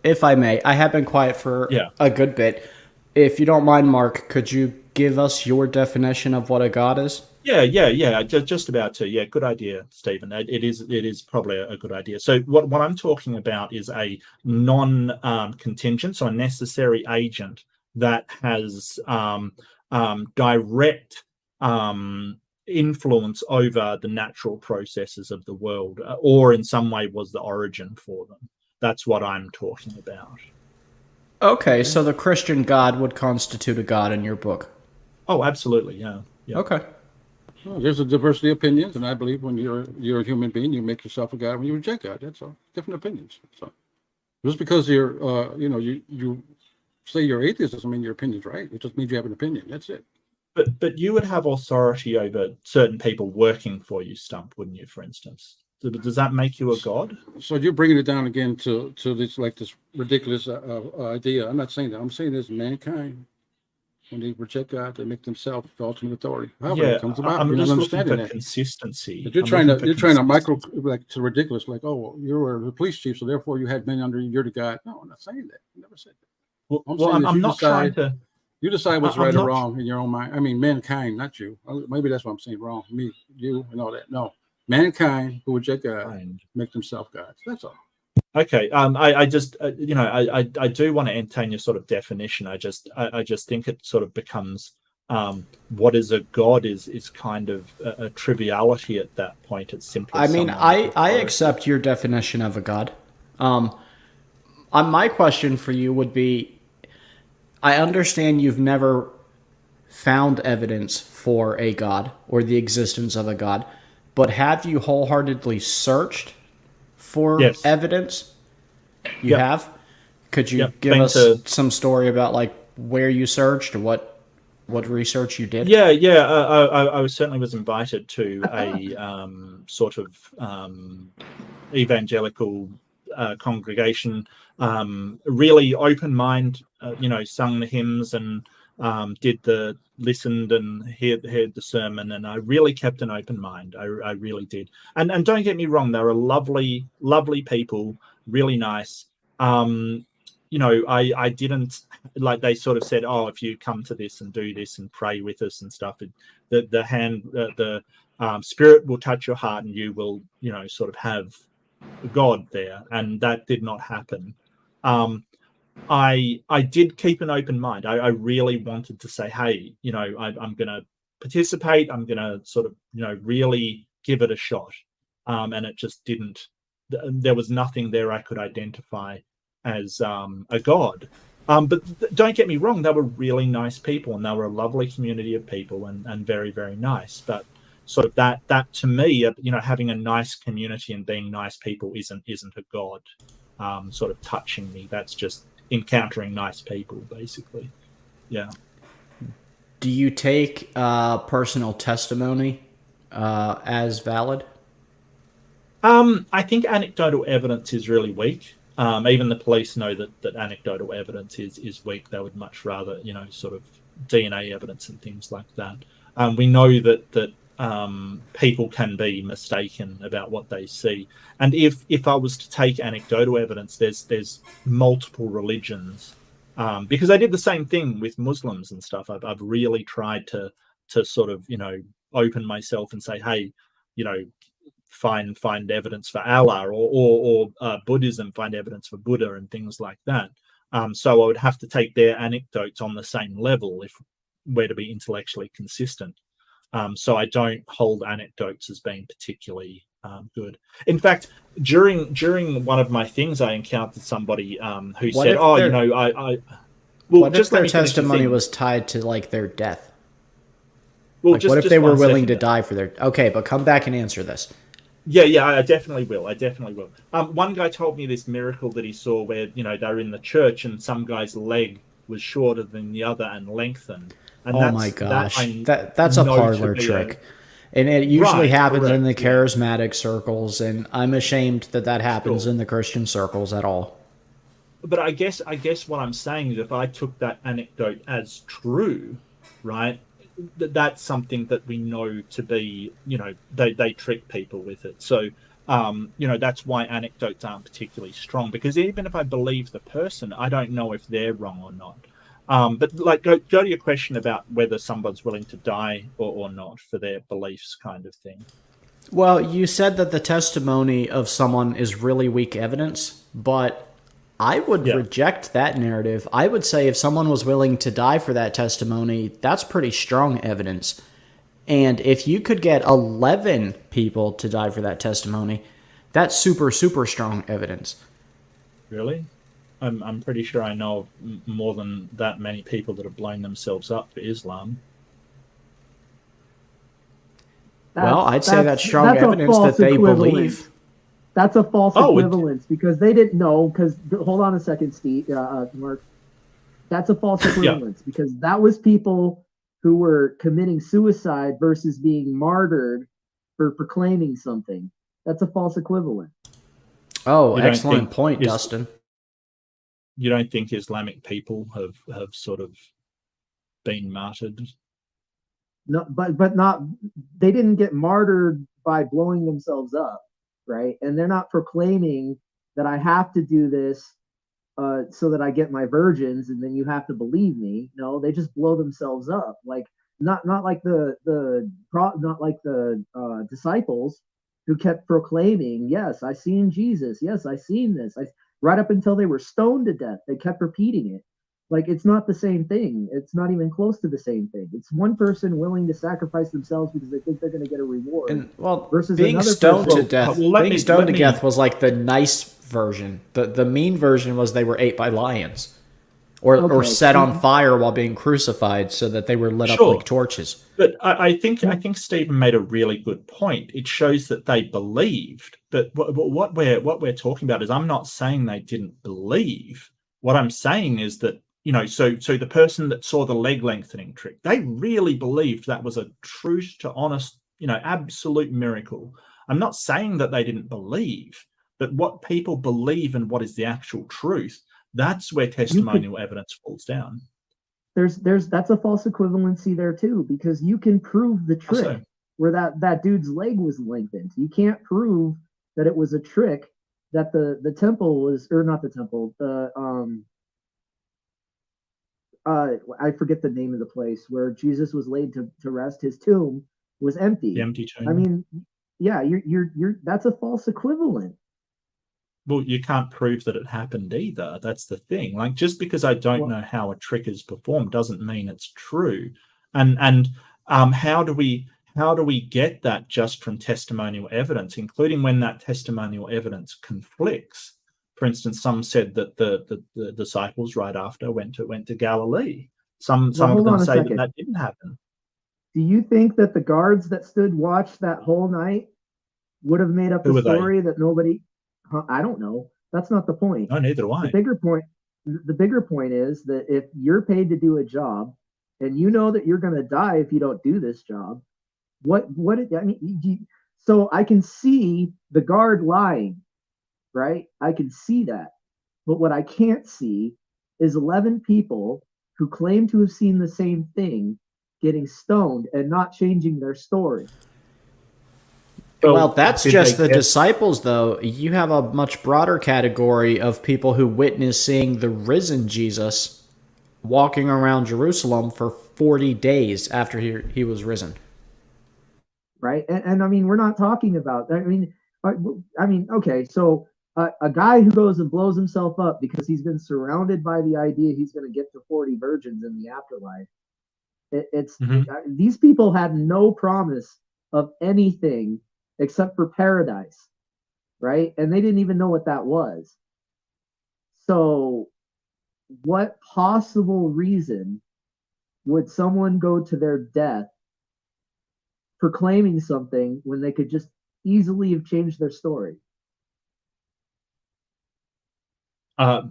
if I may, I have been quiet for a good bit. If you don't mind, Mark, could you give us your definition of what a god is? Yeah. Just about to. Yeah, good idea, Stephen. It is probably a good idea. So what I'm talking about is a non-contingent, so a necessary agent that has direct influence over the natural processes of the world, or in some way was the origin for them. That's what I'm talking about. Okay, so the Christian God would constitute a god in your book. Oh, absolutely, yeah. Okay. Well, there's a diversity of opinions, and I believe when you're a human being, you make yourself a god. When you reject God, that's all. Different opinions. So just because you're, you say you're atheist doesn't mean your opinion's right. It just means you have an opinion. That's it. But you would have authority over certain people working for you, Stump, wouldn't you? For instance, does that make you a god? So you're bringing it down again to this this ridiculous idea. I'm not saying that. I'm saying this mankind. When they reject God, they make themselves the ultimate authority. However, it comes about. I'm just looking for that. consistency. But you're trying to micro to ridiculous, like, oh, you were the police chief, so therefore you had men under you. You're the God. No, I'm not saying that. I never said that. I'm not trying to. You decide what's right or wrong in your own mind. I mean, mankind, not you. Maybe that's what I'm saying wrong. Me, you, and all that. No, mankind who reject God make themselves gods. That's all. Okay. I just I do want to entertain your sort of definition. I just think it sort of becomes what is a god is kind of a triviality at that point. It's simply. I mean, I accept your definition of a god. My question for you would be, I understand you've never found evidence for a god or the existence of a god, but have you wholeheartedly searched for Yes. evidence? You Yep. have? Could you Yep. give Been us to- some story about like where you searched or what research you did? Yeah. I certainly was invited to a sort of evangelical congregation, really open mind, sung the hymns and listened and heard the sermon, and I really kept an open mind. I really did. And don't get me wrong, they were lovely people, really nice. I didn't, like, they sort of said, oh, if you come to this and do this and pray with us and stuff, the spirit will touch your heart and you will, sort of have God there, and that did not happen. I did keep an open mind. I really wanted to say, hey, I'm going to participate. I'm going to sort of, really give it a shot. And it just didn't. There was nothing there I could identify as a god. But don't get me wrong, they were really nice people, and they were a lovely community of people, and very, very nice. But sort of that to me, having a nice community and being nice people isn't a god sort of touching me. That's just encountering nice people, basically. Yeah. Do you take personal testimony as valid? I think anecdotal evidence is really weak. Even the police know that anecdotal evidence is weak. They would much rather, sort of DNA evidence and things like that. We know that people can be mistaken about what they see. And if I was to take anecdotal evidence, there's multiple religions, because I did the same thing with Muslims and stuff. I've really tried to sort of, open myself and say, hey, find evidence for Allah, or Buddhism, find evidence for Buddha and things like that. So I would have to take their anecdotes on the same level if we're to be intellectually consistent. So I don't hold anecdotes as being particularly good. In fact, during one of my things, I encountered somebody who said, "Oh, what if their testimony was tied to like their death? Well, like, what if they were willing to die for their? Okay, but come back and answer this. Yeah, I definitely will. One guy told me this miracle that he saw where, they're in the church and some guy's leg was shorter than the other and lengthened. And oh my gosh, that's a parlor trick. And it usually happens in the charismatic circles, and I'm ashamed that happens in the Christian circles at all. But I guess what I'm saying is, if I took that anecdote as true, right, that's something that we know to be, they trick people with it. So, that's why anecdotes aren't particularly strong, because even if I believe the person, I don't know if they're wrong or not. But like, go to your question about whether someone's willing to die or not for their beliefs, kind of thing. Well, you said that the testimony of someone is really weak evidence, but I would reject that narrative. I would say if someone was willing to die for that testimony, that's pretty strong evidence. And if you could get 11 people to die for that testimony, that's super, super strong evidence. Really? I'm pretty sure I know of more than that many people that have blown themselves up for Islam. Well, I'd say that's strong evidence that they believe. That's a false equivalence, because they didn't know. Because hold on a second, Steve, Mark. That's a false equivalence because that was people who were committing suicide versus being martyred for proclaiming something. That's a false equivalent. Oh, excellent point, Dustin. You don't think Islamic people have sort of been martyred? No, but not. They didn't get martyred by blowing themselves up, right? And they're not proclaiming that I have to do this so that I get my virgins, and then you have to believe me. No, they just blow themselves up, like not like the disciples who kept proclaiming, "Yes, I seen Jesus. Yes, I seen this." Right up until they were stoned to death, they kept repeating it. Like, it's not the same thing. It's not even close to the same thing. It's one person willing to sacrifice themselves because they think they're going to get a reward. And, well, versus being stoned to death, death was like the nice version. The mean version was they were ate by lions. or set on fire while being crucified so that they were lit up like torches. But I think Stephen made a really good point. It shows that they believed. But what we're talking about is, I'm not saying they didn't believe. What I'm saying is that, you know, so the person that saw the leg lengthening trick, they really believed that was a true to honest, you know, absolute miracle. I'm not saying that they didn't believe, but what people believe and what is the actual truth, that's where testimonial evidence falls down. That's a false equivalency there too, because you can prove the trick where that dude's leg was lengthened. You can't prove that it was a trick that the temple was, or not the temple, I forget the name of the place where Jesus was laid to rest. His tomb was empty. The empty tomb. I mean, yeah, you're that's a false equivalent. Well, you can't prove that it happened either. That's the thing. Like, just because I don't know how a trick is performed doesn't mean it's true. And how do we get that just from testimonial evidence, including when that testimonial evidence conflicts? For instance, some said that the disciples right after went to Galilee. Some of them say that didn't happen. Do you think that the guards that stood watch that whole night would have made up a story that nobody? I don't know. That's not the point. No, neither do I. The bigger point is that if you're paid to do a job, and you know that you're going to die if you don't do this job, so I can see the guard lying, right? I can see that, but what I can't see is 11 people who claim to have seen the same thing getting stoned and not changing their story. Well, that's just the disciples, though. You have a much broader category of people who witness seeing the risen Jesus walking around Jerusalem for 40 days after he was risen. Right, and I mean, we're not talking about. I mean, okay, so a guy who goes and blows himself up because he's been surrounded by the idea he's going to get to 40 virgins in the afterlife. These people had no promise of anything except for paradise, right? And they didn't even know what that was. So what possible reason would someone go to their death proclaiming something when they could just easily have changed their story?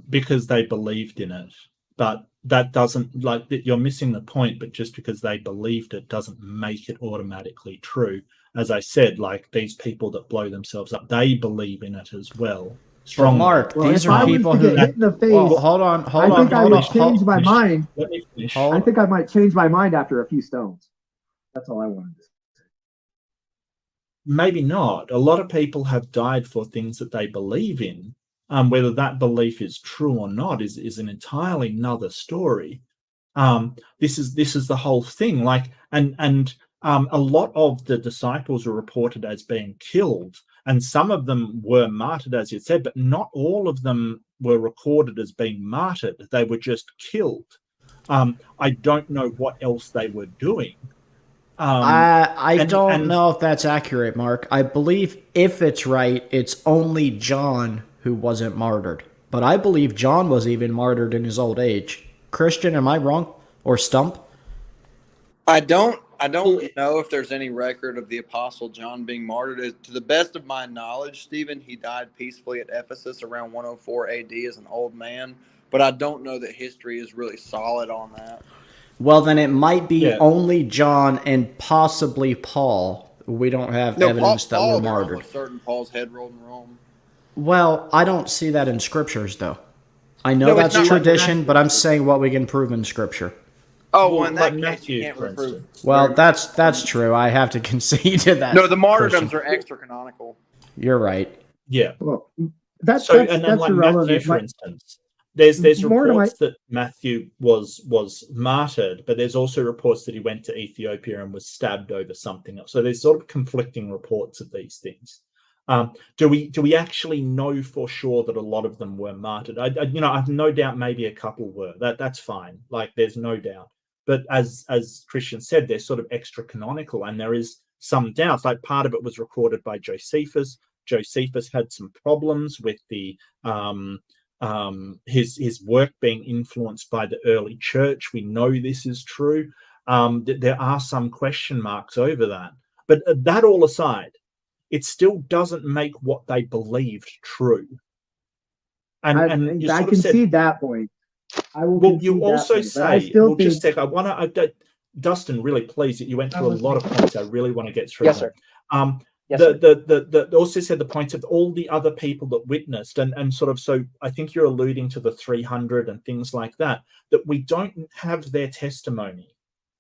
Because they believed in it. But that doesn't, like, you're missing the point. But just because they believed it doesn't make it automatically true. As I said, like, these people that blow themselves up, they believe in it as well. Well, Mark, these are people who get hit in the face. Hold on. I think I would change my mind. I think I might change my mind after a few stones. That's all I wanted to say. Maybe not. A lot of people have died for things that they believe in. Whether that belief is true or not is an entirely another story. This is the whole thing. Like, and a lot of the disciples were reported as being killed, and some of them were martyred, as you said, but not all of them were recorded as being martyred. They were just killed. I don't know what else they were doing. I don't know if that's accurate, Mark. I believe, if it's right, it's only John who wasn't martyred. But I believe John was even martyred in his old age. Christian, am I wrong? Or Stump? I don't know if there's any record of the Apostle John being martyred. To the best of my knowledge, Stephen, he died peacefully at Ephesus around 104 AD as an old man. But I don't know that history is really solid on that. Well, then it might be only John and possibly Paul. We don't have evidence that were martyred. Almost certain Paul's head rolled in Rome. Well, I don't see that in scriptures, though. I know that's tradition, but I'm saying what we can prove in scripture. Oh, well, in that case, you can't prove. Well, that's true. I have to concede to that. No, the martyrdoms are extra canonical. You're right. Yeah. Well, that's like irrelevant. Matthew, for instance. There's reports that Matthew was martyred, but there's also reports that he went to Ethiopia and was stabbed over something else. So there's sort of conflicting reports of these things. Do we actually know for sure that a lot of them were martyred? I have no doubt maybe a couple were. That's fine. Like, there's no doubt. But as Christian said, they're sort of extra canonical, and there is some doubts. Like, part of it was recorded by Josephus. Josephus had some problems with the his work being influenced by the early church. We know this is true. There are some question marks over that. But that all aside, it still doesn't make what they believed true. And you I sort can of said, see that point. I will. Well, you also point, say, I still think, just a sec, I want to, Dustin, really pleased that you went through a lot of points. I really want to get through yes, them. sir. Yes, sir. The also said the points of all the other people that witnessed, and sort of, so I think you're alluding to the 300 and things like that, that we don't have their testimony.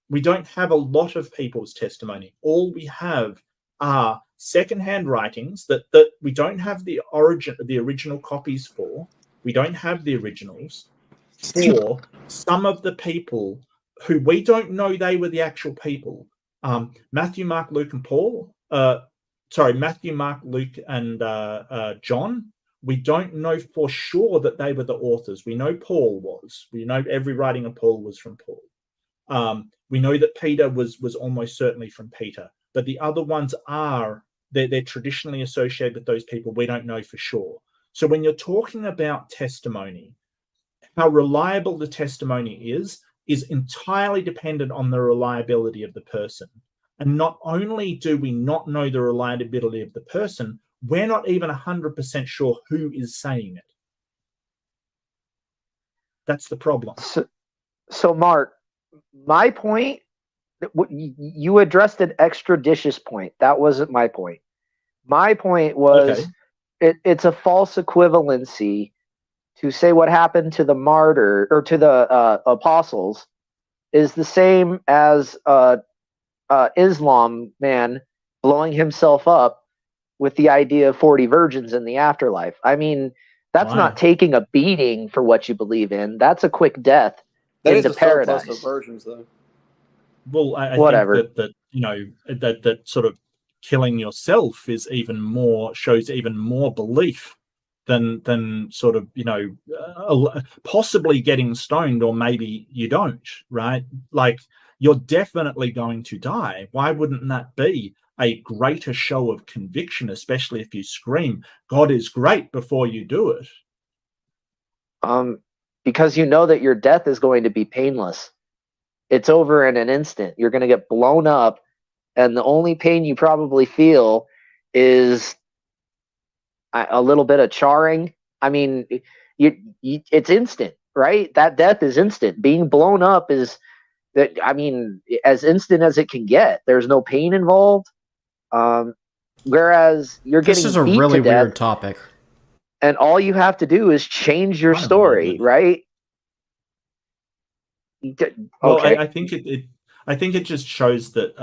We don't have a lot of people's testimony. All we have are secondhand writings that we don't have the original copies for. We don't have the originals for some of the people who we don't know they were the actual people. Matthew, Mark, Luke, and Paul. Matthew, Mark, Luke, and John. We don't know for sure that they were the authors. We know Paul was. We know every writing of Paul was from Paul. We know that Peter was almost certainly from Peter. But the other ones they're traditionally associated with those people. We don't know for sure. So when you're talking about testimony, how reliable the testimony is entirely dependent on the reliability of the person. And not only do we not know the reliability of the person, we're not even 100% sure who is saying it. That's the problem. So Mark, my point, you addressed an extrajudicious point. That wasn't my point. My point was, it's a false equivalency to say what happened to the martyr or to the apostles is the same as Islam man blowing himself up with the idea of 40 virgins in the afterlife. I mean, that's not taking a beating for what you believe in. That's a quick death into paradise. Of virgins, though. Well, I think that sort of killing yourself shows even more belief than sort of, possibly getting stoned, or maybe you don't, right? Like, you're definitely going to die. Why wouldn't that be a greater show of conviction, especially if you scream, God is great, before you do it? Because you know that your death is going to be painless. It's over in an instant. You're going to get blown up, and the only pain you probably feel is a little bit of charring. I mean, it's instant, right? That death is instant. Being blown up is, as instant as it can get. There's no pain involved. Whereas you're getting this is a beat really to death, weird topic, and all you have to do is change your story, right? Okay. Well, I think it just shows that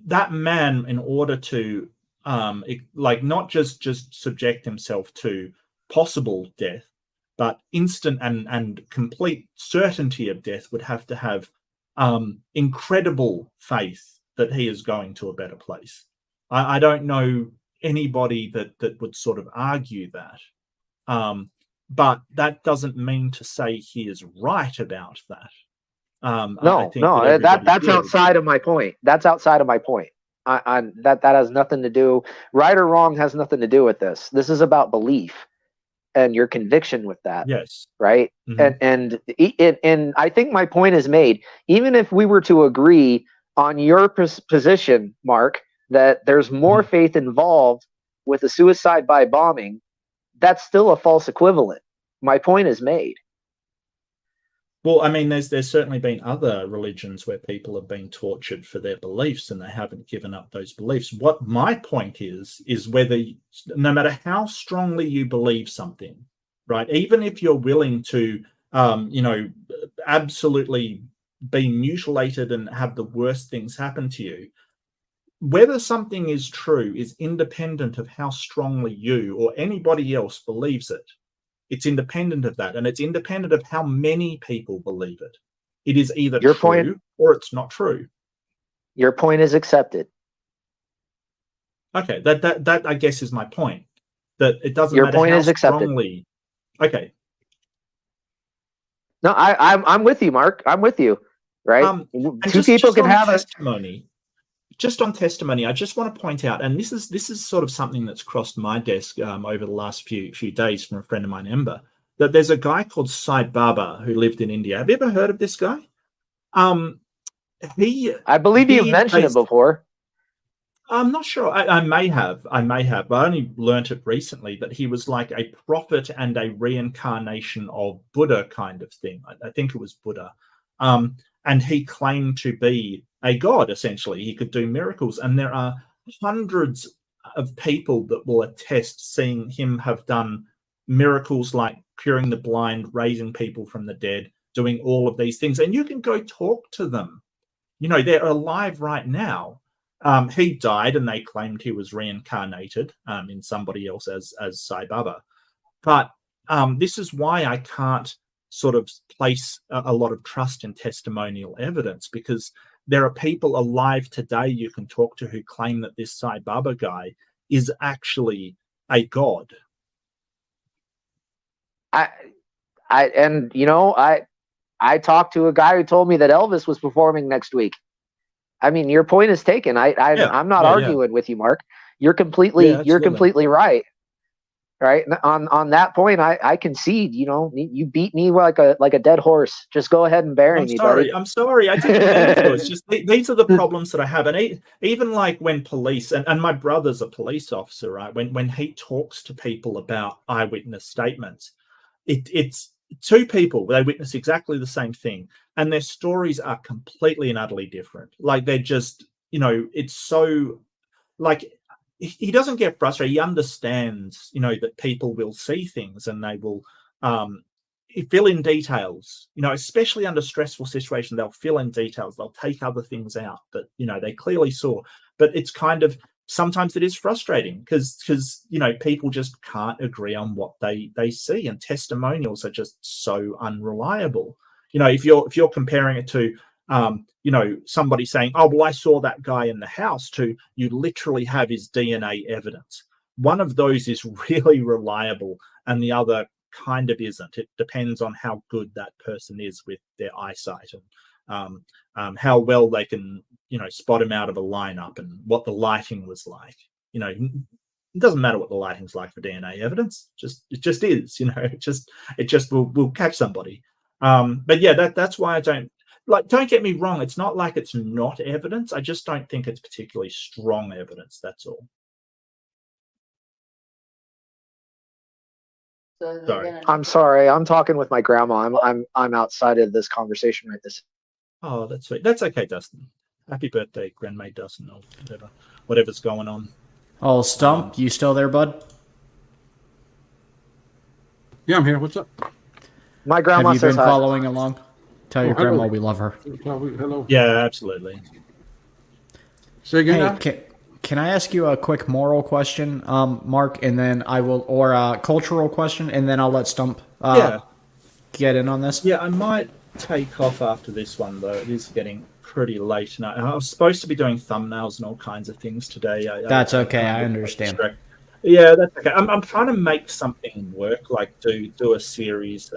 that man, in order to not just subject himself to possible death, but instant and complete certainty of death, would have to have incredible faith that he is going to a better place. I don't know anybody that would sort of argue that. But that doesn't mean to say he is right about that. That's outside of my point. That's outside of my point. That has nothing to do. Right or wrong has nothing to do with this. This is about belief and your conviction with that. Yes. Right. Mm-hmm. And I think my point is made. Even if we were to agree on your position, Mark, that there's more faith involved with a suicide by bombing, that's still a false equivalent. My point is made. Well, I mean, there's certainly been other religions where people have been tortured for their beliefs, and they haven't given up those beliefs. What my point is whether, no matter how strongly you believe something, right, even if you're willing to, absolutely be mutilated and have the worst things happen to you, whether something is true is independent of how strongly you or anybody else believes it. It's independent of that, and it's independent of how many people believe it. It is either true or it's not true. Your point is accepted. Okay, that I guess is my point. That it doesn't matter. Your point how is accepted. Strongly. Okay. No, I'm with you, Mark. I'm with you. Right? Two people can have testimony. just on testimony, I just want to point out, and this is sort of something that's crossed my desk over the last few days from a friend of mine, Ember, that there's a guy called Sai Baba who lived in India. Have you ever heard of this guy? I believe you've mentioned it before. I'm not sure. I may have. I only learnt it recently that he was like a prophet and a reincarnation of Buddha kind of thing. I think it was Buddha. And he claimed to be a god, essentially. He could do miracles. And there are hundreds of people that will attest seeing him have done miracles like curing the blind, raising people from the dead, doing all of these things. And you can go talk to them. You know, they're alive right now. He died and they claimed he was reincarnated in somebody else as Sai Baba. But this is why I can't sort of place a lot of trust in testimonial evidence, because there are people alive today you can talk to who claim that this Sai Baba guy is actually a god. I talked to a guy who told me that Elvis was performing next week. I mean, your point is taken. I'm not arguing with you, Mark. You're completely right. Right. On that point, I concede. You know, you beat me like a dead horse. Just go ahead and bury me, buddy. I'm sorry. I didn't mean to. It's just these are the problems that I have. And even like when police and my brother's a police officer, right? When he talks to people about eyewitness statements, it's two people. They witness exactly the same thing, and their stories are completely and utterly different. Like they're just, you know, it's so like. He doesn't get frustrated. He understands, you know, that people will see things and they will fill in details, you know, especially under stressful situations, they'll fill in details. They'll take other things out that, you know, they clearly saw. But it's kind of, sometimes it is frustrating because, you know, people just can't agree on what they see, and testimonials are just so unreliable. You know, if you're comparing it to, you know, somebody saying, oh, well, I saw that guy in the house too. You literally have his DNA evidence. One of those is really reliable and the other kind of isn't. It depends on how good that person is with their eyesight and how well they can, you know, spot him out of a lineup and what the lighting was like. You know, it doesn't matter what the lighting's like for DNA evidence. It just is, you know, it just will catch somebody. But yeah, that's why I don't get me wrong. It's not like it's not evidence. I just don't think it's particularly strong evidence. That's all. Sorry. I'm sorry. I'm talking with my grandma. I'm outside of this conversation right this. Oh, that's sweet. That's okay, Dustin. Happy birthday, Grandmate Dustin, or whatever's going on. Oh, Stump, you still there, bud? Yeah, I'm here. What's up? My grandma says hi. Have you been hi. following along? Tell your grandma we love her. Hello. Yeah, absolutely. Say again. Hey, can I ask you a quick moral question, Mark, and then I will, or a cultural question, and then I'll let Stump get in on this? Yeah, I might take off after this one, though. It is getting pretty late now. I was supposed to be doing thumbnails and all kinds of things today. That's okay. I understand. Yeah, that's okay. I'm trying to make something work, like do a series.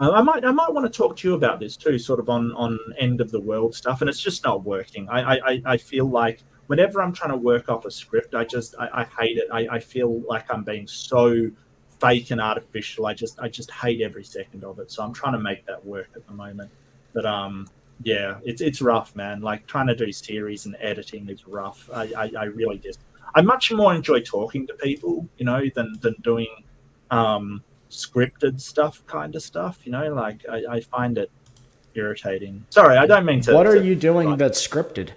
I might want to talk to you about this too, sort of on end of the world stuff, and it's just not working. I feel like whenever I'm trying to work off a script, I hate it. I feel like I'm being so fake and artificial. I just hate every second of it. So I'm trying to make that work at the moment. But yeah, it's rough, man. Like trying to do series and editing is rough. I really just I much more enjoy talking to people, you know, than doing scripted stuff, kind of stuff, you know. Like I find it irritating. Sorry, I don't mean to. What are you doing that's scripted?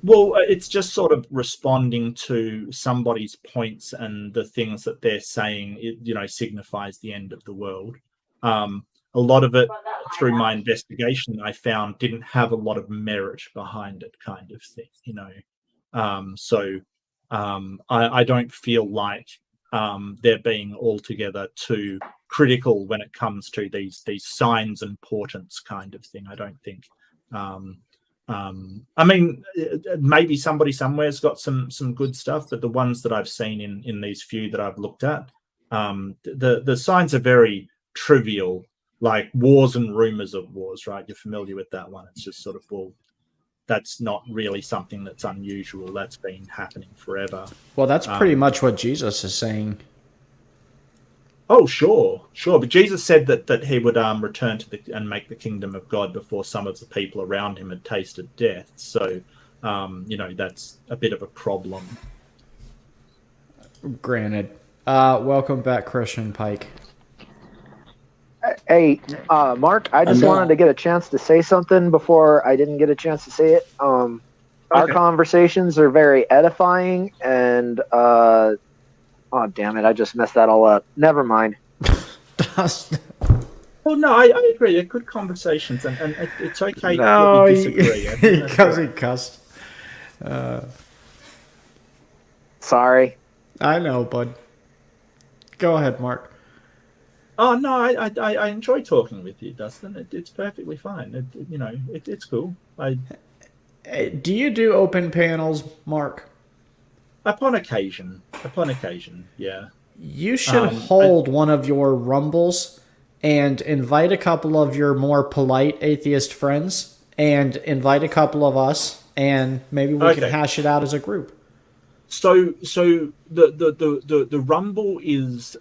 Well, it's just sort of responding to somebody's points and the things that they're saying, you know, signifies the end of the world. A lot of it, through my investigation, I found didn't have a lot of merit behind it, kind of thing, you know. So I don't feel like they're being altogether too critical when it comes to these signs and portents kind of thing. I don't think. I mean, maybe somebody somewhere's got some good stuff, but the ones that I've seen in these few that I've looked at, the signs are very trivial, like wars and rumors of wars, right? You're familiar with that one. It's just sort of, well, that's not really something that's unusual. That's been happening forever. Well, that's pretty much what Jesus is saying. Oh, sure. But Jesus said that he would return to and make the kingdom of God before some of the people around him had tasted death. So, that's a bit of a problem. Granted. Welcome back, Christian Pike. Hey, Mark, I just wanted to get a chance to say something before I didn't get a chance to say it. Our conversations are very edifying, and oh, damn it, I just messed that all up. Never mind. Well, no, I agree. They're good conversations, and it's okay no, to disagree. Because he cussed. Sorry. I know, bud. Go ahead, Mark. Oh no, I enjoy talking with you, Dustin. It's perfectly fine. It's cool. Do you do open panels, Mark? Upon occasion, yeah. You should hold one of your rumbles and invite a couple of your more polite atheist friends and invite a couple of us, and maybe we can hash it out as a group. So the rumble is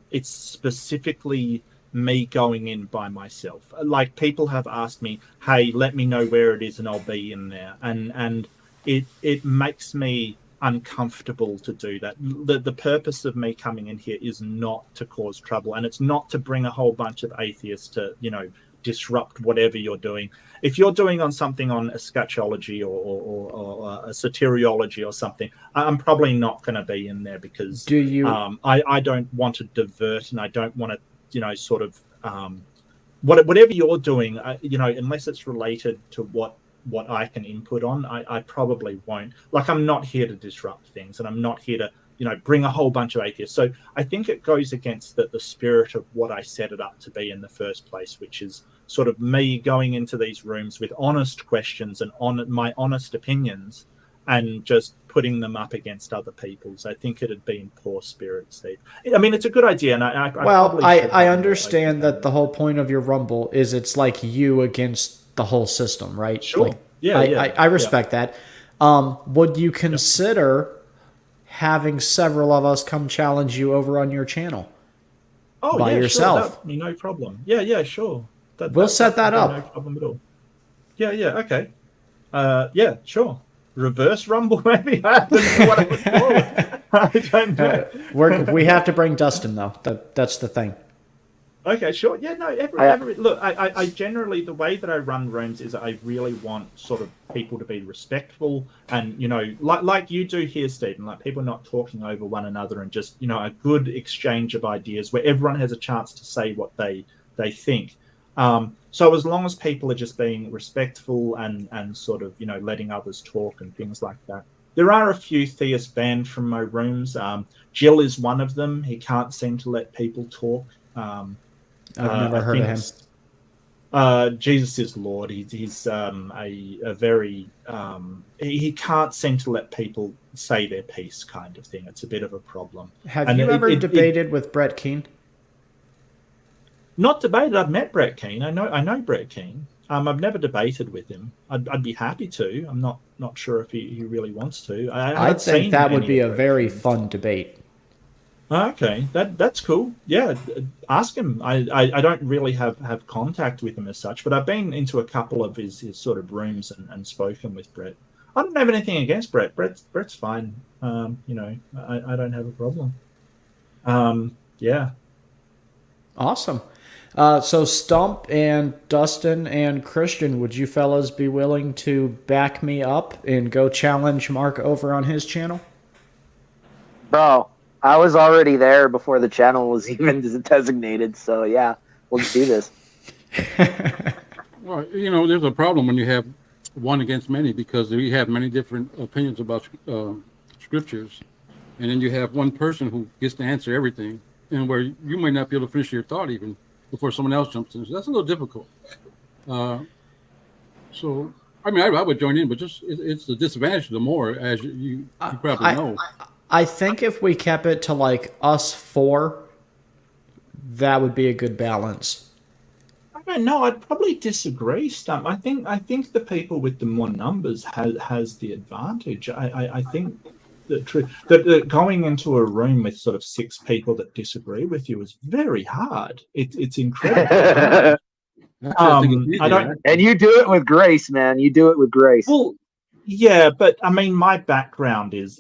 it's specifically me going in by myself. Like, people have asked me, hey, let me know where it is and I'll be in there, and it makes me uncomfortable to do that. The purpose of me coming in here is not to cause trouble, and it's not to bring a whole bunch of atheists to disrupt whatever you're doing. If you're doing on something on eschatology or a soteriology or something, I'm probably not going to be in there, because I don't want to divert, and I don't want to sort of whatever you're doing, unless it's related to what I can input on, I probably won't. Like, I'm not here to disrupt things, and I'm not here to bring a whole bunch of atheists. So I think it goes against the spirit of what I set it up to be in the first place, which is sort of me going into these rooms with honest questions and on my honest opinions, and just putting them up against other people's. I think it'd be in poor spirit, Steve. I mean, it's a good idea, and I understand that the whole point of your rumble is it's like you against the whole system, right? Sure. Like, I respect that. Would you consider having several of us come challenge you over on your channel? By yourself? Sure. No problem. Yeah, sure. We'll set that up. No problem at all. Yeah, okay. Yeah, sure. Reverse rumble, maybe? I don't know what I would call it. I don't know. We have to bring Dustin, though. That's the thing. Okay, sure. Yeah, no, look, I generally, the way that I run rooms is I really want sort of people to be respectful, and, like you do here, Stephen, like people not talking over one another, and just, a good exchange of ideas where everyone has a chance to say what they think. So as long as people are just being respectful and sort of, letting others talk and things like that. There are a few theists banned from my rooms. Jill is one of them. He can't seem to let people talk. I've never heard of him. Jesus is Lord. He's a very he can't seem to let people say their piece, kind of thing. It's a bit of a problem. Have you ever debated with Brett Keane? Not debated. I've met Brett Keane. I know Brett Keane. I've never debated with him. I'd be happy to. I'm not sure if he really wants to. I think that would be a very fun debate. Okay, that's cool. Yeah, ask him. I don't really have contact with him as such, but I've been into a couple of his sort of rooms and spoken with Brett. I don't have anything against Brett. Brett's fine. I don't have a problem. Yeah. Awesome. So Stump and Dustin and Christian, would you fellas be willing to back me up and go challenge Mark over on his channel? Bro, I was already there before the channel was even designated, so yeah, let's do this. Well, there's a problem when you have one against many, because we have many different opinions about scriptures, and then you have one person who gets to answer everything, and where you may not be able to finish your thought even before someone else jumps in. So that's a little difficult. So, I mean, I would join in, but it's a disadvantage the more, as you probably know. I think if we kept it to like us four, that would be a good balance. don't know. I'd probably disagree, Stump. I think the people with the more numbers has the advantage. I think that going into a room with sort of 6 people that disagree with you is very hard. It's incredibly hard. I don't, and you do it with grace, man. You do it with grace. Well, yeah, but I mean, my background is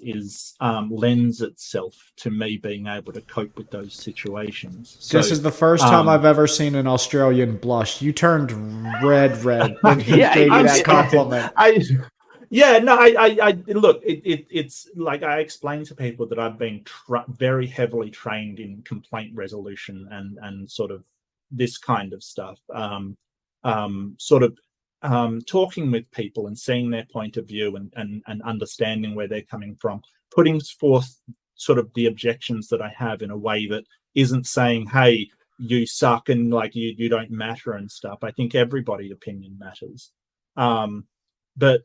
lends itself to me being able to cope with those situations. So, this is the first time I've ever seen an Australian blush. You turned red when he gave you that compliment. Look, it's like I explain to people that I've been very heavily trained in complaint resolution and sort of this kind of stuff. Talking with people and seeing their point of view and understanding where they're coming from, putting forth sort of the objections that I have in a way that isn't saying, hey, you suck and like you don't matter and stuff. I think everybody's opinion matters. But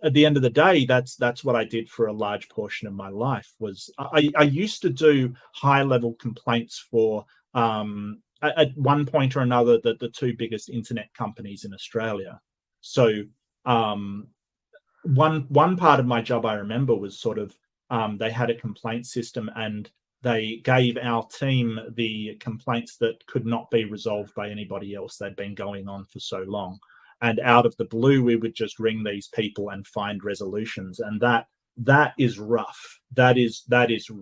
at the end of the day, that's what I did for a large portion of my life. Was I used to do high level complaints for at one point or another the 2 biggest internet companies in Australia. So one part of my job I remember was sort of they had a complaint system and they gave our team the complaints that could not be resolved by anybody else. They'd been going on for so long. And out of the blue, we would just ring these people and find resolutions. And that is rough. That is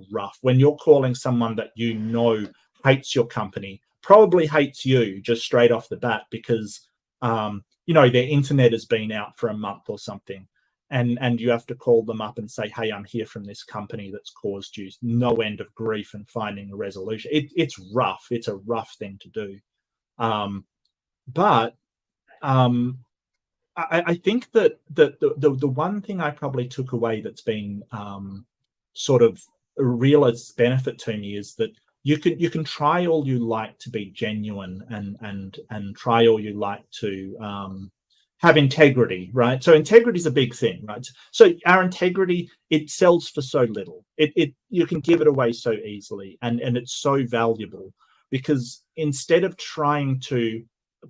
rough. When you're calling someone that you know hates your company, probably hates you just straight off the bat because their internet has been out for a month or something, and you have to call them up and say, hey, I'm here from this company that's caused you no end of grief and finding a resolution. It's rough. It's a rough thing to do. But I think that the one thing I probably took away that's been sort of a real benefit to me is that you can try all you like to be genuine and try all you like to have integrity, right? So integrity is a big thing, right? So our integrity, it sells for so little. It you can give it away so easily, and it's so valuable because instead of trying to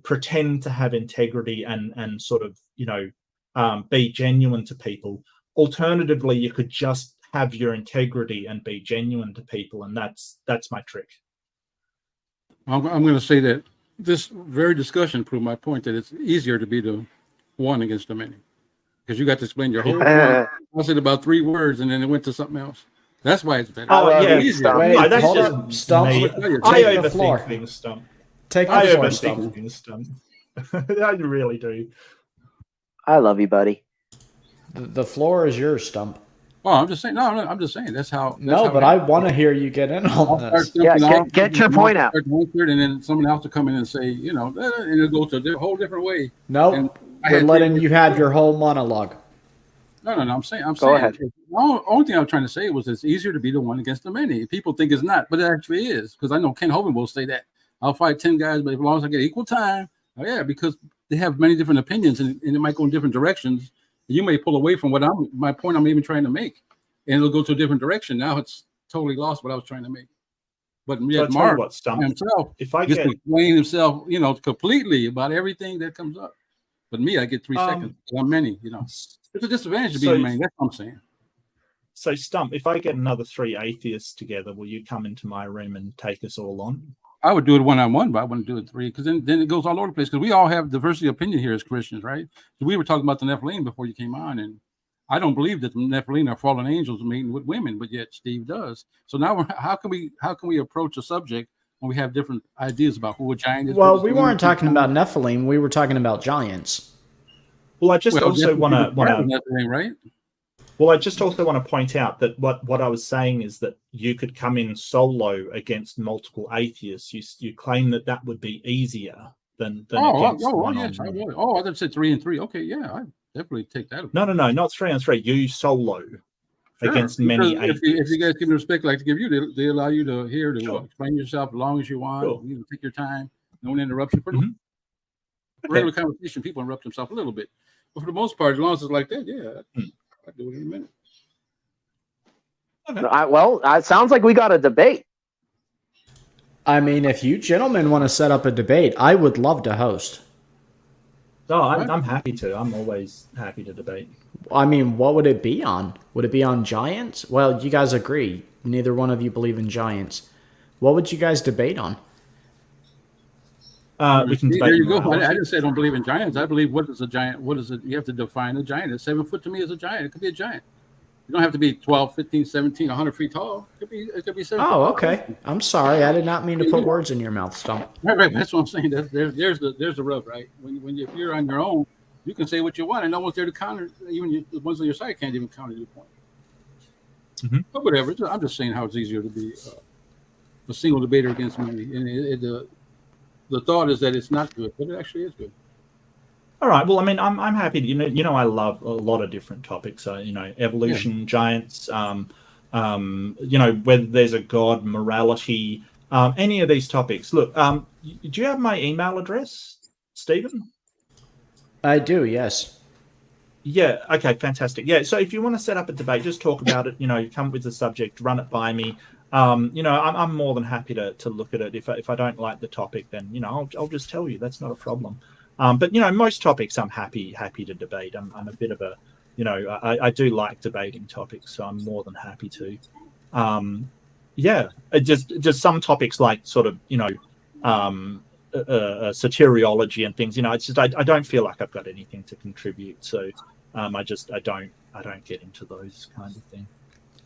pretend to have integrity and sort of be genuine to people, alternatively you could just have your integrity and be genuine to people, and that's my trick. I'm going to say that this very discussion proved my point that it's easier to be the one against the many, because you got to explain your whole point. I said about 3 words and then it went to something else. That's why it's better. Oh yeah, easier. That's just Stump. I overthink things, Stump. Take the floor, Stump. Stump. I really do. I love you, buddy. The floor is yours, Stump. Oh, I'm just saying. No, I'm just saying. That's how. I want to hear you get in on this. Yeah, get your point out. And then someone else will come in and say, and it'll go to a whole different way. No, we're letting you have your whole monologue. No. I'm saying. Go ahead. The only thing I'm trying to say was it's easier to be the one against the many. People think it's not, but it actually is. Because I know Ken Hovind will say that. I'll fight 10 guys, but as long as I get equal time, because they have many different opinions and it might go in different directions. You may pull away from my point I'm even trying to make, and it'll go to a different direction. Now it's totally lost what I was trying to make. But yet Mark himself, if I get explain himself, completely about everything that comes up. But me, I get 3 seconds. I'm many, It's a disadvantage to be the main. That's what I'm saying. So Stump, if I get another 3 atheists together, will you come into my room and take us all on? I would do it one-on-one, but I wouldn't do it 3 because then it goes all over the place. Because we all have diversity of opinion here as Christians, right? We were talking about the Nephilim before you came on, and I don't believe that the Nephilim are fallen angels mating with women, but yet Steve does. So now, how can we approach a subject when we have different ideas about who a giant is? Well, we weren't talking about Nephilim. We were talking about giants. Well, I just also want to right. Well, I just also want to point out that what I was saying is that you could come in solo against multiple atheists. You claim that would be easier than against one. Yes, I would. I thought said 3 and 3. Okay, yeah, I definitely take that. No, not 3 and 3. You solo against many atheists. If you guys give them respect, like to give you, they allow you to explain yourself as long as you want. Sure. Take your time. No interruption. Regular conversation, people interrupt themselves a little bit, but for the most part, as long as it's like that, I'll do it in a minute. Okay. Well, it sounds like we got a debate. I mean, if you gentlemen want to set up a debate, I would love to host. Oh, I'm happy to. I'm always happy to debate. I mean, what would it be on? Would it be on giants? Well, you guys agree. Neither one of you believe in giants. What would you guys debate on? We can debate. There you go. I didn't say I don't believe in giants. I believe what is a giant? What is it? You have to define a giant. 7 foot to me is a giant. It could be a giant. You don't have to be 12, 15, 17, 100 feet tall. It could be 7 Oh, okay. I'm sorry. I did not mean to put words in your mouth, Stump. Right. That's what I'm saying. There's the rub, right? If you're on your own, you can say what you want, and no one's there to counter. Even the ones on your side can't even counter your point. Mm-hmm. But whatever. I'm just saying how it's easier to be a single debater against many. And the thought is that it's not good, but it actually is good. All right. Well, I mean, I'm happy to, I love a lot of different topics. Evolution, giants, whether there's a God, morality, any of these topics. Look, do you have my email address, Stephen? I do, yes. Yeah. Okay. Fantastic. Yeah. So if you want to set up a debate, just talk about it. Come with the subject, run it by me. I'm more than happy to look at it. If I don't like the topic, then I'll just tell you. That's not a problem. But most topics I'm happy to debate. I'm a bit of a, I do like debating topics, so I'm more than happy to. Just some topics like sort of soteriology and things. It's just I don't feel like I've got anything to contribute, so I don't get into those kind of things.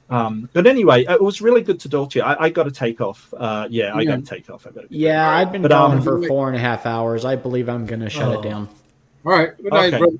But anyway, it was really good to talk to you. I got to take off. I got to take off. I've been going for 4.5 hours. I believe I'm going to shut it down. All right. Good night, Okay. brother.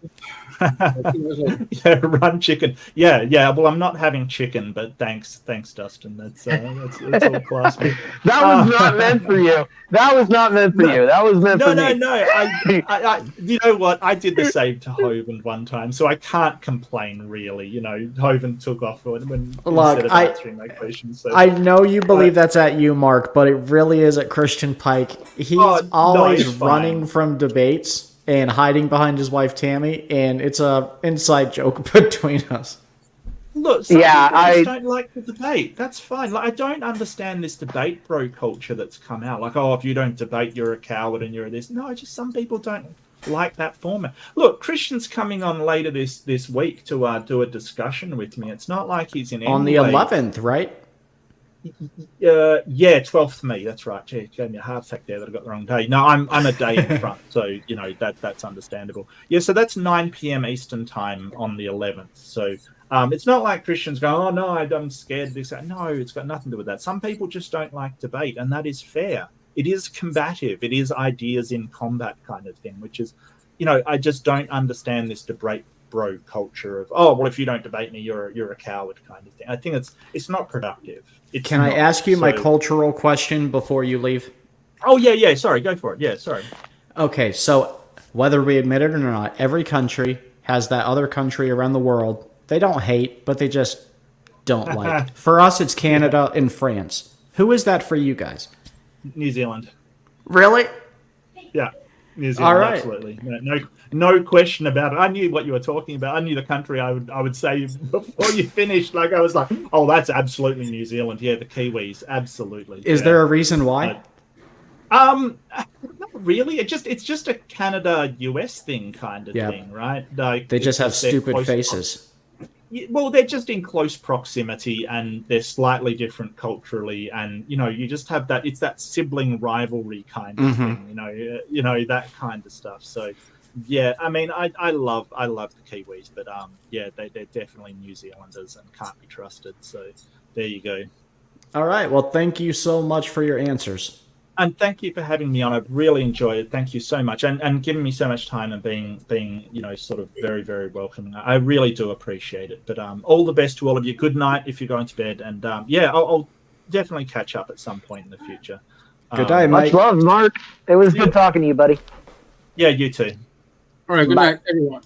Yeah, run chicken. Yeah. Well, I'm not having chicken, but thanks, Dustin. That's all class. That was not meant for you. That was not meant for you. That was meant for me. No. I you know what? I did the same to Hovind one time, so I can't complain really. Hovind took off when Look, instead of answering my questions. So. I know you believe that's at you, Mark, but it really is at Christian Pike. He's always running from debates and hiding behind his wife Tammy, and it's a inside joke between us. Look, some people just don't like the debate. That's fine. I don't understand this debate bro culture that's come out. If you don't debate, you're a coward and you're this. No, just some people don't like that format. Look, Christian's coming on later this week to do a discussion with me. It's not like he's in on the 11th, right? 12th May. That's right. Gee, gave me a heart attack there that I got the wrong day. No, I'm a day in front, so that's understandable. Yeah, so that's 9 p.m. Eastern time on the 11th. So it's not like Christians go, oh no, I'm scared of this. No, it's got nothing to do with that. Some people just don't like debate, and that is fair. It is combative. It is ideas in combat kind of thing, which is, I just don't understand this debate bro culture of, if you don't debate me, you're a coward kind of thing. I think it's not productive. Can I ask you my cultural question before you leave? Oh, yeah. Sorry, go for it. Yeah, sorry. Okay, so whether we admit it or not, every country has that other country around the world they don't hate, but they just don't like. For us, it's Canada and France. Who is that for you guys? New Zealand. Really? Yeah, New Zealand. All right. Absolutely. No question about it. I knew what you were talking about. I knew the country I would say before you finished. I was like, oh, that's absolutely New Zealand. Yeah, the Kiwis, absolutely. Is there a reason why? Not really. It's just a Canada-US thing kind of thing, right? They just have stupid faces. Well, they're just in close proximity and they're slightly different culturally, and you just have that. It's that sibling rivalry kind of thing, that kind of stuff. So. Yeah, I mean, I love the Kiwis, but they're definitely New Zealanders and can't be trusted. So there you go. All right. Well, thank you so much for your answers. And thank you for having me on. I've really enjoyed it. Thank you so much, and giving me so much time and being sort of very, very welcoming. I really do appreciate it. But all the best to all of you. Good night if you're going to bed, and I'll definitely catch up at some point in the future. Good day, mate. Much love, Mark. It was good talking to you, buddy. Yeah, you too. All right, good night, everyone.